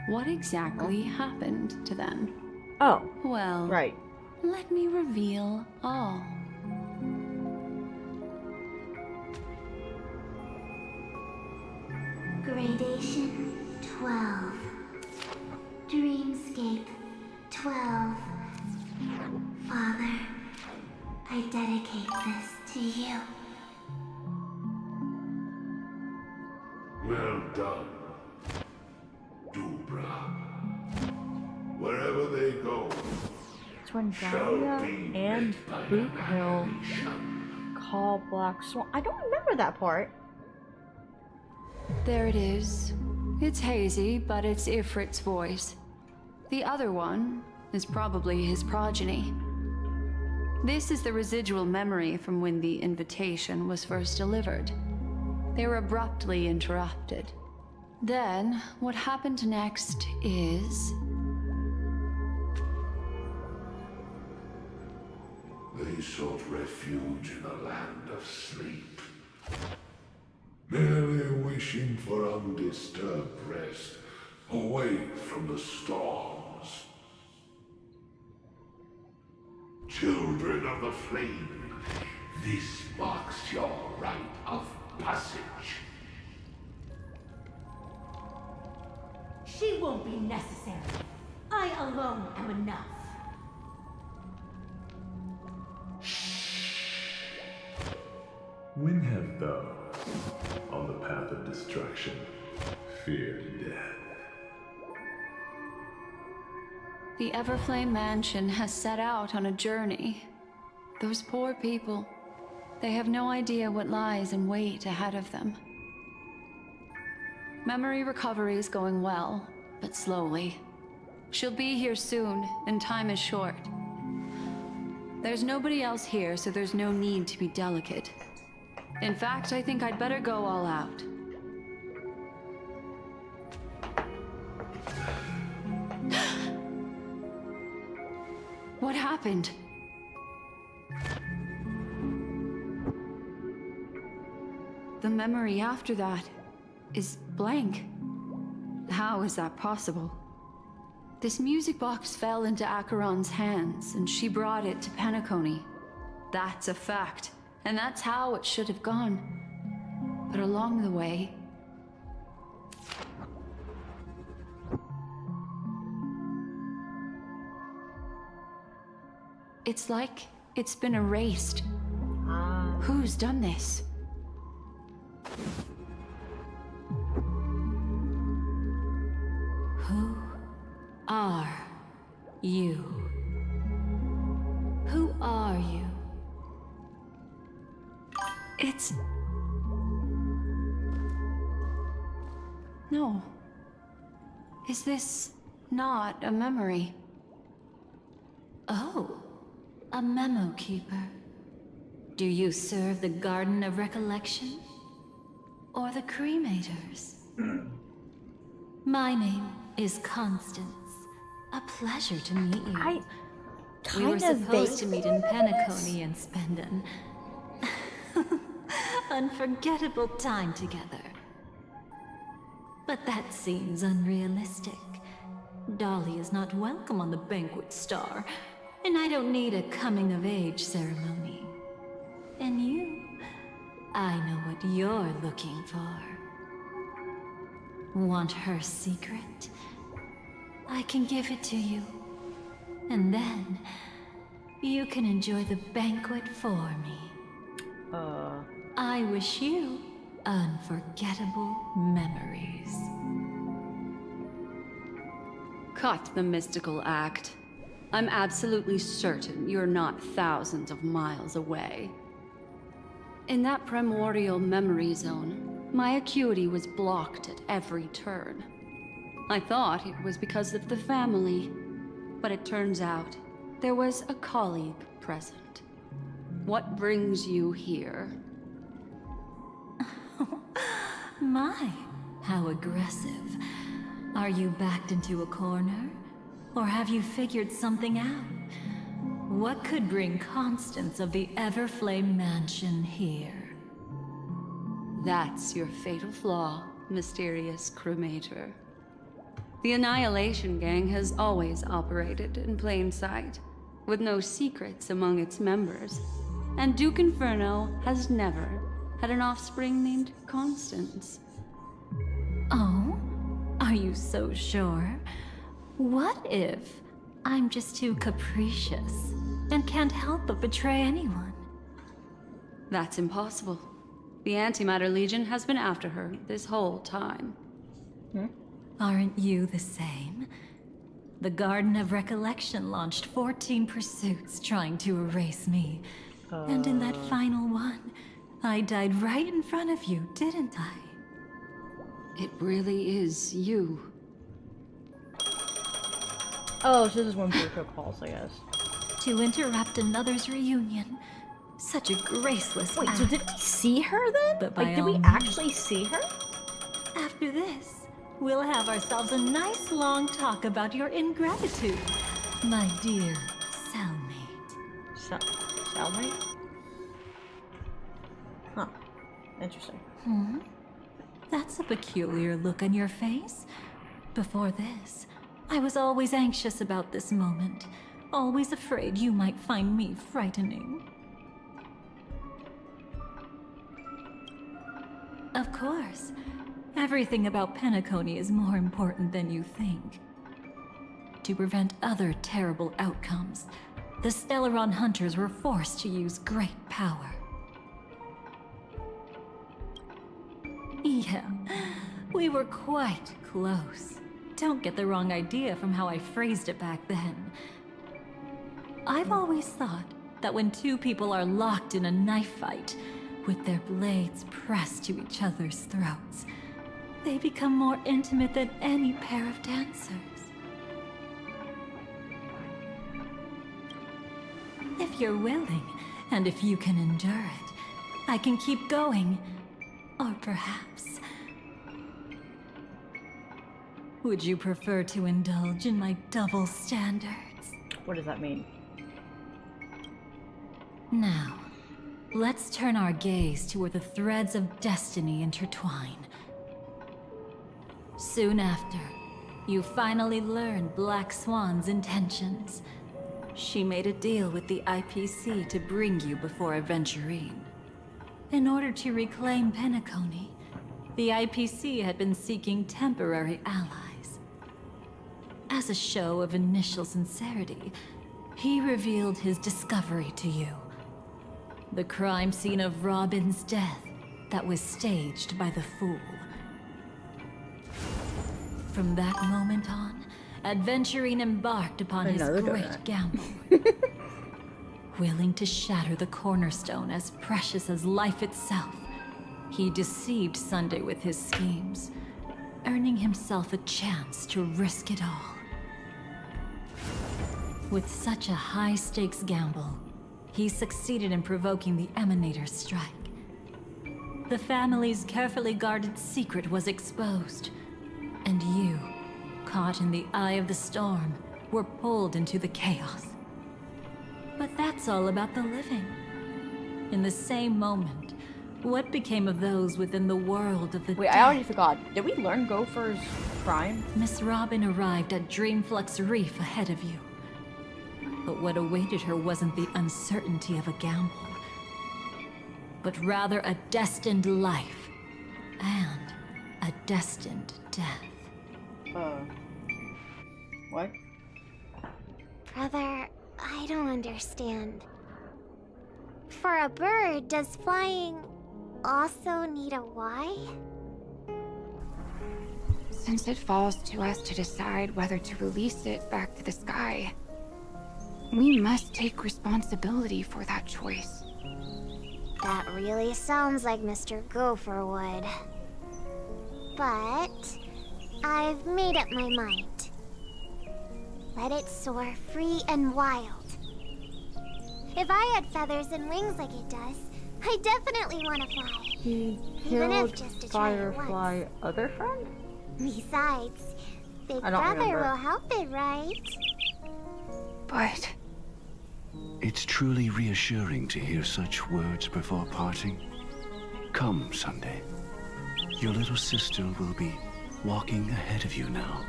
What exactly happened to them? Oh. Well, right. Let me reveal all. Gradation 12. Dreamscape 12. Father, I dedicate this to you. Well done, Dubra. Wherever they go, It's when Dahlia and Boot Hill call Black Swan. I don't remember that part. There it is. It's hazy, but it's Ifrit's voice. The other one is probably his progeny. This is the residual memory from when the invitation was first delivered. They were abruptly interrupted. Then, what happened next is... they sought refuge in a land of sleep, merely wishing for undisturbed rest, away from the storms. Children of the Flame, this marks your rite of passage. She won't be necessary. I alone am enough. When have thou, on the path of destruction, feared death? The Everflame Mansion has set out on a journey. Those poor people, they have no idea what lies in wait ahead of them. Memory recovery is going well, but slowly. She'll be here soon, and time is short. There's nobody else here, so there's no need to be delicate. In fact, I think I'd better go all out. What happened? The memory after that is blank. How is that possible? This music box fell into Acheron's hands, and she brought it to Penacony. That's a fact, and that's how it should have gone. But along the way... it's like it's been erased. Who's done this? Who are you? Who are you? It's... no. Is this not a memory? Oh, a memo keeper. Do you serve the Garden of Recollection? Or the Cremators? My name is Constance. A pleasure to meet you. We were supposed to meet in Penacony and spend an unforgettable time together. But that seems unrealistic. Dolly is not welcome on the Banquet Star, and I don't need a coming-of-age ceremony. And you, I know what you're looking for. Want her secret? I can give it to you. And then, you can enjoy the banquet for me. I wish you unforgettable memories. Cut the mystical act. I'm absolutely certain you're not thousands of miles away. In that primordial memory zone, my acuity was blocked at every turn. I thought it was because of the family, but it turns out there was a colleague present. What brings you here? My, how aggressive. Are you backed into a corner? Or have you figured something out? What could bring Constance of the Everflame Mansion here? That's your fatal flaw, mysterious cremator. The Annihilation Gang has always operated in plain sight, with no secrets among its members. And Duke Inferno has never had an offspring named Constance. Oh? Are you so sure? What if I'm just too capricious and can't help but betray anyone? That's impossible. The Antimatter Legion has been after her this whole time. Aren't you the same? The Garden of Recollection launched 14 pursuits trying to erase me. And in that final one, I died right in front of you, didn't I? It really is you. Oh, so this is when Virtual calls, I guess. To interrupt another's reunion. Such a graceless Wait, act. so did we see her then? But by Like, did we all actually see her? After this, we'll have ourselves a nice long talk about your ingratitude, my dear cellmate. Cellmate? Huh. Interesting. That's a peculiar look on your face. Before this, I was always anxious about this moment. Always afraid you might find me frightening. Of course. Everything about Penacony is more important than you think. To prevent other terrible outcomes, the Stellaron hunters were forced to use great power. Yeah, we were quite close. Don't get the wrong idea from how I phrased it back then. I've always thought that when two people are locked in a knife fight, with their blades pressed to each other's throats, they become more intimate than any pair of dancers. If you're willing, and if you can endure it, I can keep going. Or perhaps... Would you prefer to indulge in my double standards? What does that mean? Now, let's turn our gaze to where the threads of destiny intertwine. Soon after, you finally learn Black Swan's intentions. She made a deal with the IPC to bring you before Aventurine. In order to reclaim Penacony, the IPC had been seeking temporary allies. As a show of initial sincerity, he revealed his discovery to you. The crime scene of Robin's death that was staged by the Fool. From that moment on, Aventurine embarked upon his great gamble. Willing to shatter the cornerstone as precious as life itself, he deceived Sunday with his schemes, earning himself a chance to risk it all. With such a high-stakes gamble, he succeeded in provoking the Emanator's strike. The family's carefully guarded secret was exposed, and you, caught in the eye of the storm, were pulled into the chaos. But that's all about the living. In the same moment, what became of those within the world of the dead? Wait, I already forgot. Did we learn Gopher's crime? Miss Robin arrived at Dreamflux Reef ahead of you. But what awaited her wasn't the uncertainty of a gamble, but rather a destined life and a a destined death. What? Brother, I don't understand. For a bird, does flying also need a why? Since it falls to us to decide whether to release it back to the sky, we must take responsibility for that choice. That really sounds like Mr. Gopher would. But I've made up my mind. Let it soar free and wild. If I had feathers and wings like it does, I definitely want to fly. He Even if killed just to try it Firefly once. other friend? Besides, Big I don't Brother remember. will help it, right? But It's truly reassuring to hear such words before parting. Come, Sunday. Your little sister will be walking ahead of you now.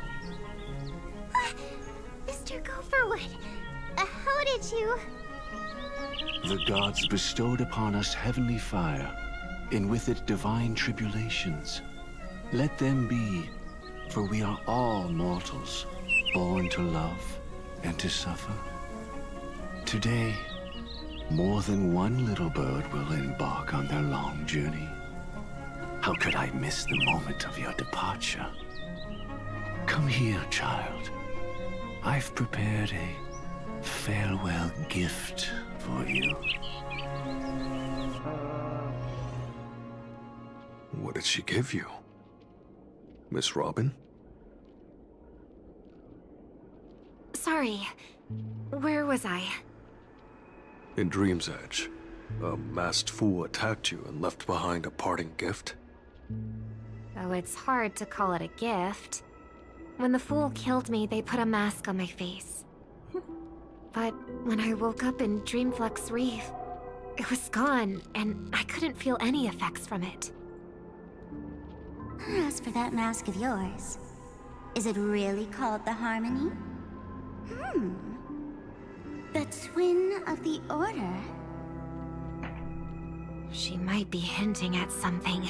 Mr. Gopherwood, how did you... The gods bestowed upon us heavenly fire, and with it divine tribulations. Let them be, for we are all mortals, born to love and to suffer. Today, more than one little bird will embark on their long journey. How could I miss the moment of your departure? Come here, child. I've prepared a farewell gift for you. What did she give you? Miss Robin? Sorry. Where was I? In Dream's Edge, a masked fool attacked you and left behind a parting gift. Oh, it's hard to call it a gift. When the fool killed me, they put a mask on my face. But when I woke up in Dreamflux Reef, it was gone, and I couldn't feel any effects from it. As for that mask of yours, is it really called the Harmony? The Twin of the Order? She might be hinting at something,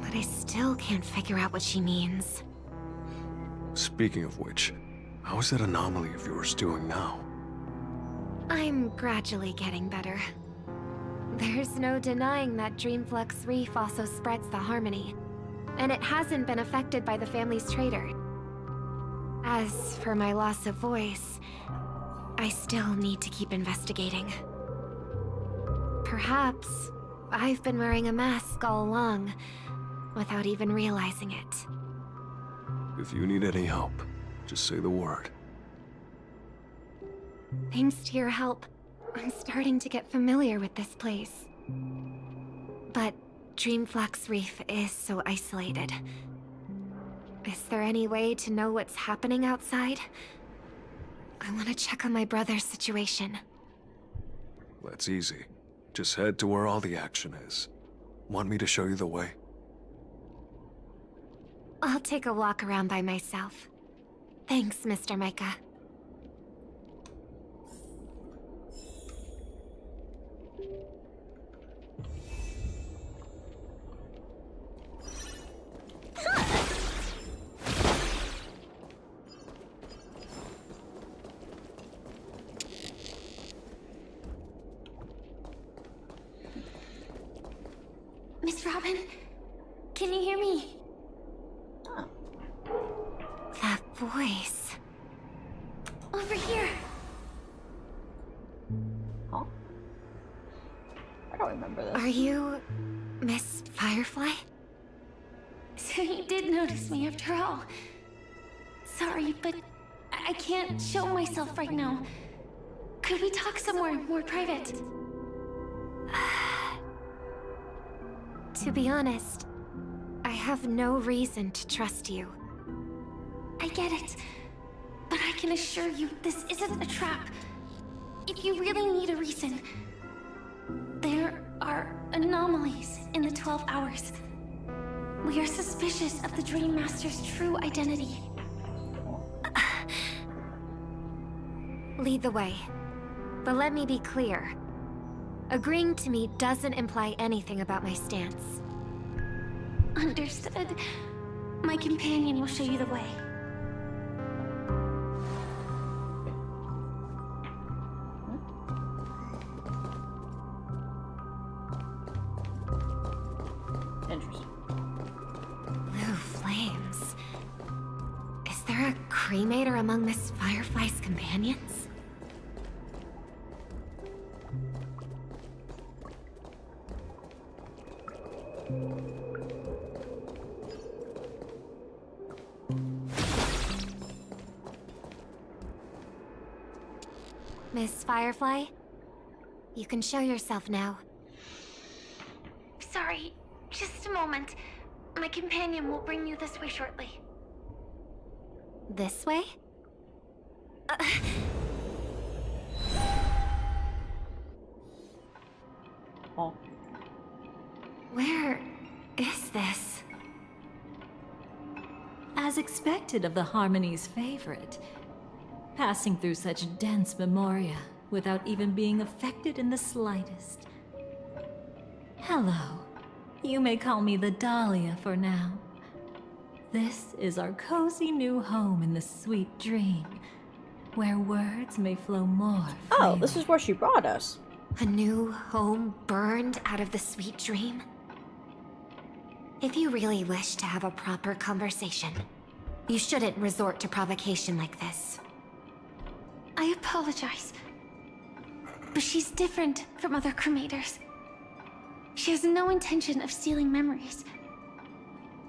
but I still can't figure out what she means. Speaking of which, how is that anomaly of yours doing now? I'm gradually getting better. There's no denying that Dreamflux Reef also spreads the Harmony, and it hasn't been affected by the family's traitor. As for my loss of voice, I still need to keep investigating. Perhaps I've been wearing a mask all along, without even realizing it. If you need any help, just say the word. Thanks to your help, I'm starting to get familiar with this place. But Dreamflux Reef is so isolated. Is there any way to know what's happening outside? I want to check on my brother's situation. That's easy. Just head to where all the action is. Want me to show you the way? I'll take a walk around by myself. Thanks, Mr. Micah. Miss Robin, can you hear me? That voice. Over here. Huh? I don't remember this. Are you Miss Firefly? So you did notice me after all. Sorry, but I can't show myself right now. Could we talk somewhere more private? To be honest, I have no reason to trust you. I get it. But I can assure you this isn't a trap. If you really need a reason, there are anomalies in the 12 hours. We are suspicious of the Dream Master's true identity. Lead the way. But let me be clear. Agreeing to me doesn't imply anything about my stance. Understood. My companion will show you the way. Interesting. Blue flames. Is there a cremator among Miss Firefly's companions? Miss Firefly, you can show yourself now. Sorry, just a moment. My companion will bring you this way shortly. This way? Oh. Where is this? As expected of the Harmony's favorite, passing through such dense memoria without even being affected in the slightest. Hello. You may call me the Dahlia for now. This is our cozy new home in the sweet dream, where words may flow more Oh, this is where she brought us. A new home burned out of the sweet dream? If you really wish to have a proper conversation, you shouldn't resort to provocation like this. I apologize. But she's different from other cremators. She has no intention of stealing memories.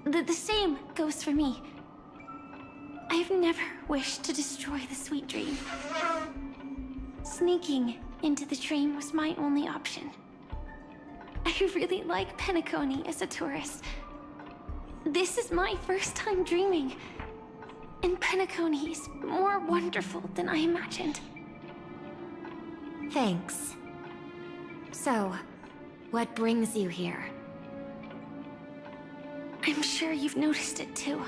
The same goes for me. I've never wished to destroy the sweet dream. Sneaking into the dream was my only option. I really like Penacony as a tourist. This is my first time dreaming. And Penacony is more wonderful than I imagined. Thanks. So, what brings you here? I'm sure you've noticed it too.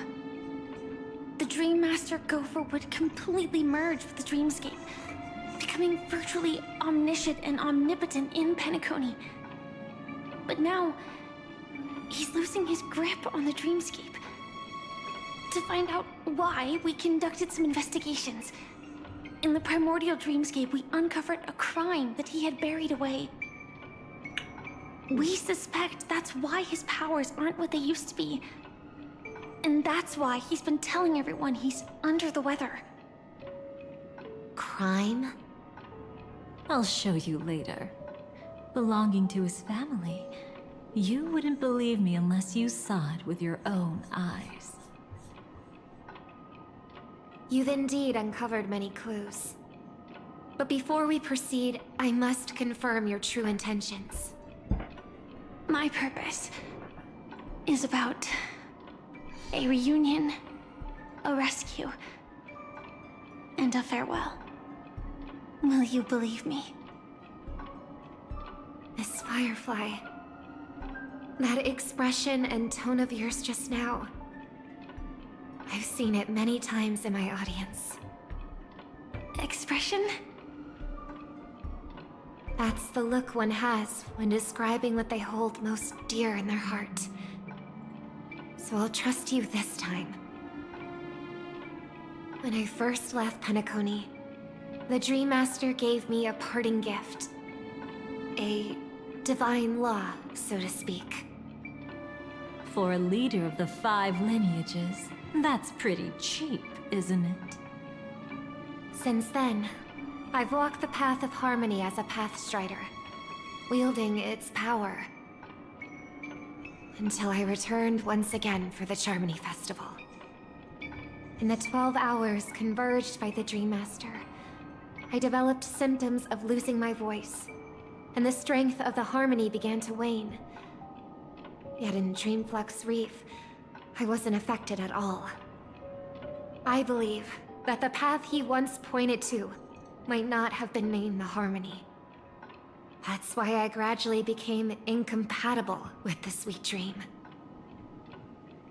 The Dream Master Gopher would completely merge with the dreamscape, becoming virtually omniscient and omnipotent in Penacony. But now, he's losing his grip on the dreamscape. To find out why, we conducted some investigations. In the primordial dreamscape, we uncovered a crime that he had buried away. We suspect that's why his powers aren't what they used to be. And that's why he's been telling everyone he's under the weather. Crime? I'll show you later. Belonging to his family, you wouldn't believe me unless you saw it with your own eyes. You've indeed uncovered many clues. But before we proceed, I must confirm your true intentions. My purpose is about a reunion, a rescue, and a farewell. Will you believe me? Miss Firefly, that expression and tone of yours just now, I've seen it many times in my audience. Expression? That's the look one has when describing what they hold most dear in their heart. So I'll trust you this time. When I first left Penacony, the Dream Master gave me a parting gift. A divine law, so to speak. For a leader of the 5 lineages, that's pretty cheap, isn't it? Since then, I've walked the path of harmony as a Pathstrider, wielding its power. Until I returned once again for the Charmony Festival. In the 12 hours converged by the Dream Master, I developed symptoms of losing my voice, and the strength of the harmony began to wane. Yet in Dreamflux Reef, I wasn't affected at all. I believe that the path he once pointed to might not have been named the Harmony. That's why I gradually became incompatible with the sweet dream.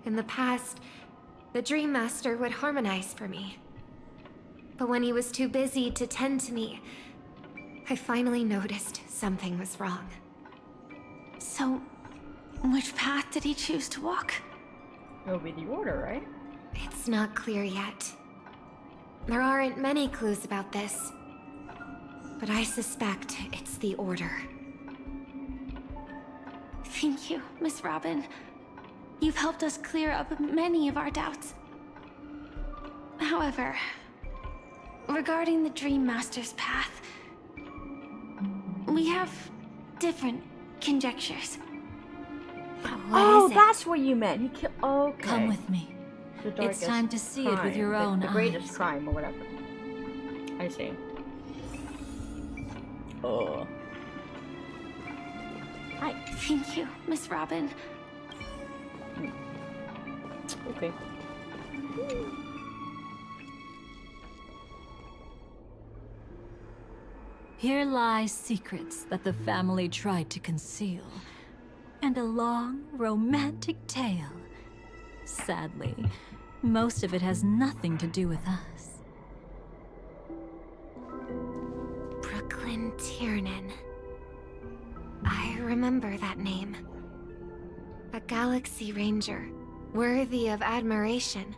In the past, the Dream Master would harmonize for me. But when he was too busy to tend to me, I finally noticed something was wrong. So, Which path did he choose to walk? It'll be the order, right? It's not clear yet. There aren't many clues about this. But I suspect it's the Order. Thank you, Miss Robin. You've helped us clear up many of our doubts. However, regarding the Dream Master's path, we have different conjectures. Oh, that's what you meant. He killed. Okay. Come with me. The It's darkest time to see it with your crime, own the greatest eyes. crime or whatever. I see. Oh. Hi. Thank you, Miss Robin. Okay. Here lie secrets that the family tried to conceal, and a long, romantic tale. Sadly, most of it has nothing to do with us. Brooklyn Tiernan. I remember that name. A Galaxy Ranger, worthy of admiration.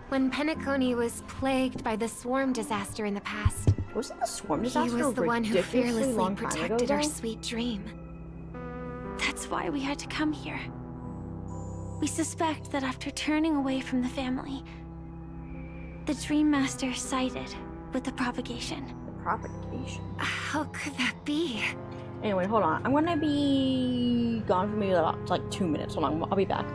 When Penacony was plagued by the swarm disaster in the past, wasn't the swarm disaster he was the one who ridiculously fearlessly long time protected ago, our though? sweet dream. That's why we had to come here. We suspect that after turning away from the family, the Dream Master sided with the propagation. The propagation? How could that be? Anyway, hold on. I'm gonna be gone for maybe like 2 minutes. Hold on, I'll be back.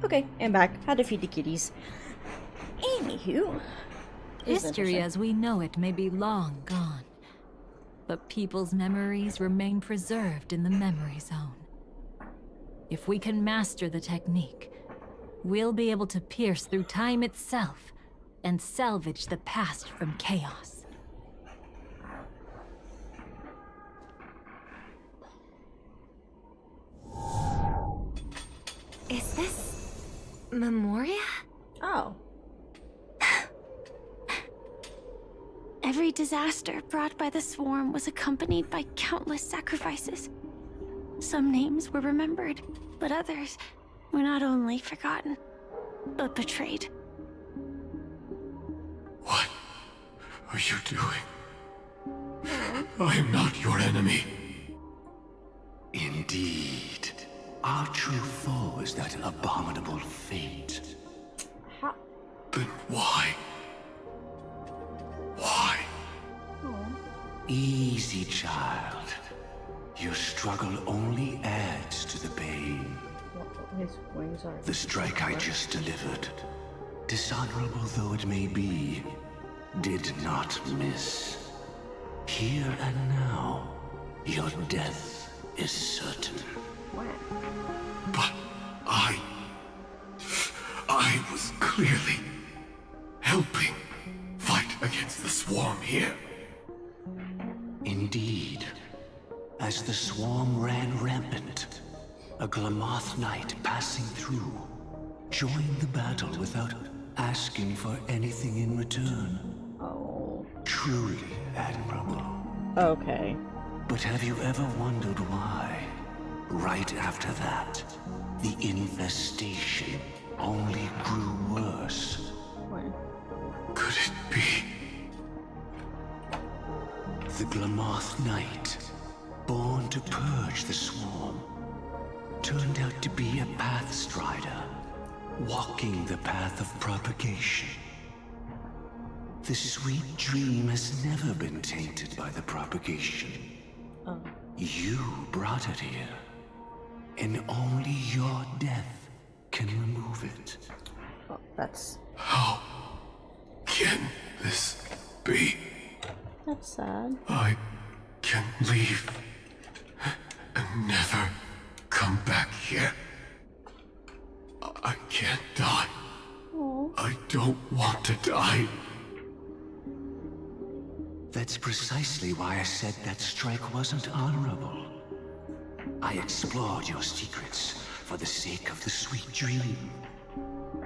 Okay, I'm back. Had to feed the kitties. Anywho. History as we know it may be long gone, but people's memories remain preserved in the memory zone. If we can master the technique, we'll be able to pierce through time itself and salvage the past from chaos. Memoria? Oh. Every disaster brought by the swarm was accompanied by countless sacrifices. Some names were remembered, but others were not only forgotten, but betrayed. What are you doing? I am not your enemy. Indeed. Our true foe is that abominable fate. Then why? Why? Easy, child. Your struggle only adds to the pain. His wings are... The strike I just delivered, dishonorable though it may be, did not miss. Here and now, your death is certain. But I was clearly helping fight against the swarm here. Indeed. As the swarm ran rampant, a Glamoth knight passing through joined the battle without asking for anything in return. Oh. Truly admirable. Okay. But have you ever wondered why, right after that, the infestation only grew worse? Could it be? The Glamoth Knight, born to purge the swarm, turned out to be a path strider, walking the path of propagation. The sweet dream has never been tainted by the propagation. Oh. You brought it here, and only your death can remove it. Oh, that's... How can this be? That's sad. I can leave and never come back here. I can't die. Oh. I don't want to die. That's precisely why I said that strike wasn't honorable. I explored your secrets for the sake of the sweet dream.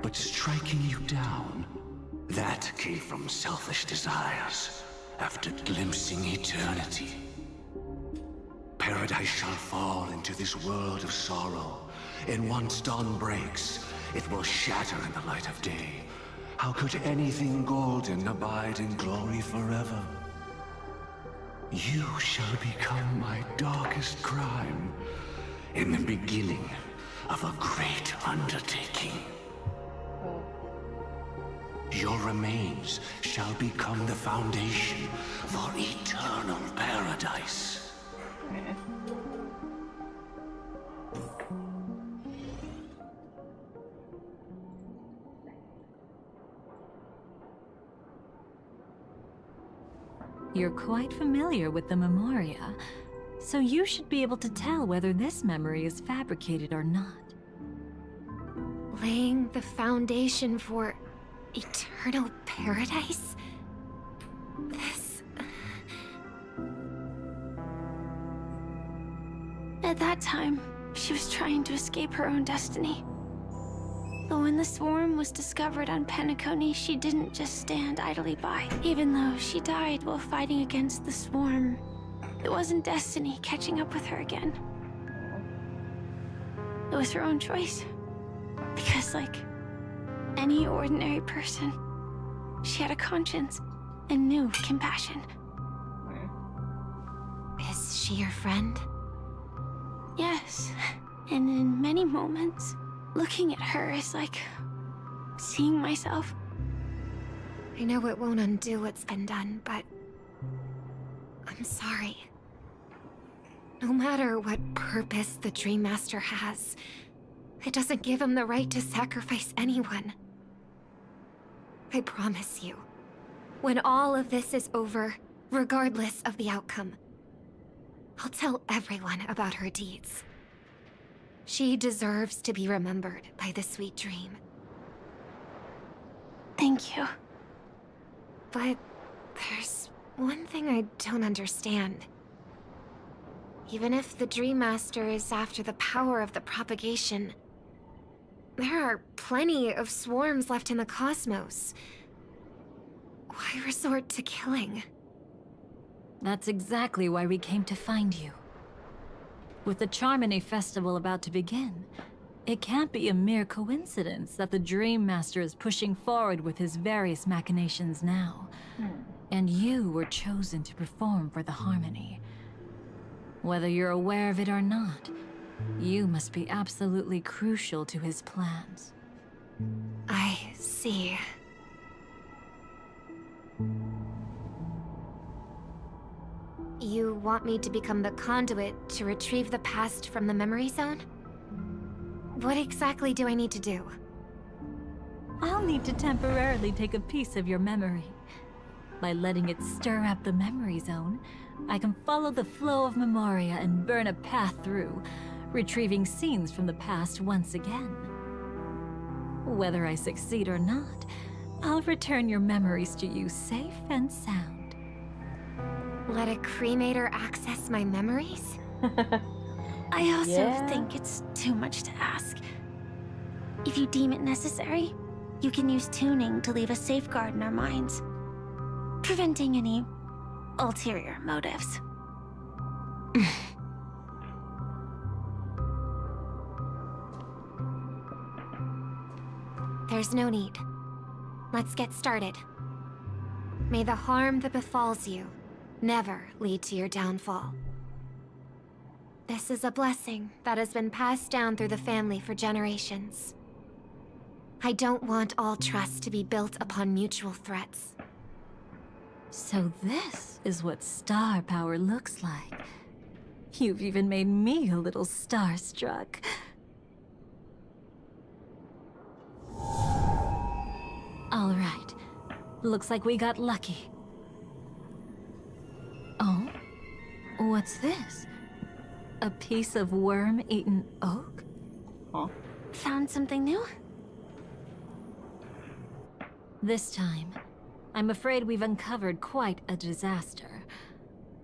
But striking you down, that came from selfish desires after glimpsing eternity. Paradise shall fall into this world of sorrow, and once dawn breaks, it will shatter in the light of day. How could anything golden abide in glory forever? You shall become my darkest crime, in the beginning of a great undertaking. Your remains shall become the foundation for eternal paradise. You're quite familiar with the Memoria, so you should be able to tell whether this memory is fabricated or not. Laying the foundation for eternal paradise? This... At that time, she was trying to escape her own destiny. But when the swarm was discovered on Penacony, she didn't just stand idly by. Even though she died while fighting against the swarm, it wasn't destiny catching up with her again. It was her own choice. Because like any ordinary person, she had a conscience and knew compassion. Is she your friend? Yes. And in many moments, looking at her is like seeing myself. I know it won't undo what's been done, but I'm sorry. No matter what purpose the Dream Master has, it doesn't give him the right to sacrifice anyone. I promise you, when all of this is over, regardless of the outcome, I'll tell everyone about her deeds. She deserves to be remembered by the sweet dream. Thank you. But there's one thing I don't understand. Even if the Dream Master is after the power of the propagation, There are plenty of swarms left in the cosmos. Why resort to killing? That's exactly why we came to find you. With the Charmony Festival about to begin, it can't be a mere coincidence that the Dream Master is pushing forward with his various machinations now. And you were chosen to perform for the Harmony. Whether you're aware of it or not, you must be absolutely crucial to his plans. I see. You want me to become the conduit to retrieve the past from the memory zone? What exactly do I need to do? I'll need to temporarily take a piece of your memory. By letting it stir up the memory zone, I can follow the flow of memoria and burn a path through, retrieving scenes from the past once again. Whether I succeed or not, I'll return your memories to you safe and sound. Let a cremator access my memories? I also think it's too much to ask. If you deem it necessary, you can use tuning to leave a safeguard in our minds, preventing any ulterior motives. There's no need. Let's get started. May the harm that befalls you never lead to your downfall. This is a blessing that has been passed down through the family for generations. I don't want all trust to be built upon mutual threats. So this is what star power looks like. You've even made me a little starstruck. All right. Looks like we got lucky. Oh? What's this? A piece of worm-eaten oak? Huh? Found something new? This time, I'm afraid we've uncovered quite a disaster.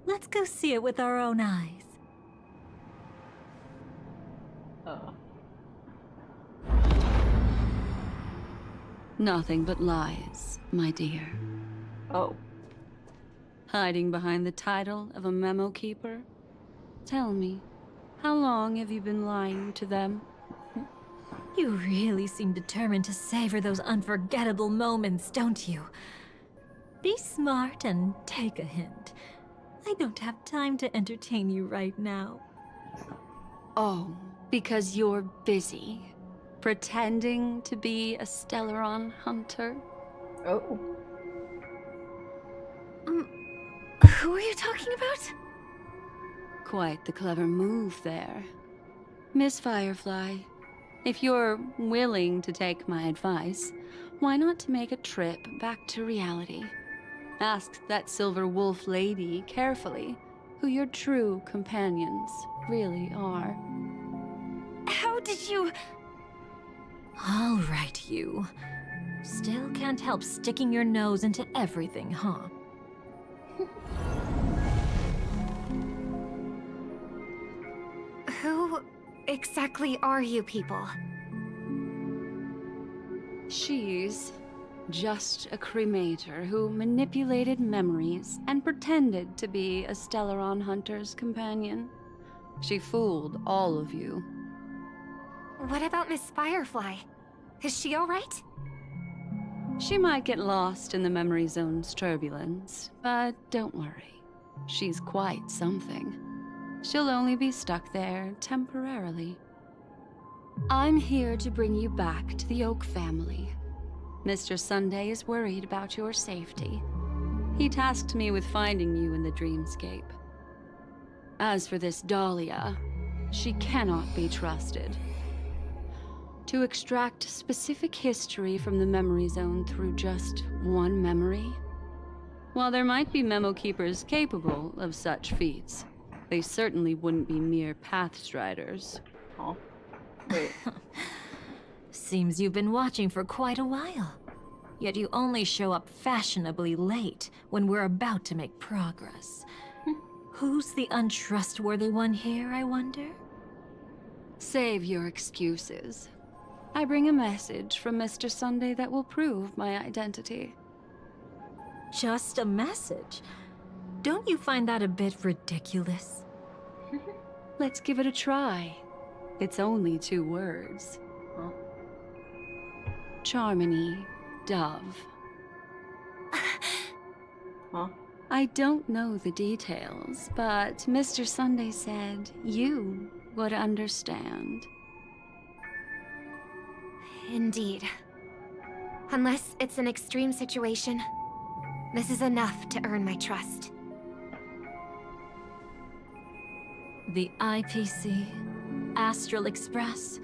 Let's go see it with our own eyes. Nothing but lies, my dear. Oh. Hiding behind the title of a memo keeper? Tell me, how long have you been lying to them? You really seem determined to savor those unforgettable moments, don't you? Be smart and take a hint. I don't have time to entertain you right now. Oh, because you're busy. Pretending to be a Stellaron hunter? Oh. Who are you talking about? Quite the clever move there. Miss Firefly, if you're willing to take my advice, why not to make a trip back to reality? Ask that Silver Wolf lady carefully who your true companions really are. How did you... All right, you. Still can't help sticking your nose into everything, huh? Who exactly are you people? She's just a cremator who manipulated memories and pretended to be a Stellaron hunter's companion. She fooled all of you. What about Miss Firefly? Is she alright? She might get lost in the memory zone's turbulence, but don't worry. She's quite something. She'll only be stuck there temporarily. I'm here to bring you back to the Oak family. Mr. Sunday is worried about your safety. He tasked me with finding you in the dreamscape. As for this Dahlia, she cannot be trusted. To extract specific history from the memory zone through just one memory? While there might be memo keepers capable of such feats, they certainly wouldn't be mere pathstriders. Oh. Wait. Seems you've been watching for quite a while. Yet you only show up fashionably late when we're about to make progress. Who's the untrustworthy one here, I wonder? Save your excuses. I bring a message from Mr. Sunday that will prove my identity. Just a message? Don't you find that a bit ridiculous? Let's give it a try. It's only 2 words. Charmony, Dove. Huh? I don't know the details, but Mr. Sunday said you would understand. Indeed. Unless it's an extreme situation, this is enough to earn my trust. The IPC, Astral Express,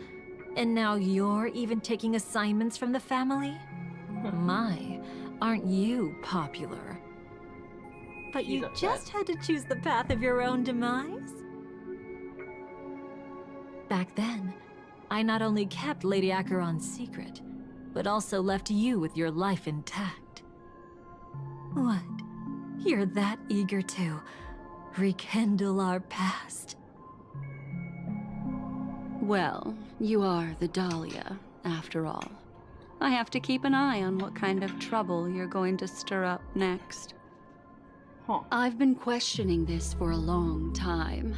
and now you're even taking assignments from the family? My, aren't you popular? But you just had to choose the path of your own demise? Back then, I not only kept Lady Acheron's secret, but also left you with your life intact. What? You're that eager to rekindle our past? Well, you are the Dahlia, after all. I have to keep an eye on what kind of trouble you're going to stir up next. I've been questioning this for a long time.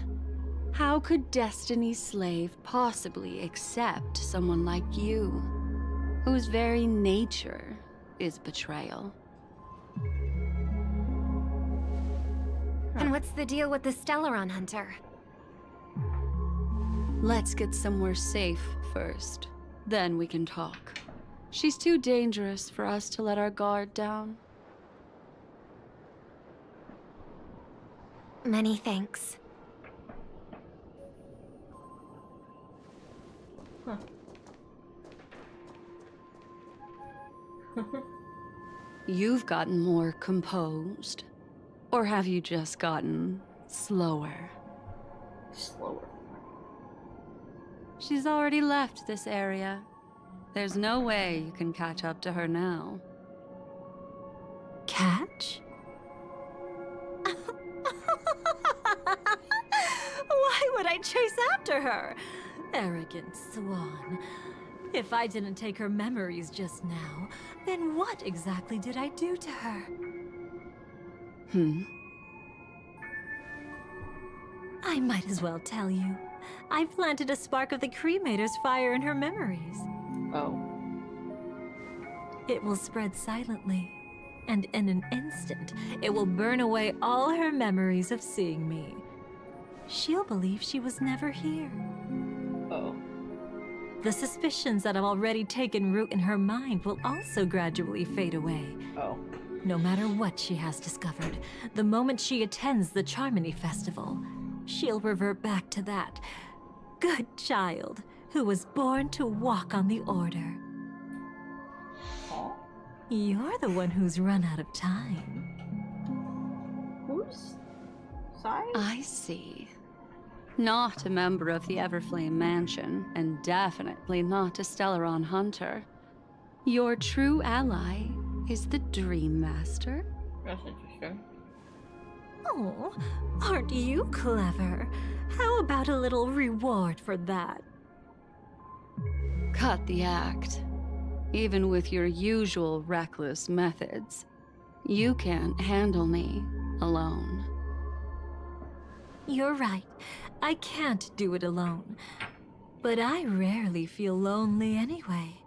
How could Destiny's slave possibly accept someone like you, whose very nature is betrayal? And what's the deal with the Stellaron Hunter? Let's get somewhere safe first. Then we can talk. She's too dangerous for us to let our guard down. Many thanks. Huh. You've gotten more composed. Or have you just gotten slower? Slower. She's already left this area. There's no way you can catch up to her now. Catch? Why would I chase after her? Arrogant swan. If I didn't take her memories just now, then what exactly did I do to her? I might as well tell you. I planted a spark of the cremator's fire in her memories. Oh. It will spread silently, and in an instant, it will burn away all her memories of seeing me. She'll believe she was never here. Oh. The suspicions that have already taken root in her mind will also gradually fade away. Oh. No matter what she has discovered, the moment she attends the Charmony Festival, she'll revert back to that good child who was born to walk on the Order. Huh? You're the one who's run out of time. Who's side? I see. Not a member of the Everflame Mansion, and definitely not a Stellaron Hunter. Your true ally is the Dream Master. That's interesting. Oh, aren't you clever? How about a little reward for that? Cut the act. Even with your usual reckless methods, you can't handle me alone. You're right. I can't do it alone. But I rarely feel lonely anyway.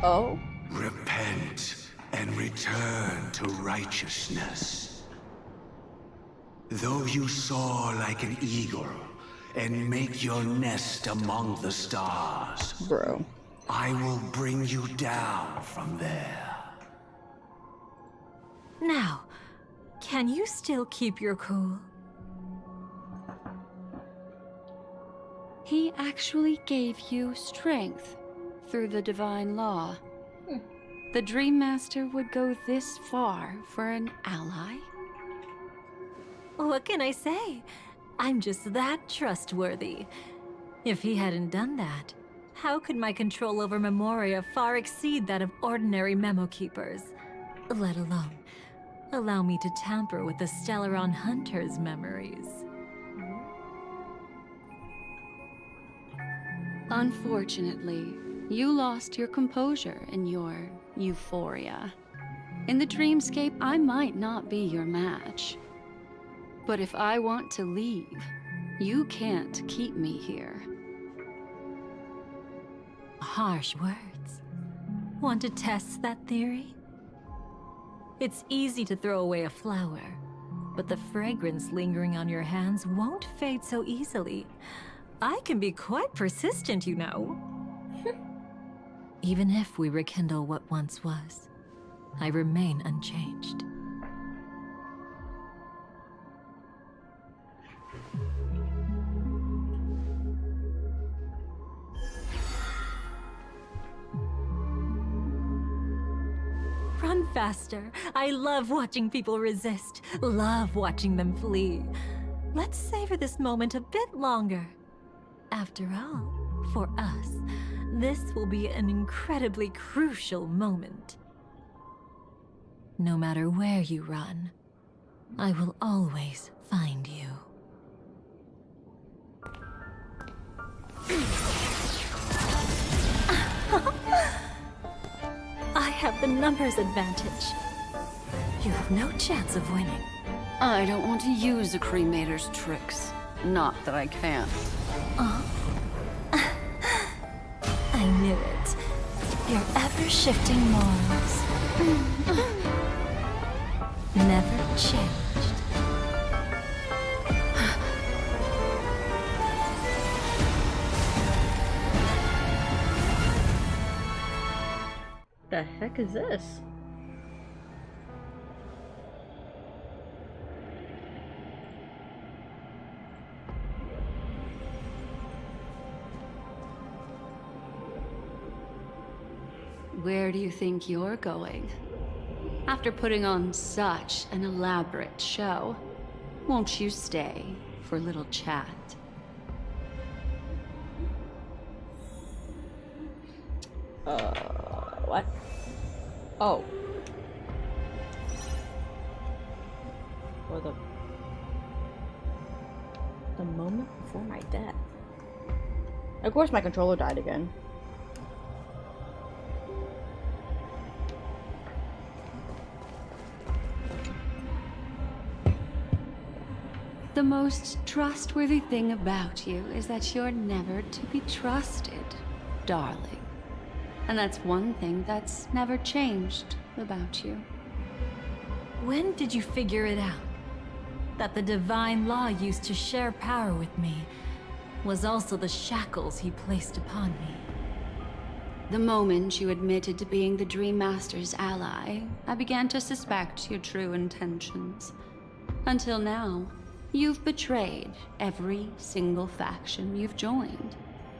Oh? Repent and return to righteousness. Though you soar like an eagle and make your nest among the stars, bro, I will bring you down from there. Now, can you still keep your cool? He actually gave you strength through the divine law. The Dream Master would go this far for an ally? What can I say? I'm just that trustworthy. If he hadn't done that, how could my control over Memoria far exceed that of ordinary memo keepers? Let alone allow me to tamper with the Stellaron Hunter's memories. Unfortunately, you lost your composure in your euphoria. In the dreamscape, I might not be your match. But if I want to leave, you can't keep me here. Harsh words. Want to test that theory? It's easy to throw away a flower, but the fragrance lingering on your hands won't fade so easily. I can be quite persistent, you know. Even if we rekindle what once was, I remain unchanged. Run faster. I love watching people resist. Love watching them flee. Let's savor this moment a bit longer. After all, for us, this will be an incredibly crucial moment. No matter where you run, I will always find you. I have the numbers advantage. You have no chance of winning. I don't want to use a cremator's tricks. Not that I can't. I knew it. Your ever-shifting morals. Never changed. The heck is this? Where do you think you're going? After putting on such an elaborate show, won't you stay for a little chat? What? Oh. For the moment before my death. Of course my controller died again. The most trustworthy thing about you is that you're never to be trusted, darling. And that's one thing that's never changed about you. When did you figure it out? That the divine law used to share power with me was also the shackles he placed upon me. The moment you admitted to being the Dream Master's ally, I began to suspect your true intentions. Until now, you've betrayed every single faction you've joined,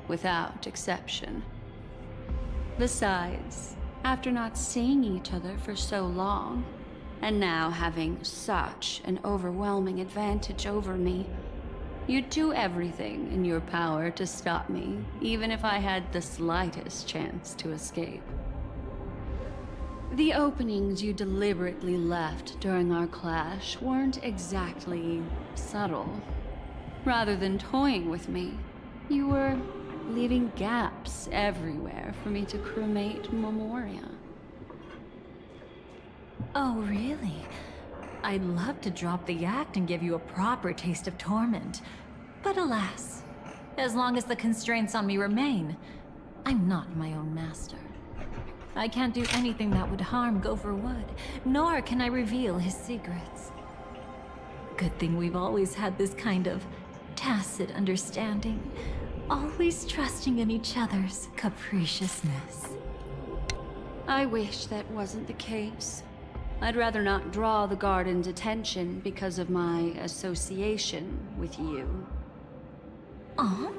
without exception. Besides, after not seeing each other for so long, and now having such an overwhelming advantage over me, you'd do everything in your power to stop me, even if I had the slightest chance to escape. The openings you deliberately left during our clash weren't exactly subtle. Rather than toying with me, you were leaving gaps everywhere for me to cremate Memoria. Oh, really? I'd love to drop the act and give you a proper taste of torment. But alas, as long as the constraints on me remain, I'm not my own master. I can't do anything that would harm Gopher Wood, nor can I reveal his secrets. Good thing we've always had this kind of tacit understanding, always trusting in each other's capriciousness. I wish that wasn't the case. I'd rather not draw the Garden's attention because of my association with you. Oh?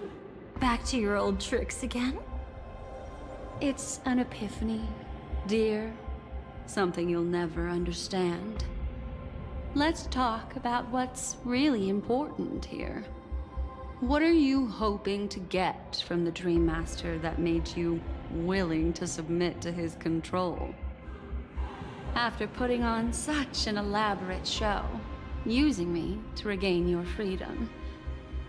Back to your old tricks again? It's an epiphany, dear. Something you'll never understand. Let's talk about what's really important here. What are you hoping to get from the Dream Master that made you willing to submit to his control? After putting on such an elaborate show, using me to regain your freedom,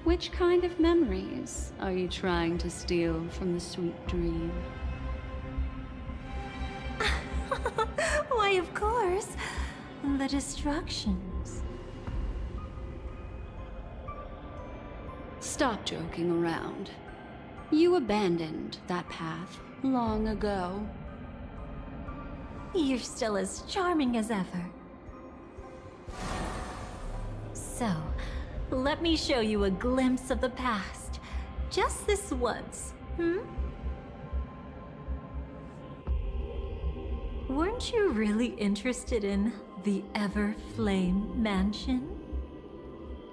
Which kind of memories are you trying to steal from the sweet dream? Why, of course. The destructions. Stop joking around. You abandoned that path long ago. You're still as charming as ever. So, let me show you a glimpse of the past. Just this once, Weren't you really interested in the Everflame Mansion?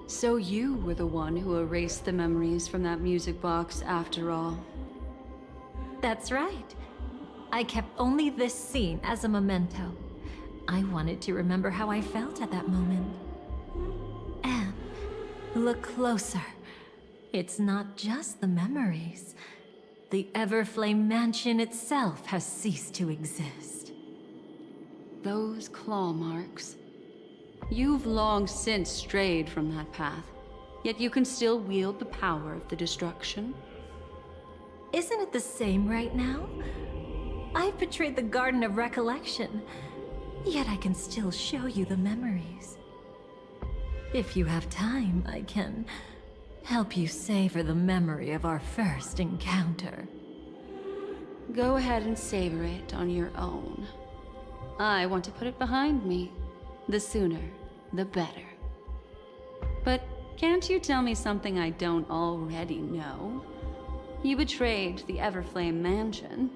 So you were the one who erased the memories from that music box after all. That's right. I kept only this scene as a memento. I wanted to remember how I felt at that moment. And look closer. It's not just the memories. The Everflame Mansion itself has ceased to exist. Those claw marks. You've long since strayed from that path, yet you can still wield the power of the destruction. Isn't it the same right now? I've betrayed the Garden of Recollection, yet I can still show you the memories. If you have time, I can help you savor the memory of our first encounter. Go ahead and savor it on your own. I want to put it behind me. The sooner, the better. But can't you tell me something I don't already know? You betrayed the Everflame Mansion.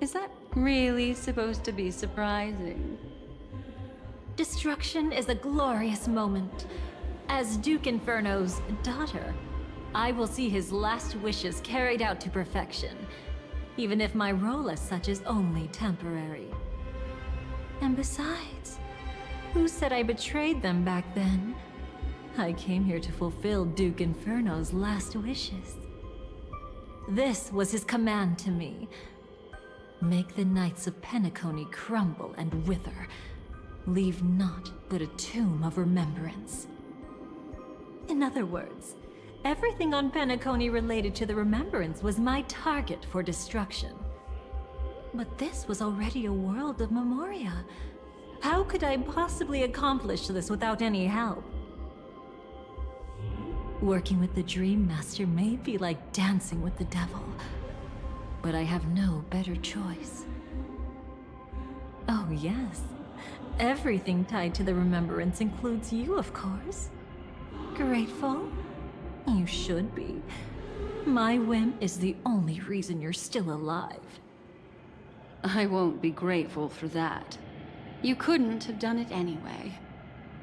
Is that really supposed to be surprising? Destruction is a glorious moment. As Duke Inferno's daughter, I will see his last wishes carried out to perfection, even if my role as such is only temporary. And besides, who said I betrayed them back then? I came here to fulfill Duke Inferno's last wishes. This was his command to me. Make the Knights of Penacony crumble and wither. Leave naught but a tomb of remembrance. In other words, everything on Penacony related to the Remembrance was my target for destruction. But this was already a world of Memoria. How could I possibly accomplish this without any help? Working with the Dream Master may be like dancing with the devil, but I have no better choice. Oh yes, everything tied to the Remembrance includes you, of course. Grateful? You should be. My whim is the only reason you're still alive. I won't be grateful for that. You couldn't have done it anyway.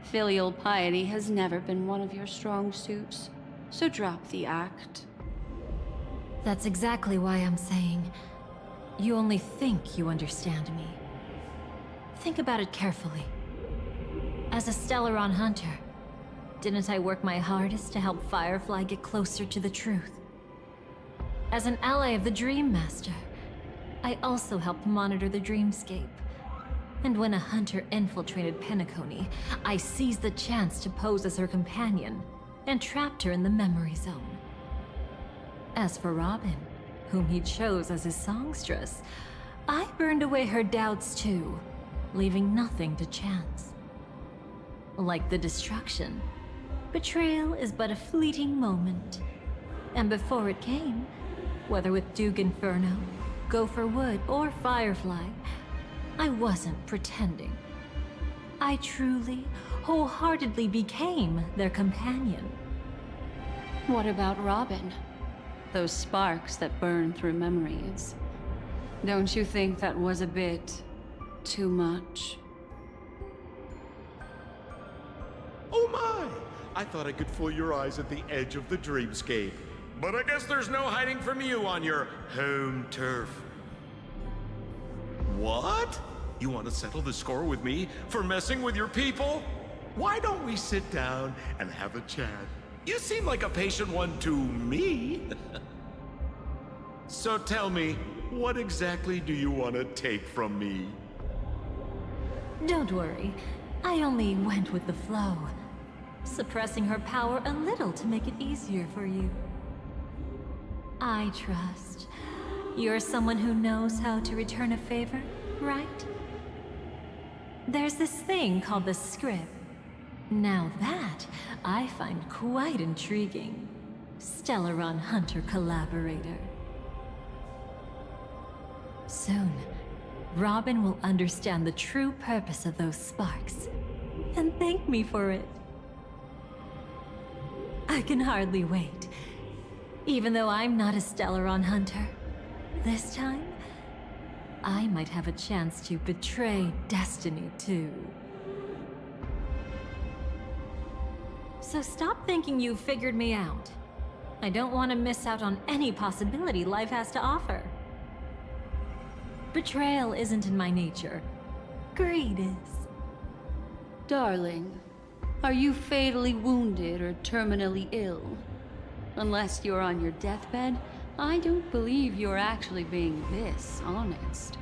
Filial piety has never been one of your strong suits, so drop the act. That's exactly why I'm saying, you only think you understand me. Think about it carefully. As a Stellaron hunter, didn't I work my hardest to help Firefly get closer to the truth? As an ally of the Dream Master, I also helped monitor the dreamscape. And when a hunter infiltrated Penacony, I seized the chance to pose as her companion and trapped her in the memory zone. As for Robin, whom he chose as his songstress, I burned away her doubts too, leaving nothing to chance. Like the destruction, betrayal is but a fleeting moment. And before it came, whether with Duke Inferno, Gopher Wood, or Firefly, I wasn't pretending. I truly, wholeheartedly became their companion. What about Robin? Those sparks that burn through memories. Don't you think that was a bit too much? Oh my! I thought I could fool your eyes at the edge of the dreamscape. But I guess there's no hiding from you on your home turf. What? You want to settle the score with me for messing with your people? Why don't we sit down and have a chat? You seem like a patient one to me. So tell me, what exactly do you want to take from me? Don't worry, I only went with the flow. suppressing her power a little to make it easier for you. I trust. You're someone who knows how to return a favor, right? There's this thing called the script. Now that, I find quite intriguing. Stellaron Hunter collaborator. Soon, Robin will understand the true purpose of those sparks, and thank me for it. I can hardly wait. Even though I'm not a Stellaron Hunter, this time, I might have a chance to betray destiny too. So stop thinking you've figured me out. I don't want to miss out on any possibility life has to offer. Betrayal isn't in my nature. Greed is. Darling, are you fatally wounded or terminally ill? Unless you're on your deathbed, I don't believe you're actually being this honest.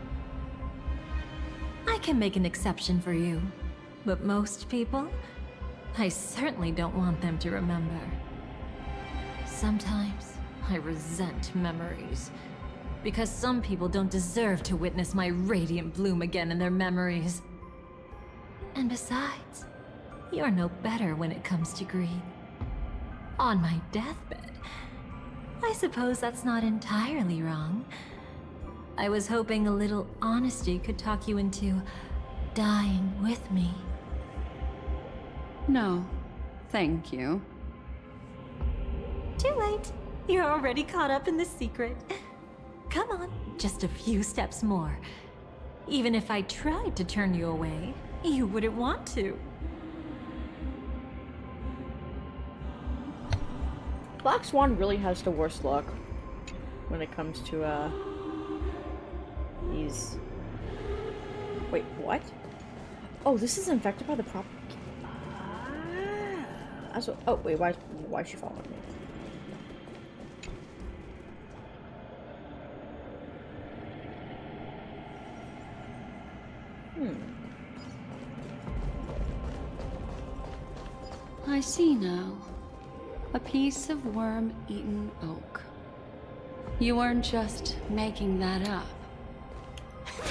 I can make an exception for you, but most people, I certainly don't want them to remember. Sometimes, I resent memories, because some people don't deserve to witness my radiant bloom again in their memories. And besides, you're no better when it comes to greed. On my deathbed, I suppose that's not entirely wrong. I was hoping a little honesty could talk you into dying with me. No, thank you. Too late. You're already caught up in the secret. Come on, just a few steps more. Even if I tried to turn you away, you wouldn't want to. Black Swan really has the worst luck when it comes to, these... Wait, what? Oh, this is infected by the prop... That's what... Oh, wait, why is she following me? I see now. A piece of worm-eaten oak. You weren't just making that up.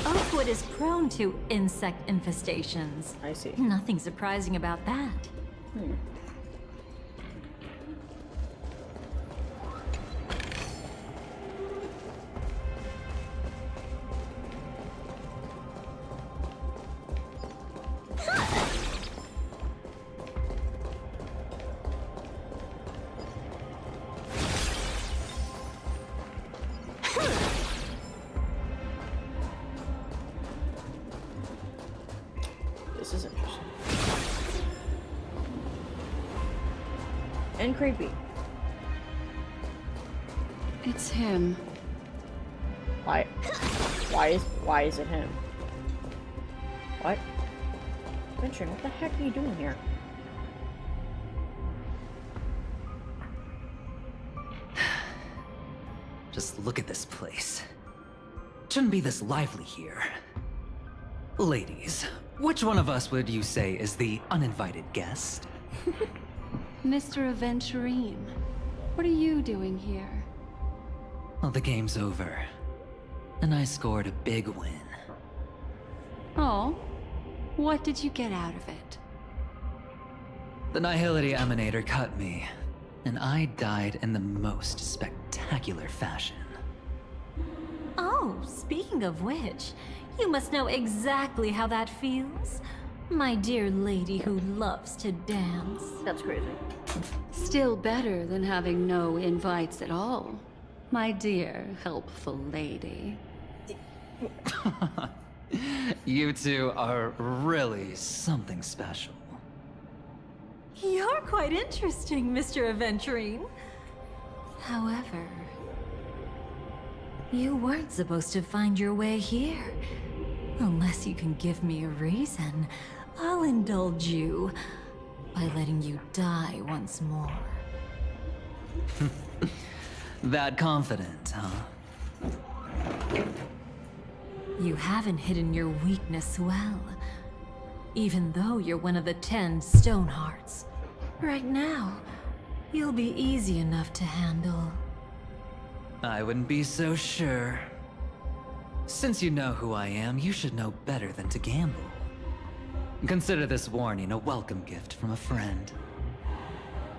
Oakwood is prone to insect infestations. I see. Nothing surprising about that. This is interesting. And creepy. It's him. Why is it him? What? Venture, what the heck are you doing here? Just look at this place. Shouldn't be this lively here. Ladies, which one of us would you say is the uninvited guest? Mr. Aventurine, what are you doing here? Well, the game's over. And I scored a big win. Oh, what did you get out of it? The Nihility Emanator cut me, and I died in the most spectacular fashion. Oh, speaking of which, you must know exactly how that feels. My dear lady who loves to dance. That's crazy. Still better than having no invites at all, my dear helpful lady. You two are really something special. You're quite interesting, Mr. Aventurine. However, you weren't supposed to find your way here. Unless you can give me a reason, I'll indulge you by letting you die once more. That confident, huh? You haven't hidden your weakness well, even though you're one of the 10 Stonehearts. Right now, you'll be easy enough to handle. I wouldn't be so sure. Since you know who I am, you should know better than to gamble. Consider this warning a welcome gift from a friend.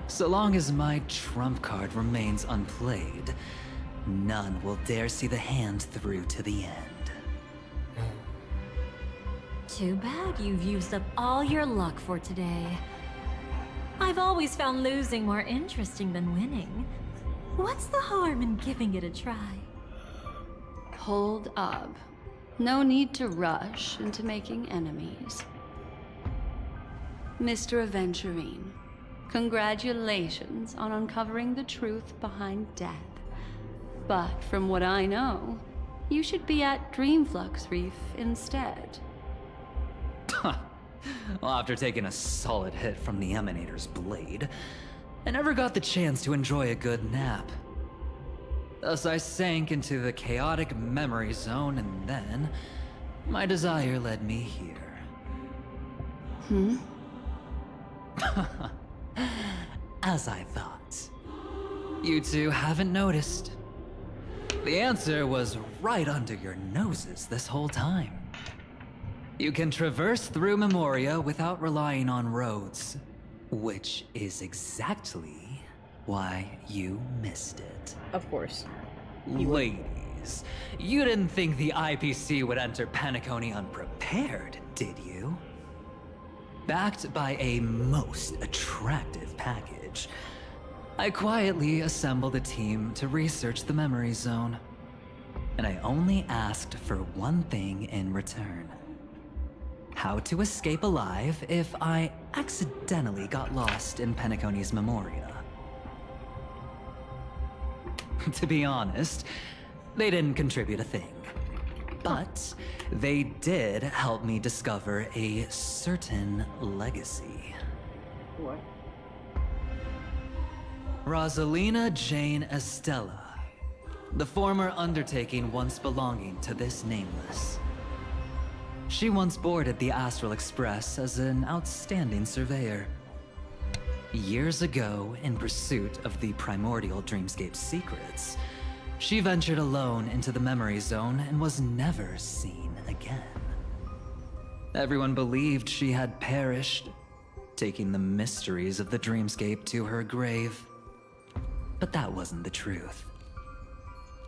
So long as my trump card remains unplayed, none will dare see the hand through to the end. Too bad you've used up all your luck for today. I've always found losing more interesting than winning. What's the harm in giving it a try? Hold up. No need to rush into making enemies. Mr. Aventurine, congratulations on uncovering the truth behind death. But from what I know, you should be at Dreamflux Reef instead. Well, after taking a solid hit from the Emanator's blade, I never got the chance to enjoy a good nap. Thus I sank into the chaotic memory zone, and then my desire led me here. As I thought. You two haven't noticed. The answer was right under your noses this whole time. You can traverse through Memoria without relying on roads, which is exactly why you missed it. Of course. Ladies, you didn't think the IPC would enter Penacony unprepared, did you? Backed by a most attractive package, I quietly assembled a team to research the memory zone. And I only asked for one thing in return. How to escape alive if I accidentally got lost in Penacony's Memoria. To be honest, they didn't contribute a thing. But they did help me discover a certain legacy. What? Rosalina Jane Estella. The former undertaking once belonging to this Nameless. She once boarded the Astral Express as an outstanding surveyor. Years ago, in pursuit of the primordial dreamscape secrets, she ventured alone into the memory zone and was never seen again. Everyone believed she had perished, taking the mysteries of the dreamscape to her grave. But that wasn't the truth.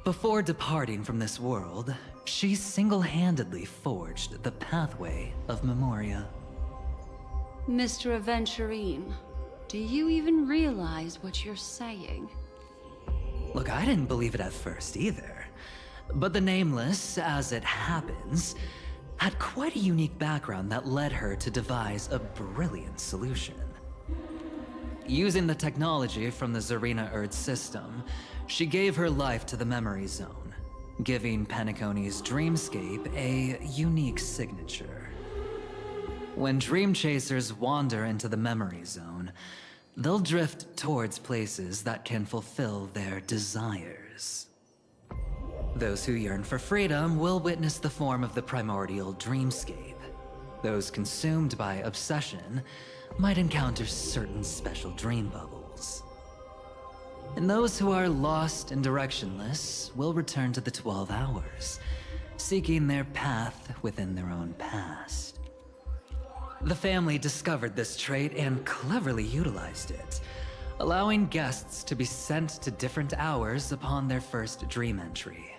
Before departing from this world, she single-handedly forged the pathway of Memoria. Mr. Aventurine, do you even realize what you're saying? Look, I didn't believe it at first either. But the Nameless, as it happens, had quite a unique background that led her to devise a brilliant solution. Using the technology from the Zarina Erd system, she gave her life to the memory zone, giving Penacony's dreamscape a unique signature. When dream chasers wander into the memory zone, they'll drift towards places that can fulfill their desires. Those who yearn for freedom will witness the form of the primordial dreamscape. Those consumed by obsession might encounter certain special dream bubbles. And those who are lost and directionless will return to the 12 hours, seeking their path within their own past. The family discovered this trait and cleverly utilized it, allowing guests to be sent to different hours upon their first dream entry.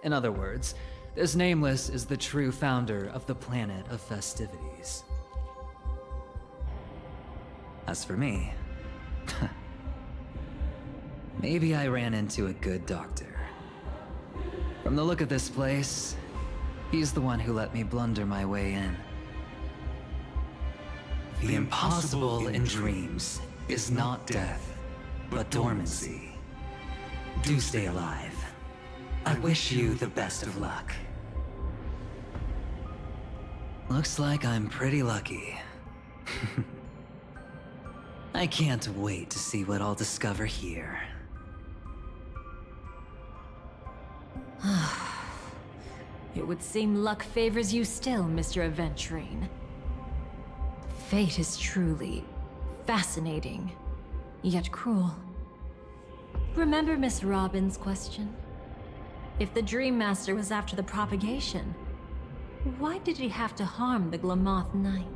In other words, this Nameless is the true founder of the planet of festivities. As for me, maybe I ran into a good doctor. From the look of this place, he's the one who let me blunder my way in. The impossible in dreams is not death, but dormancy. Do stay alive. I wish you the best of luck. Looks like I'm pretty lucky. I can't wait to see what I'll discover here. It would seem luck favors you still, Mr. Aventurine. Fate is truly fascinating, yet cruel. Remember Miss Robin's question? If the Dream Master was after the propagation, why did he have to harm the Glamoth Knight?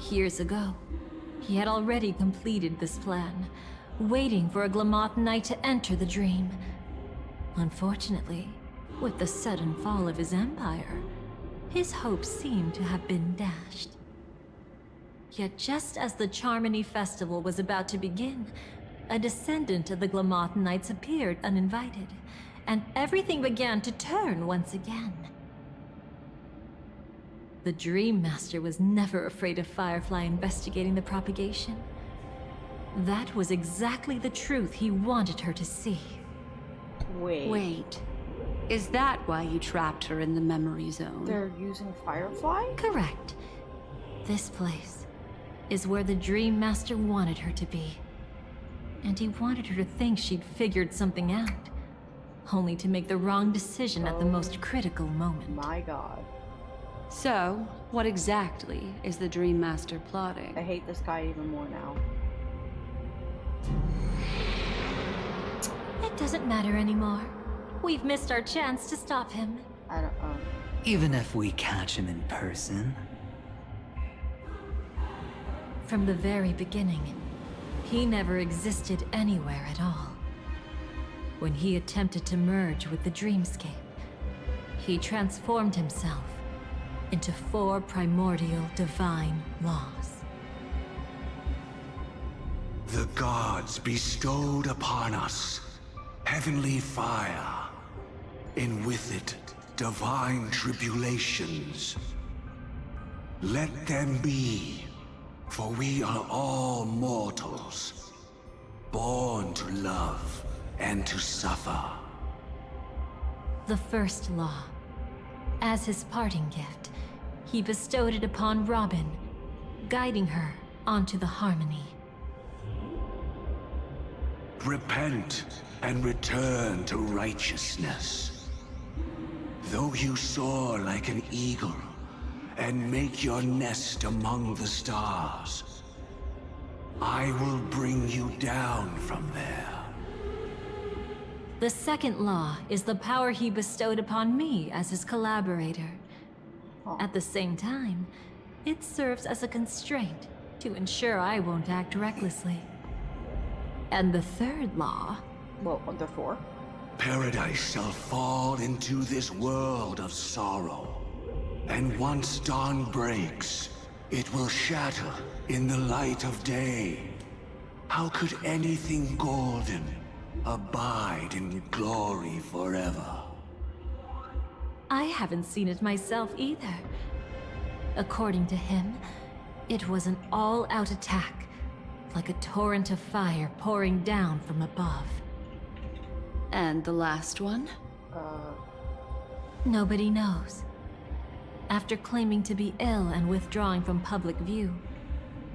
Years ago, he had already completed this plan, waiting for a Glamoth Knight to enter the dream. Unfortunately, with the sudden fall of his empire, his hopes seem to have been dashed. Yet just as the Charmony Festival was about to begin, a descendant of the Glamoth Knights appeared uninvited, and everything began to turn once again. The Dream Master was never afraid of Firefly investigating the propagation. That was exactly the truth he wanted her to see. Wait. Is that why you trapped her in the memory zone? They're using Firefly? Correct. This place is where the Dream Master wanted her to be. And he wanted her to think she'd figured something out, only to make the wrong decision at the most critical moment. My god. So, what exactly is the Dream Master plotting? I hate this guy even more now. It doesn't matter anymore. We've missed our chance to stop him. I don't know. Even if we catch him in person? From the very beginning, he never existed anywhere at all. When he attempted to merge with the dreamscape, he transformed himself into 4 primordial divine laws. The gods bestowed upon us heavenly fire, and with it divine tribulations. Let them be, for we are all mortals, born to love and to suffer. The first law. As his parting gift, he bestowed it upon Robin, guiding her onto the harmony. Repent and return to righteousness. Though you soar like an eagle and make your nest among the stars, I will bring you down from there. The second law is the power he bestowed upon me as his collaborator. At the same time, it serves as a constraint to ensure I won't act recklessly. And the third law... Well, the 4? Paradise shall fall into this world of sorrow. And once dawn breaks, it will shatter in the light of day. How could anything golden abide in glory forever? I haven't seen it myself either. According to him, it was an all-out attack, like a torrent of fire pouring down from above. And the last one? Nobody knows. After claiming to be ill and withdrawing from public view,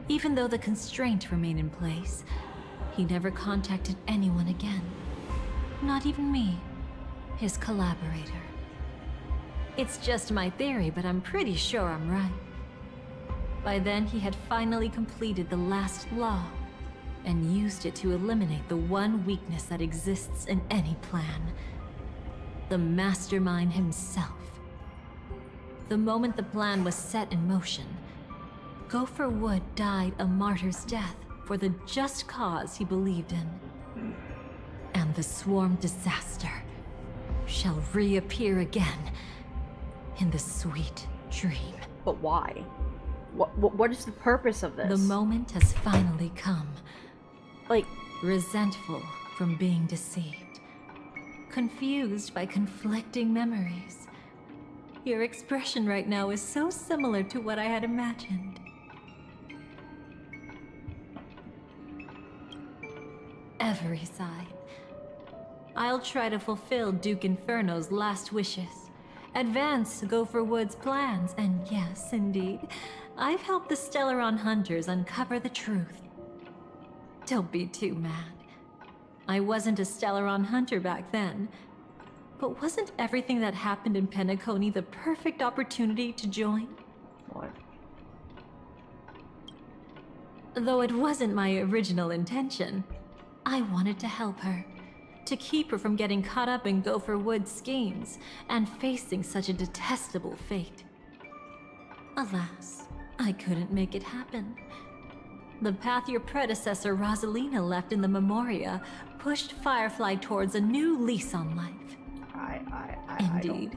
even though the constraint remained in place, he never contacted anyone again. Not even me, his collaborator. It's just my theory, but I'm pretty sure I'm right. By then, he had finally completed the last law, and used it to eliminate the one weakness that exists in any plan. The mastermind himself. The moment the plan was set in motion, Gopher Wood died a martyr's death for the just cause he believed in. And the swarm disaster shall reappear again in the sweet dream. But why? What is the purpose of this? The moment has finally come. Like, resentful from being deceived. Confused by conflicting memories. Your expression right now is so similar to what I had imagined. Every side. I'll try to fulfill Duke Inferno's last wishes. Advance Gopher Wood's plans, and yes, indeed, I've helped the Stellaron hunters uncover the truth. Don't be too mad. I wasn't a Stellaron hunter back then. But wasn't everything that happened in Penacony the perfect opportunity to join? What? Though it wasn't my original intention. I wanted to help her. To keep her from getting caught up in Gopher Wood's schemes and facing such a detestable fate. Alas, I couldn't make it happen. The path your predecessor Rosalina left in the Memoria pushed Firefly towards a new lease on life. Indeed.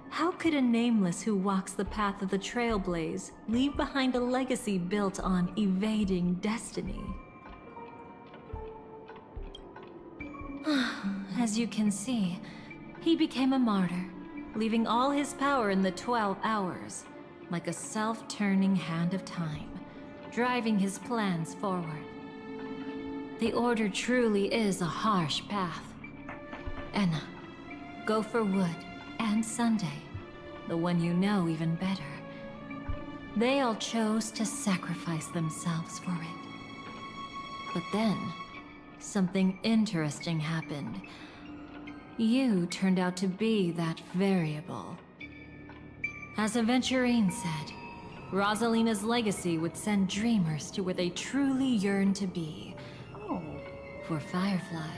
How could a nameless who walks the path of the Trailblaze leave behind a legacy built on evading destiny? As you can see, he became a martyr, leaving all his power in the 12 hours, like a self-turning hand of time, driving his plans forward. The Order truly is a harsh path. Enna, Gopher Wood, and Sunday, the one you know even better. They all chose to sacrifice themselves for it. But then, something interesting happened. You turned out to be that variable. As Aventurine said, Rosalina's legacy would send dreamers to where they truly yearn to be. Oh. For Firefly,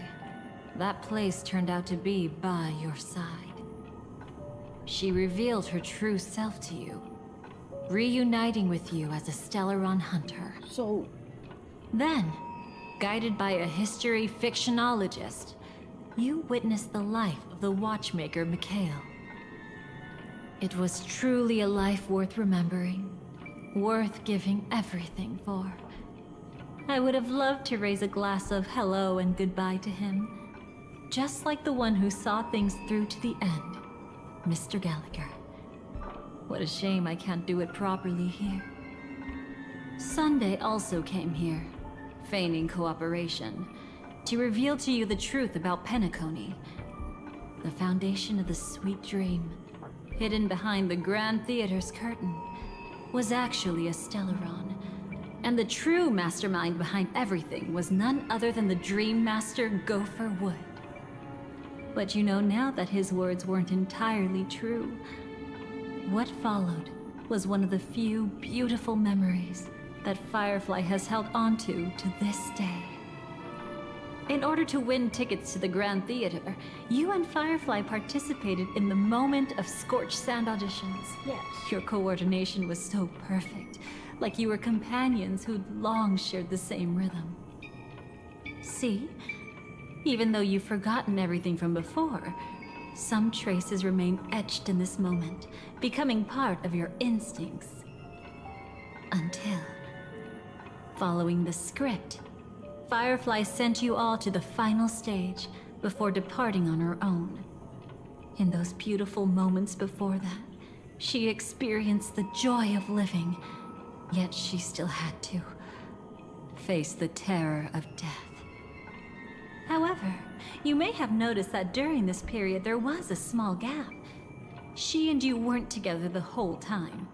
that place turned out to be by your side. She revealed her true self to you, reuniting with you as a Stellaron hunter. So... Then, guided by a history fictionologist, you witnessed the life of the watchmaker Mikhail. It was truly a life worth remembering, worth giving everything for. I would have loved to raise a glass of hello and goodbye to him, just like the one who saw things through to the end, Mr. Gallagher. What a shame I can't do it properly here. Sunday also came here, feigning cooperation, to reveal to you the truth about Penacony, the foundation of the sweet dream, hidden behind the Grand Theater's curtain, was actually a Stellaron. And the true mastermind behind everything was none other than the Dream Master Gopher Wood. But you know now that his words weren't entirely true. What followed was one of the few beautiful memories that Firefly has held onto to this day. In order to win tickets to the Grand Theater, you and Firefly participated in the Moment of Scorched Sand auditions. Yes. Your coordination was so perfect, like you were companions who'd long shared the same rhythm. See? Even though you've forgotten everything from before, some traces remain etched in this moment, becoming part of your instincts. Until, following the script, Firefly sent you all to the final stage before departing on her own. In those beautiful moments before that, she experienced the joy of living, yet she still had to face the terror of death. However, you may have noticed that during this period there was a small gap. She and you weren't together the whole time.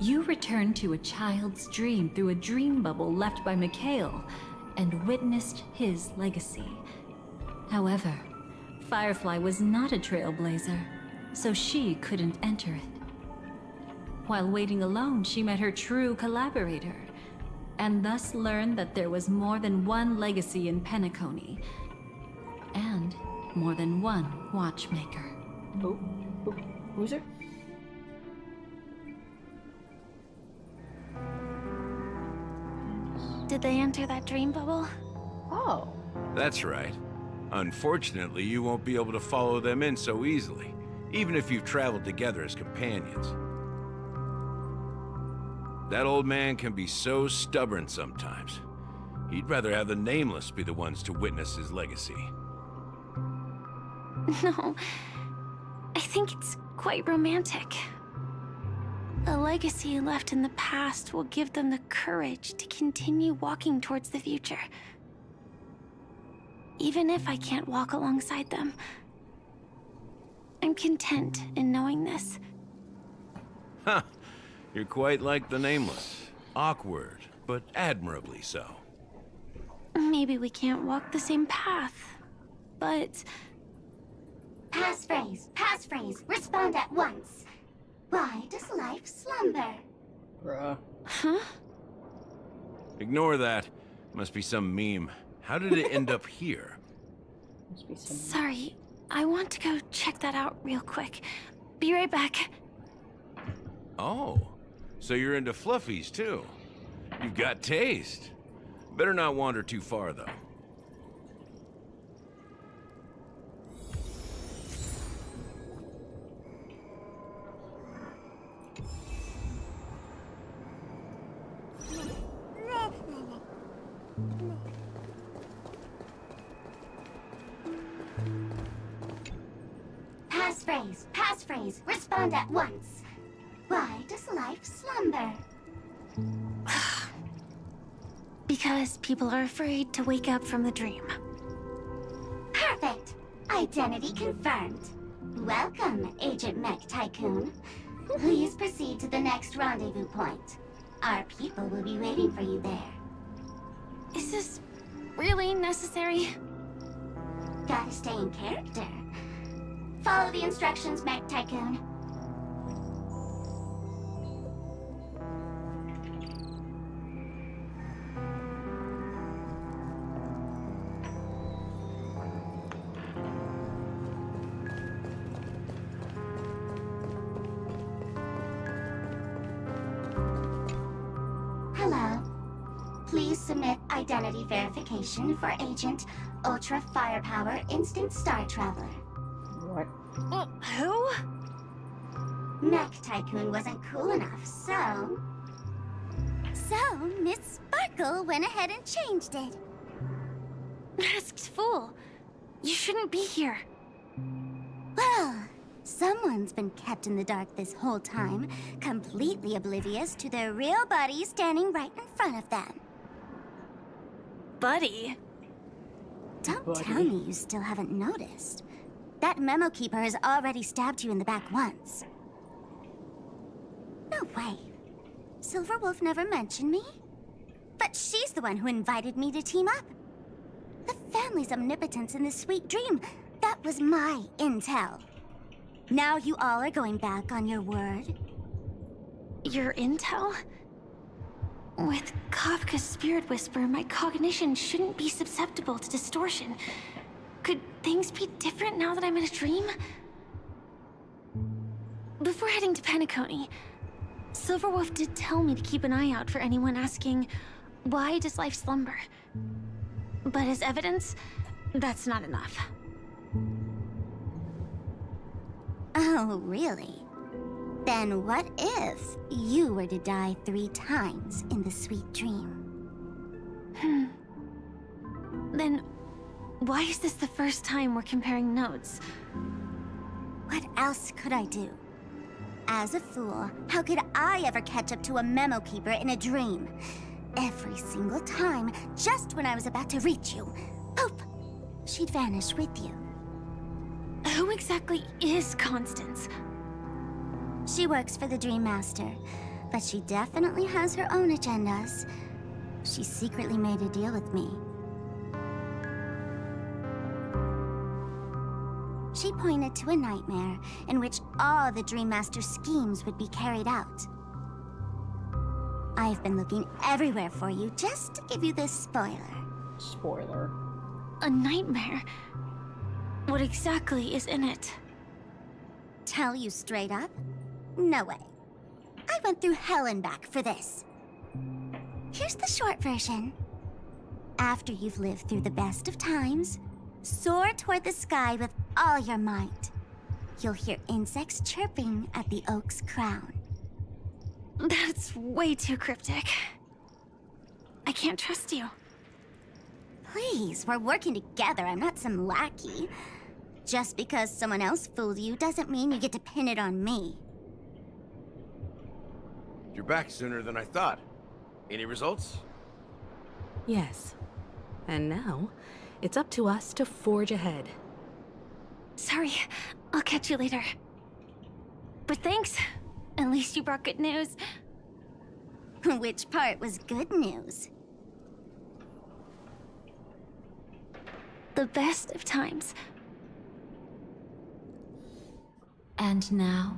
You returned to a child's dream through a dream bubble left by Mikhail and witnessed his legacy. However, Firefly was not a trailblazer, so she couldn't enter it. While waiting alone, she met her true collaborator, and thus learned that there was more than one legacy in Penacony, and more than one watchmaker. Who's her? Did they enter that dream bubble? Oh. That's right. Unfortunately, you won't be able to follow them in so easily, even if you've traveled together as companions. That old man can be so stubborn sometimes. He'd rather have the Nameless be the ones to witness his legacy. No, I think it's quite romantic. A legacy left in the past will give them the courage to continue walking towards the future. Even if I can't walk alongside them, I'm content in knowing this. Huh. You're quite like the Nameless. Awkward, but admirably so. Maybe we can't walk the same path, but... Pass phrase, respond at once. Why does life slumber? Bruh. Huh? Ignore that. Must be some meme. How did it end up here? Sorry, I want to go check that out real quick. Be right back. Oh, so you're into fluffies too. You've got taste. Better not wander too far though. Passphrase, respond at once. Why does life slumber? Because people are afraid to wake up from the dream. Perfect. Identity confirmed. Welcome, Agent Mech Tycoon. Please proceed to the next rendezvous point. Our people will be waiting for you there. Is this really necessary? Gotta stay in character. Follow the instructions, Mech Tycoon. Hello. Please submit identity verification for Agent Ultra Firepower Instant Star Traveler. What? Who? Mech Tycoon wasn't cool enough, so... So, Miss Sparkle went ahead and changed it. Masked fool. You shouldn't be here. Well, someone's been kept in the dark this whole time, completely oblivious to their real body standing right in front of them. Buddy? Don't tell me you still haven't noticed. That memo keeper has already stabbed you in the back once. No way. Silverwolf never mentioned me? But she's the one who invited me to team up. The family's omnipotence in this sweet dream, that was my intel. Now you all are going back on your word? Your intel? With Kafka's spirit whisper, my cognition shouldn't be susceptible to distortion. Could things be different now that I'm in a dream? Before heading to Penacony, Silverwolf did tell me to keep an eye out for anyone asking, why does life slumber? But as evidence, that's not enough. Oh, really? Then what if you were to die 3 times in the sweet dream? Then why is this the first time we're comparing notes? What else could I do? As a fool, how could I ever catch up to a memo keeper in a dream? Every single time, just when I was about to reach you, poof, she'd vanish with you. Who exactly is Constance? She works for the Dream Master, but she definitely has her own agendas. She secretly made a deal with me. She pointed to a nightmare in which all the Dream Master's schemes would be carried out. I've been looking everywhere for you just to give you this spoiler. Spoiler. A nightmare? What exactly is in it? Tell you straight up? No way. I went through hell and back for this. Here's the short version. After you've lived through the best of times, soar toward the sky with all your might. You'll hear insects chirping at the oak's crown. That's way too cryptic. I can't trust you. Please, we're working together. I'm not some lackey. Just because someone else fooled you doesn't mean you get to pin it on me. You're back sooner than I thought. Any results? Yes. And now, it's up to us to forge ahead. Sorry, I'll catch you later. But thanks. At least you brought good news. Which part was good news? The best of times. And now,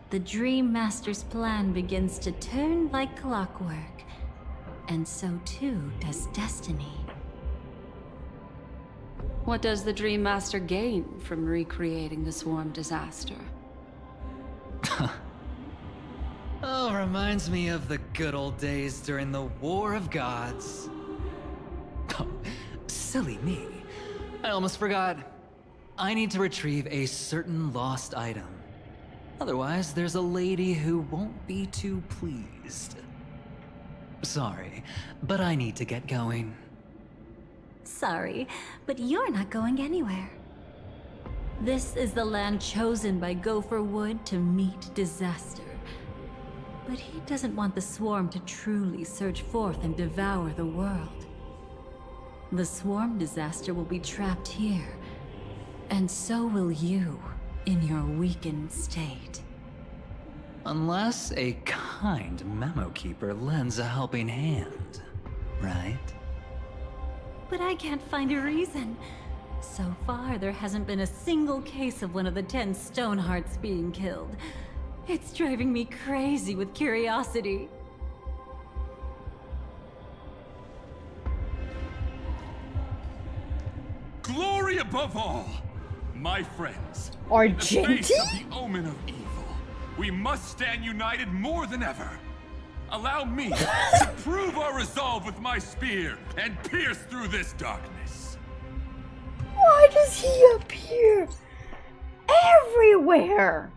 the Dream Master's plan begins to turn like clockwork. And so too does destiny. What does the Dream Master gain from recreating the swarm disaster? Oh, reminds me of the good old days during the War of Gods. Oh, silly me. I almost forgot. I need to retrieve a certain lost item. Otherwise, there's a lady who won't be too pleased. Sorry, but I need to get going. Sorry, but you're not going anywhere. This is the land chosen by Gopher Wood to meet disaster. But he doesn't want the swarm to truly surge forth and devour the world. The swarm disaster will be trapped here, and so will you in your weakened state. Unless a kind memo keeper lends a helping hand, right? But I can't find a reason. So far, there hasn't been a single case of one of the 10 Stonehearts being killed. It's driving me crazy with curiosity. Glory above all! My friends, Argenti? in the face of the omen of evil, we must stand united more than ever. Allow me to prove our resolve with my spear and pierce through this darkness. Why does he appear everywhere?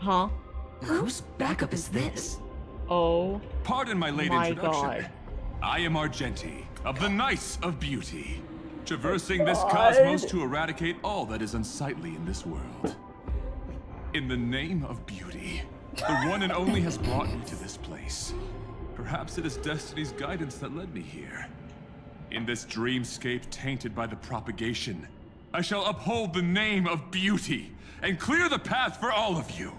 Huh? Whose backup is this? Oh. Pardon my late my introduction. God. I am Argenti, of the Knights of Beauty, traversing this God. cosmos to eradicate all that is unsightly in this world. In the name of beauty, the one and only has brought me to this place. Perhaps it is destiny's guidance that led me here. In this dreamscape tainted by the propagation, I shall uphold the name of beauty and clear the path for all of you.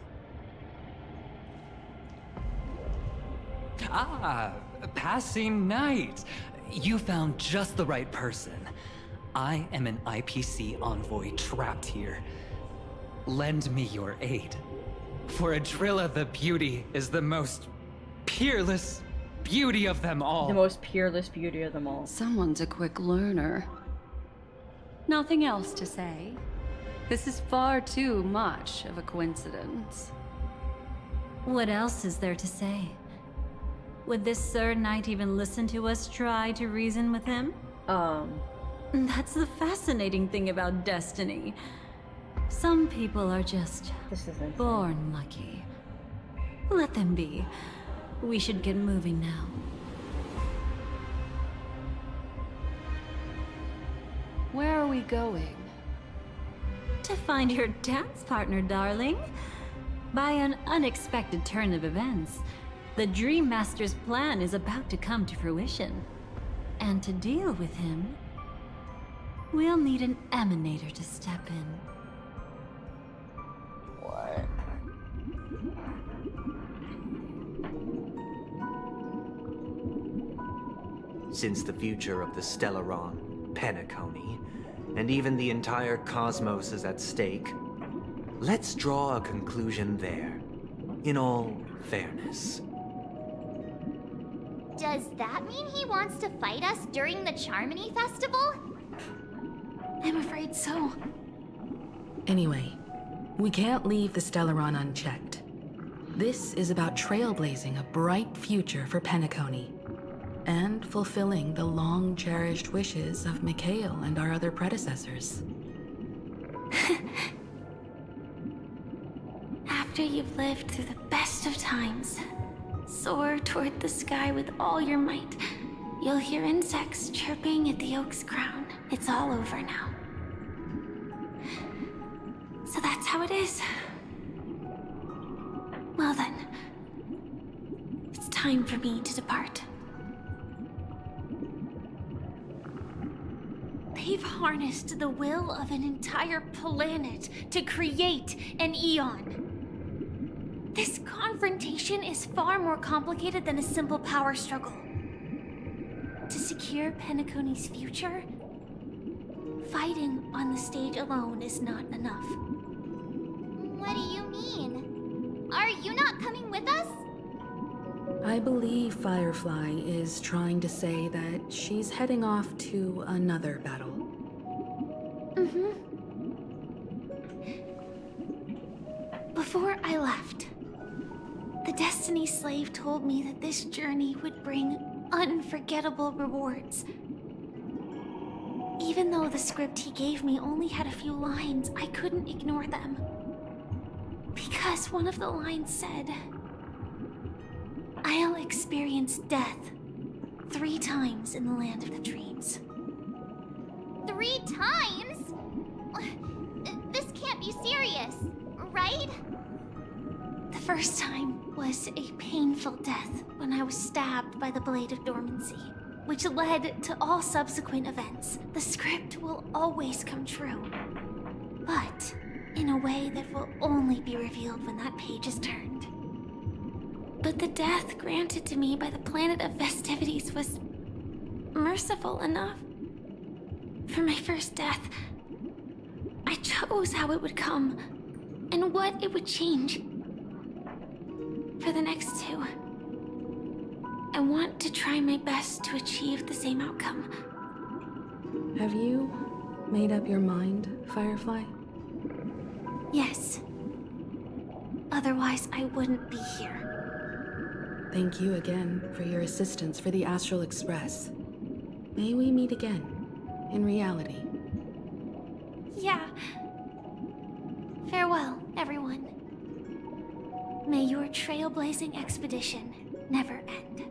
Ah, passing knight. You found just the right person. I am an IPC envoy trapped here. Lend me your aid. For Adrilla the Beauty is the most peerless beauty of them all. The most peerless beauty of them all. Someone's a quick learner. Nothing else to say. This is far too much of a coincidence. What else is there to say? Would this Sir Knight even listen to us try to reason with him? That's the fascinating thing about destiny. Some people are just born lucky. Let them be. We should get moving now. Where are we going? To find your dance partner, darling. By an unexpected turn of events, the Dream Master's plan is about to come to fruition. And to deal with him, we'll need an emanator to step in. What? Since the future of the Stellaron, Penacony, and even the entire cosmos is at stake, let's draw a conclusion there, in all fairness. Does that mean he wants to fight us during the Charmony Festival? I'm afraid so. Anyway, we can't leave the Stellaron unchecked. This is about trailblazing a bright future for Penacony, and fulfilling the long-cherished wishes of Mikhail and our other predecessors. After you've lived through the best of times, soar toward the sky with all your might. You'll hear insects chirping at the oak's crown. It's all over now. So that's how it is. Well then, it's time for me to depart. They've harnessed the will of an entire planet to create an Eon. This confrontation is far more complicated than a simple power struggle. To secure Penacony's future, fighting on the stage alone is not enough. What do you mean? Are you not coming with us? I believe Firefly is trying to say that she's heading off to another battle. Before I left, the Destiny Slave told me that this journey would bring unforgettable rewards. Even though the script he gave me only had a few lines, I couldn't ignore them. Because one of the lines said, "I'll experience death 3 times in the land of the dreams." 3 times? This can't be serious, right? The first time was a painful death when I was stabbed by the Blade of Dormancy, which led to all subsequent events. The script will always come true, but in a way that will only be revealed when that page is turned. But the death granted to me by the planet of festivities was merciful enough. For my first death, I chose how it would come and what it would change. For the next 2, I want to try my best to achieve the same outcome. Have you made up your mind, Firefly? Yes. Otherwise, I wouldn't be here. Thank you again for your assistance for the Astral Express. May we meet again, in reality. Yeah. Farewell, everyone. May your trailblazing expedition never end.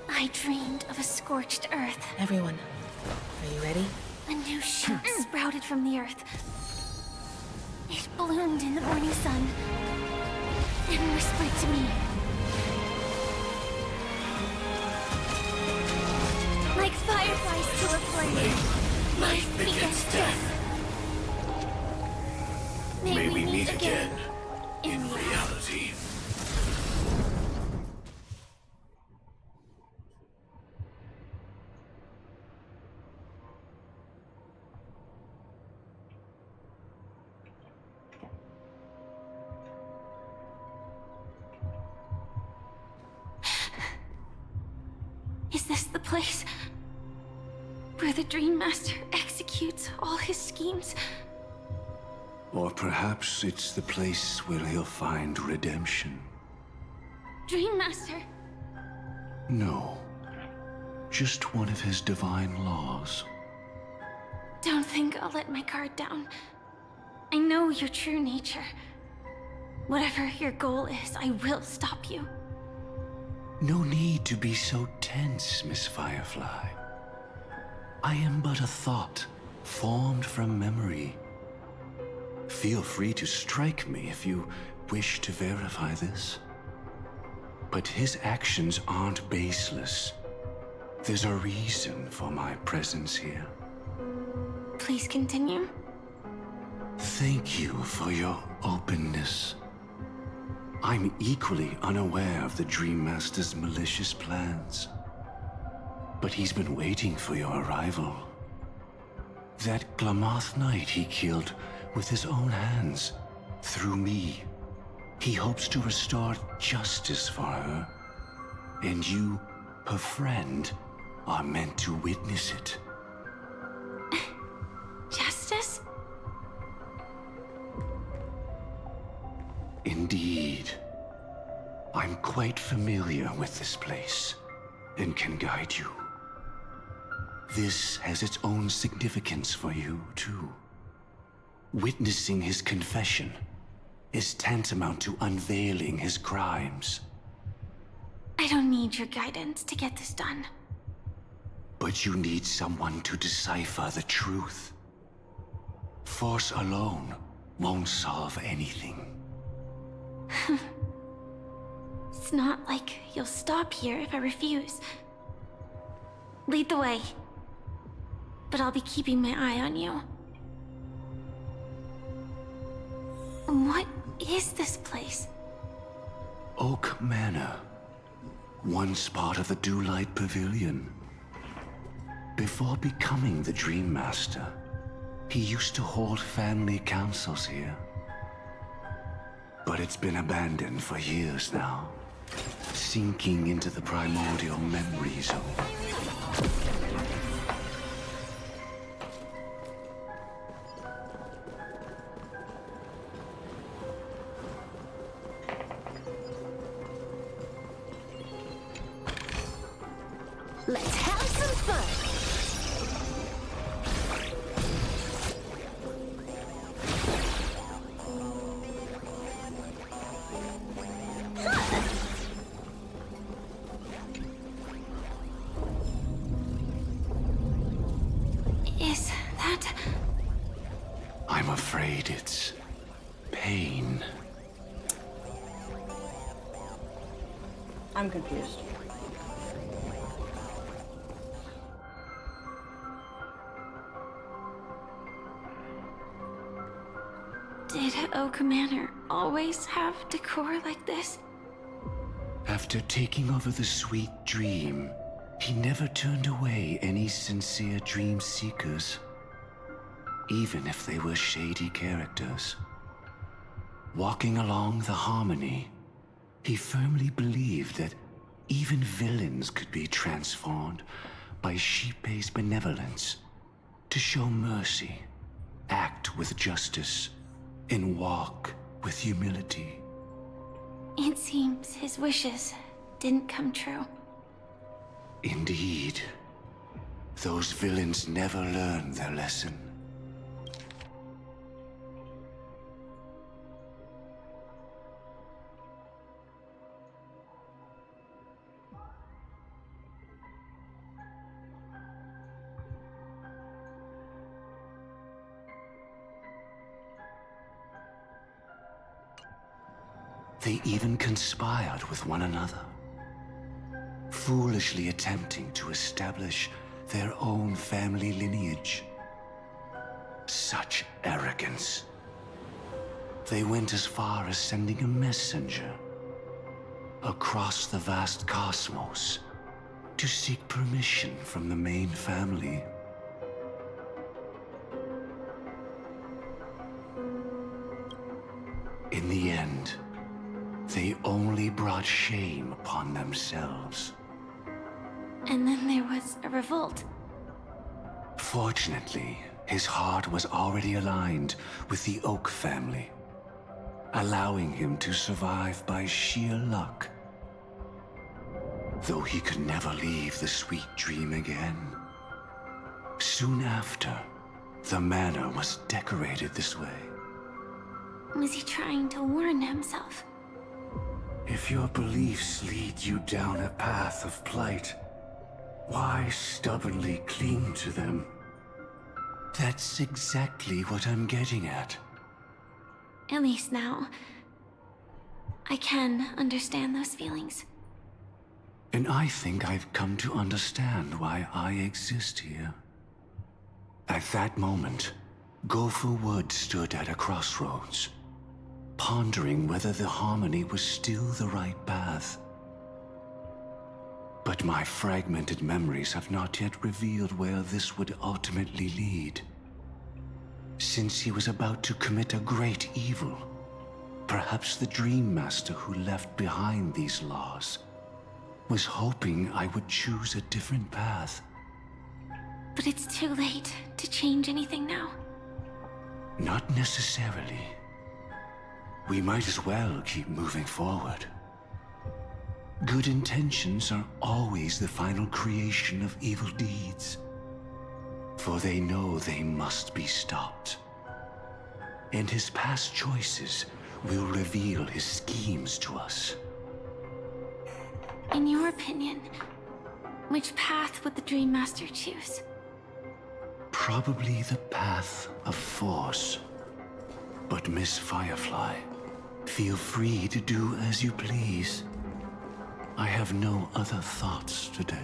I dreamed of a scorched earth. Everyone, are you ready? A new shoot sprouted from the earth. It bloomed in the morning sun and whispered to me. Like fireflies to a flame, life begets death. May we meet again in reality. Is this the place where the Dream Master executes all his schemes? Or perhaps it's the place where he'll find redemption. Dream Master? No. Just one of his divine laws. Don't think I'll let my guard down. I know your true nature. Whatever your goal is, I will stop you. No need to be so tense, Miss Firefly. I am but a thought, formed from memory. Feel free to strike me if you wish to verify this. But his actions aren't baseless. There's a reason for my presence here. Please continue. Thank you for your openness. I'm equally unaware of the Dream Master's malicious plans. But he's been waiting for your arrival. That Glamoth Knight he killed with his own hands, through me. He hopes to restore justice for her. And you, her friend, are meant to witness it. Justice? Indeed. I'm quite familiar with this place, and can guide you. This has its own significance for you, too. Witnessing his confession is tantamount to unveiling his crimes. I don't need your guidance to get this done. But you need someone to decipher the truth. Force alone won't solve anything. It's not like you'll stop here if I refuse. Lead the way. But I'll be keeping my eye on you. What is this place? Oak Manor. Once part of the Dewlight Pavilion. Before becoming the Dream Master, he used to hold family councils here. But it's been abandoned for years now, sinking into the primordial memory zone. Let's have some fun! Is that... I'm afraid it's pain. I'm confused. Did Oak Manor always have decor like this? After taking over the Sweet Dream, he never turned away any sincere dream seekers, even if they were shady characters. Walking along the Harmony, he firmly believed that even villains could be transformed by Shipei's benevolence to show mercy, act with justice, and walk with humility. It seems his wishes didn't come true. Indeed. Those villains never learned their lesson. They even conspired with one another, foolishly attempting to establish their own family lineage. Such arrogance. They went as far as sending a messenger across the vast cosmos to seek permission from the main family. In the end, they only brought shame upon themselves. And then there was a revolt. Fortunately, his heart was already aligned with the Oak family, allowing him to survive by sheer luck. Though he could never leave the Sweet Dream again. Soon after, the manor was decorated this way. Was he trying to warn himself? If your beliefs lead you down a path of plight, why stubbornly cling to them? That's exactly what I'm getting at. At least now, I can understand those feelings. And I think I've come to understand why I exist here. At that moment, Gopher Wood stood at a crossroads, pondering whether the Harmony was still the right path. But my fragmented memories have not yet revealed where this would ultimately lead. Since he was about to commit a great evil, perhaps the Dream Master who left behind these laws was hoping I would choose a different path. But it's too late to change anything now. Not necessarily. We might as well keep moving forward. Good intentions are always the final creation of evil deeds, for they know they must be stopped. And his past choices will reveal his schemes to us. In your opinion, which path would the Dream Master choose? Probably the path of force. But Miss Firefly, Feel free to do as you please. I have no other thoughts today.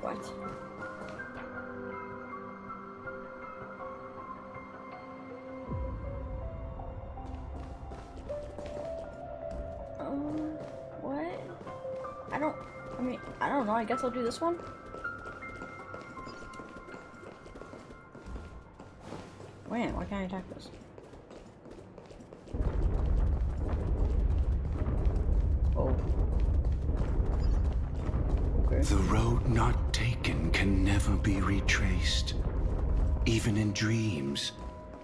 What? What? I don't know. I guess I'll do this one. Man, why can't I attack this? Oh. Okay. The road not taken can never be retraced. Even in dreams,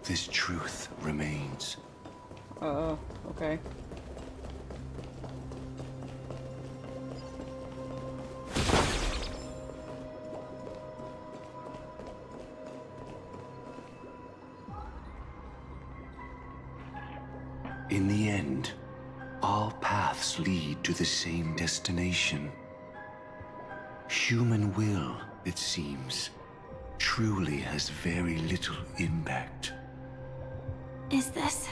this truth remains. Okay. In the end, all paths lead to the same destination. Human will, it seems, truly has very little impact. Is this?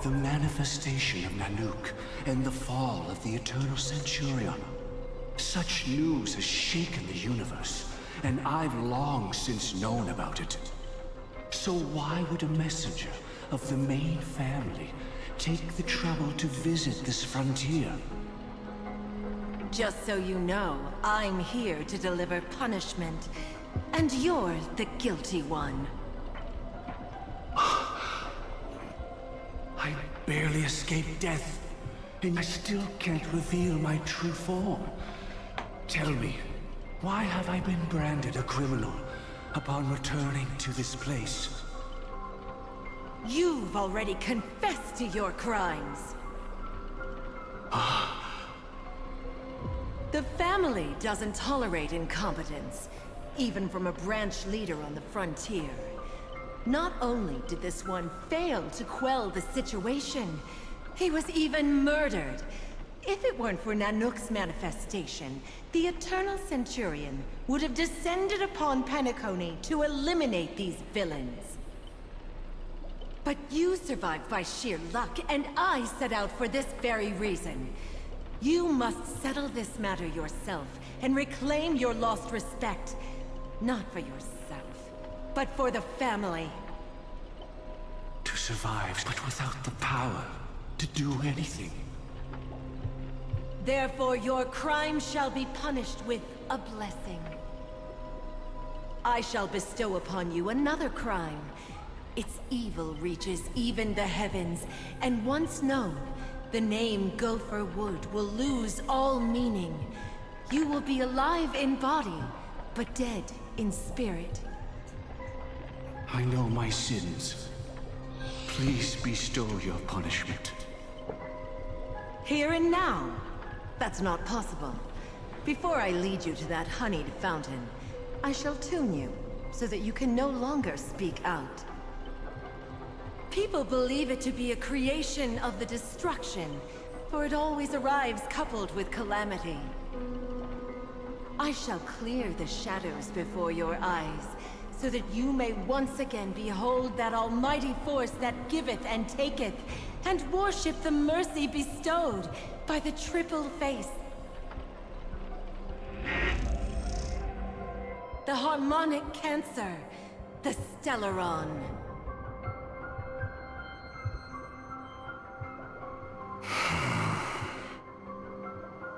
The manifestation of Nanook and the fall of the Eternal Centurion. Such news has shaken the universe, and I've long since known about it. So why would a messenger of the main family take the trouble to visit this frontier? Just so you know, I'm here to deliver punishment, and you're the guilty one. I barely escaped death, and I still can't reveal my true form. Tell me, why have I been branded a criminal upon returning to this place? You've already confessed to your crimes. The family doesn't tolerate incompetence, even from a branch leader on the frontier. Not only did this one fail to quell the situation, he was even murdered. If it weren't for Nanook's manifestation, the Eternal Centurion would have descended upon Penacony to eliminate these villains. But you survived by sheer luck, and I set out for this very reason. You must settle this matter yourself and reclaim your lost respect. Not for yourself, but for the family. To survive, but without the power to do anything. Therefore, your crime shall be punished with a blessing. I shall bestow upon you another crime. Its evil reaches even the heavens, and once known, the name Gopher Wood will lose all meaning. You will be alive in body, but dead in spirit. I know my sins. Please bestow your punishment. Here and now? That's not possible. Before I lead you to that honeyed fountain, I shall tune you, so that you can no longer speak out. People believe it to be a creation of the destruction, for it always arrives coupled with calamity. I shall clear the shadows before your eyes, so that you may once again behold that almighty force that giveth and taketh, and worship the mercy bestowed by the triple face. The harmonic cancer, the Stellaron.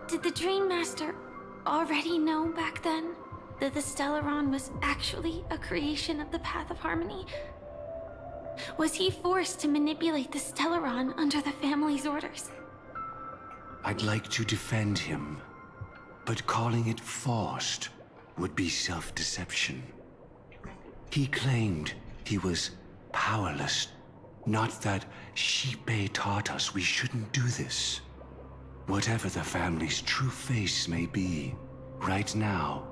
Did the Dream Master already know back then that the Stellaron was actually a creation of the Path of Harmony? Was he forced to manipulate the Stellaron under the family's orders? I'd like to defend him, but calling it forced would be self-deception. He claimed he was powerless, not that Shipe taught us we shouldn't do this. Whatever the family's true face may be, Right now,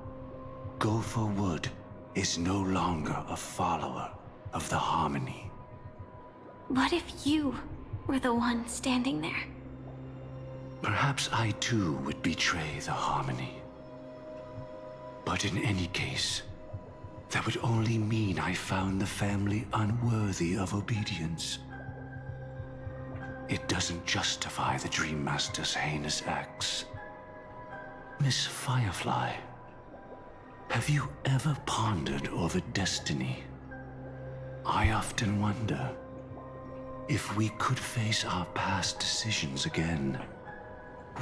Gopher Wood is no longer a follower of the Harmony. What if you were the one standing there? Perhaps I too would betray the Harmony. But in any case, that would only mean I found the family unworthy of obedience. It doesn't justify the Dream Master's heinous acts. Miss Firefly, have you ever pondered over destiny? I often wonder if we could face our past decisions again,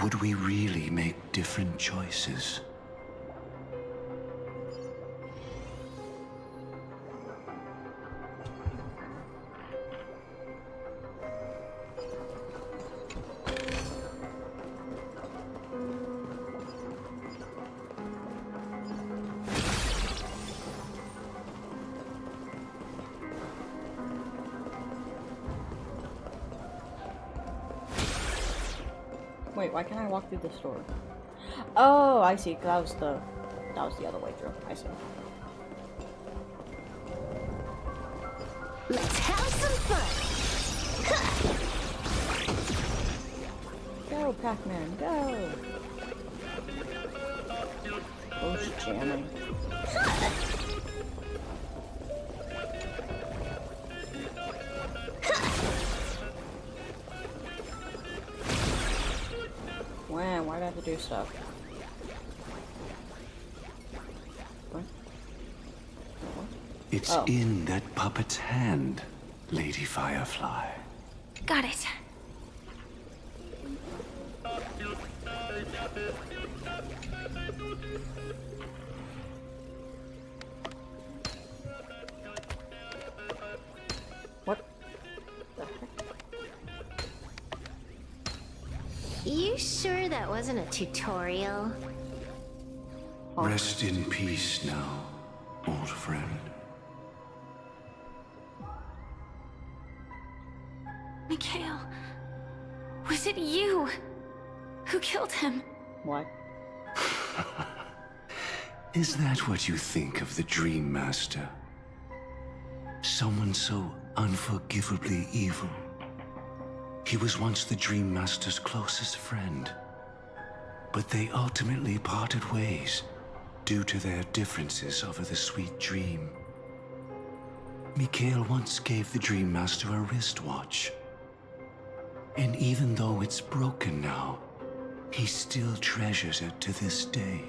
would we really make different choices? Wait, why can't I walk through this door? Oh, I see. That was the other way through. I see. Let's have some fun! Go, Pac-Man, go! Oh, she's jamming. Man, why'd I have to do stuff? What? It's in that puppet's hand, Lady Firefly. Got it. What? You sure that wasn't a tutorial? Rest in peace now, old friend. Mikhail, was it you who killed him? What? Is that what you think of the Dream Master? Someone so unforgivably evil. He was once the Dream Master's closest friend, but they ultimately parted ways due to their differences over the sweet dream. Mikhail once gave the Dream Master a wristwatch, and even though it's broken now, he still treasures it to this day.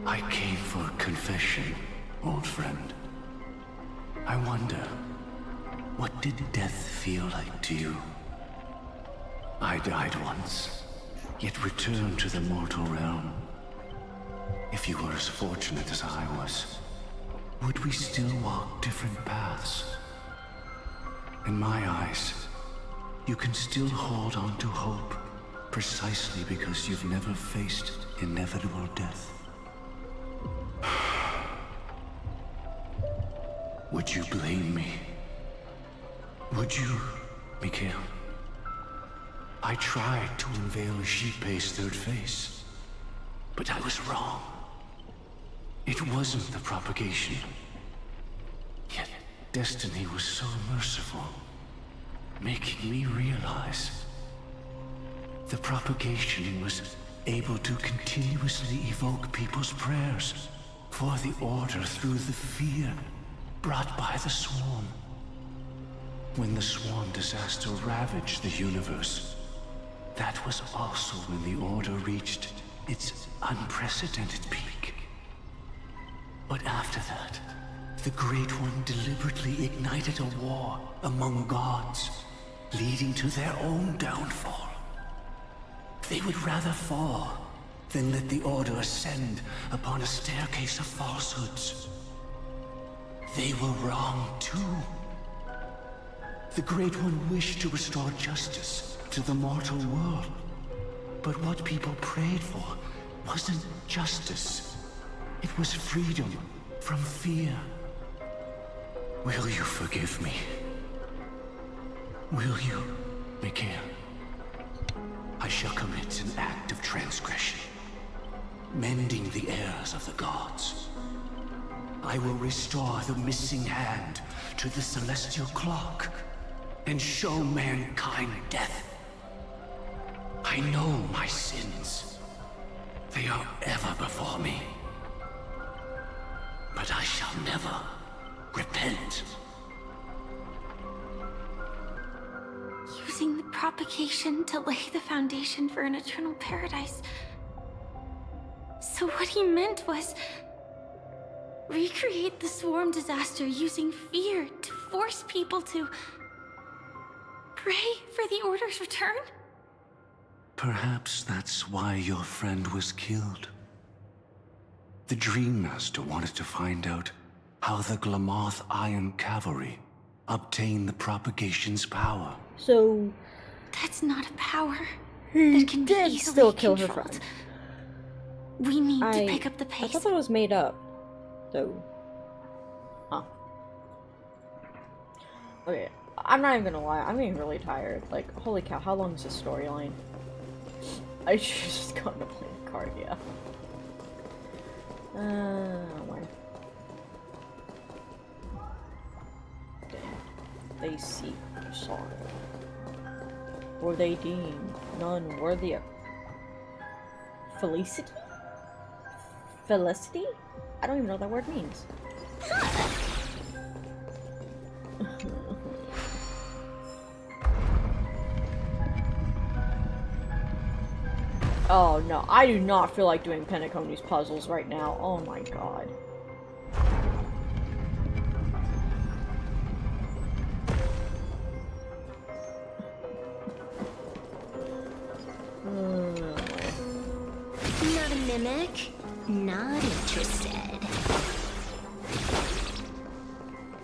I came for a confession, old friend. I wonder, what did death feel like to you? I died once, yet returned to the mortal realm. If you were as fortunate as I was, would we still walk different paths? In my eyes, you can still hold on to hope precisely because you've never faced inevitable death. Would you blame me? Would you, Mikhail? I tried to unveil Xipe's third face, but I was wrong. It wasn't the propagation. Yet destiny was so merciful, making me realize the propagation was able to continuously evoke people's prayers for the order through the fear brought by the swarm. When the swarm disaster ravaged the universe, that was also when the order reached its unprecedented peak. But after that, the Great One deliberately ignited a war among gods, leading to their own downfall. They would rather fall than let the Order ascend upon a staircase of falsehoods. They were wrong too. The Great One wished to restore justice to the mortal world. But what people prayed for wasn't justice. It was freedom from fear. Will you forgive me? Will you, Mikhail? I I shall commit an act of transgression, mending the errors of the gods. I will restore the missing hand to the celestial clock and show mankind death. I know my sins. They are ever before me. But I shall never repent. Using the propagation to lay the foundation for an eternal paradise. So what he meant was recreate the swarm disaster using fear to force people to pray for the Order's return? Perhaps that's why your friend was killed. The Dream Master wanted to find out how the Glamoth Iron Cavalry obtained the propagation's power. So that's not a power he that can be did easily still kill her controlled. friend. We need to pick up the I pace. thought that was made up, though. Huh. Okay, I'm not even gonna lie. I'm getting really tired. Like, holy cow! How long is this storyline? I should just gone to play the card, yeah. When? They seek sorrow, or they deem none worthy of felicity? Felicity? I don't even know what that word means. Oh no, I do not feel like doing Penacony's puzzles right now. Oh my god. Not a mimic? Not interested.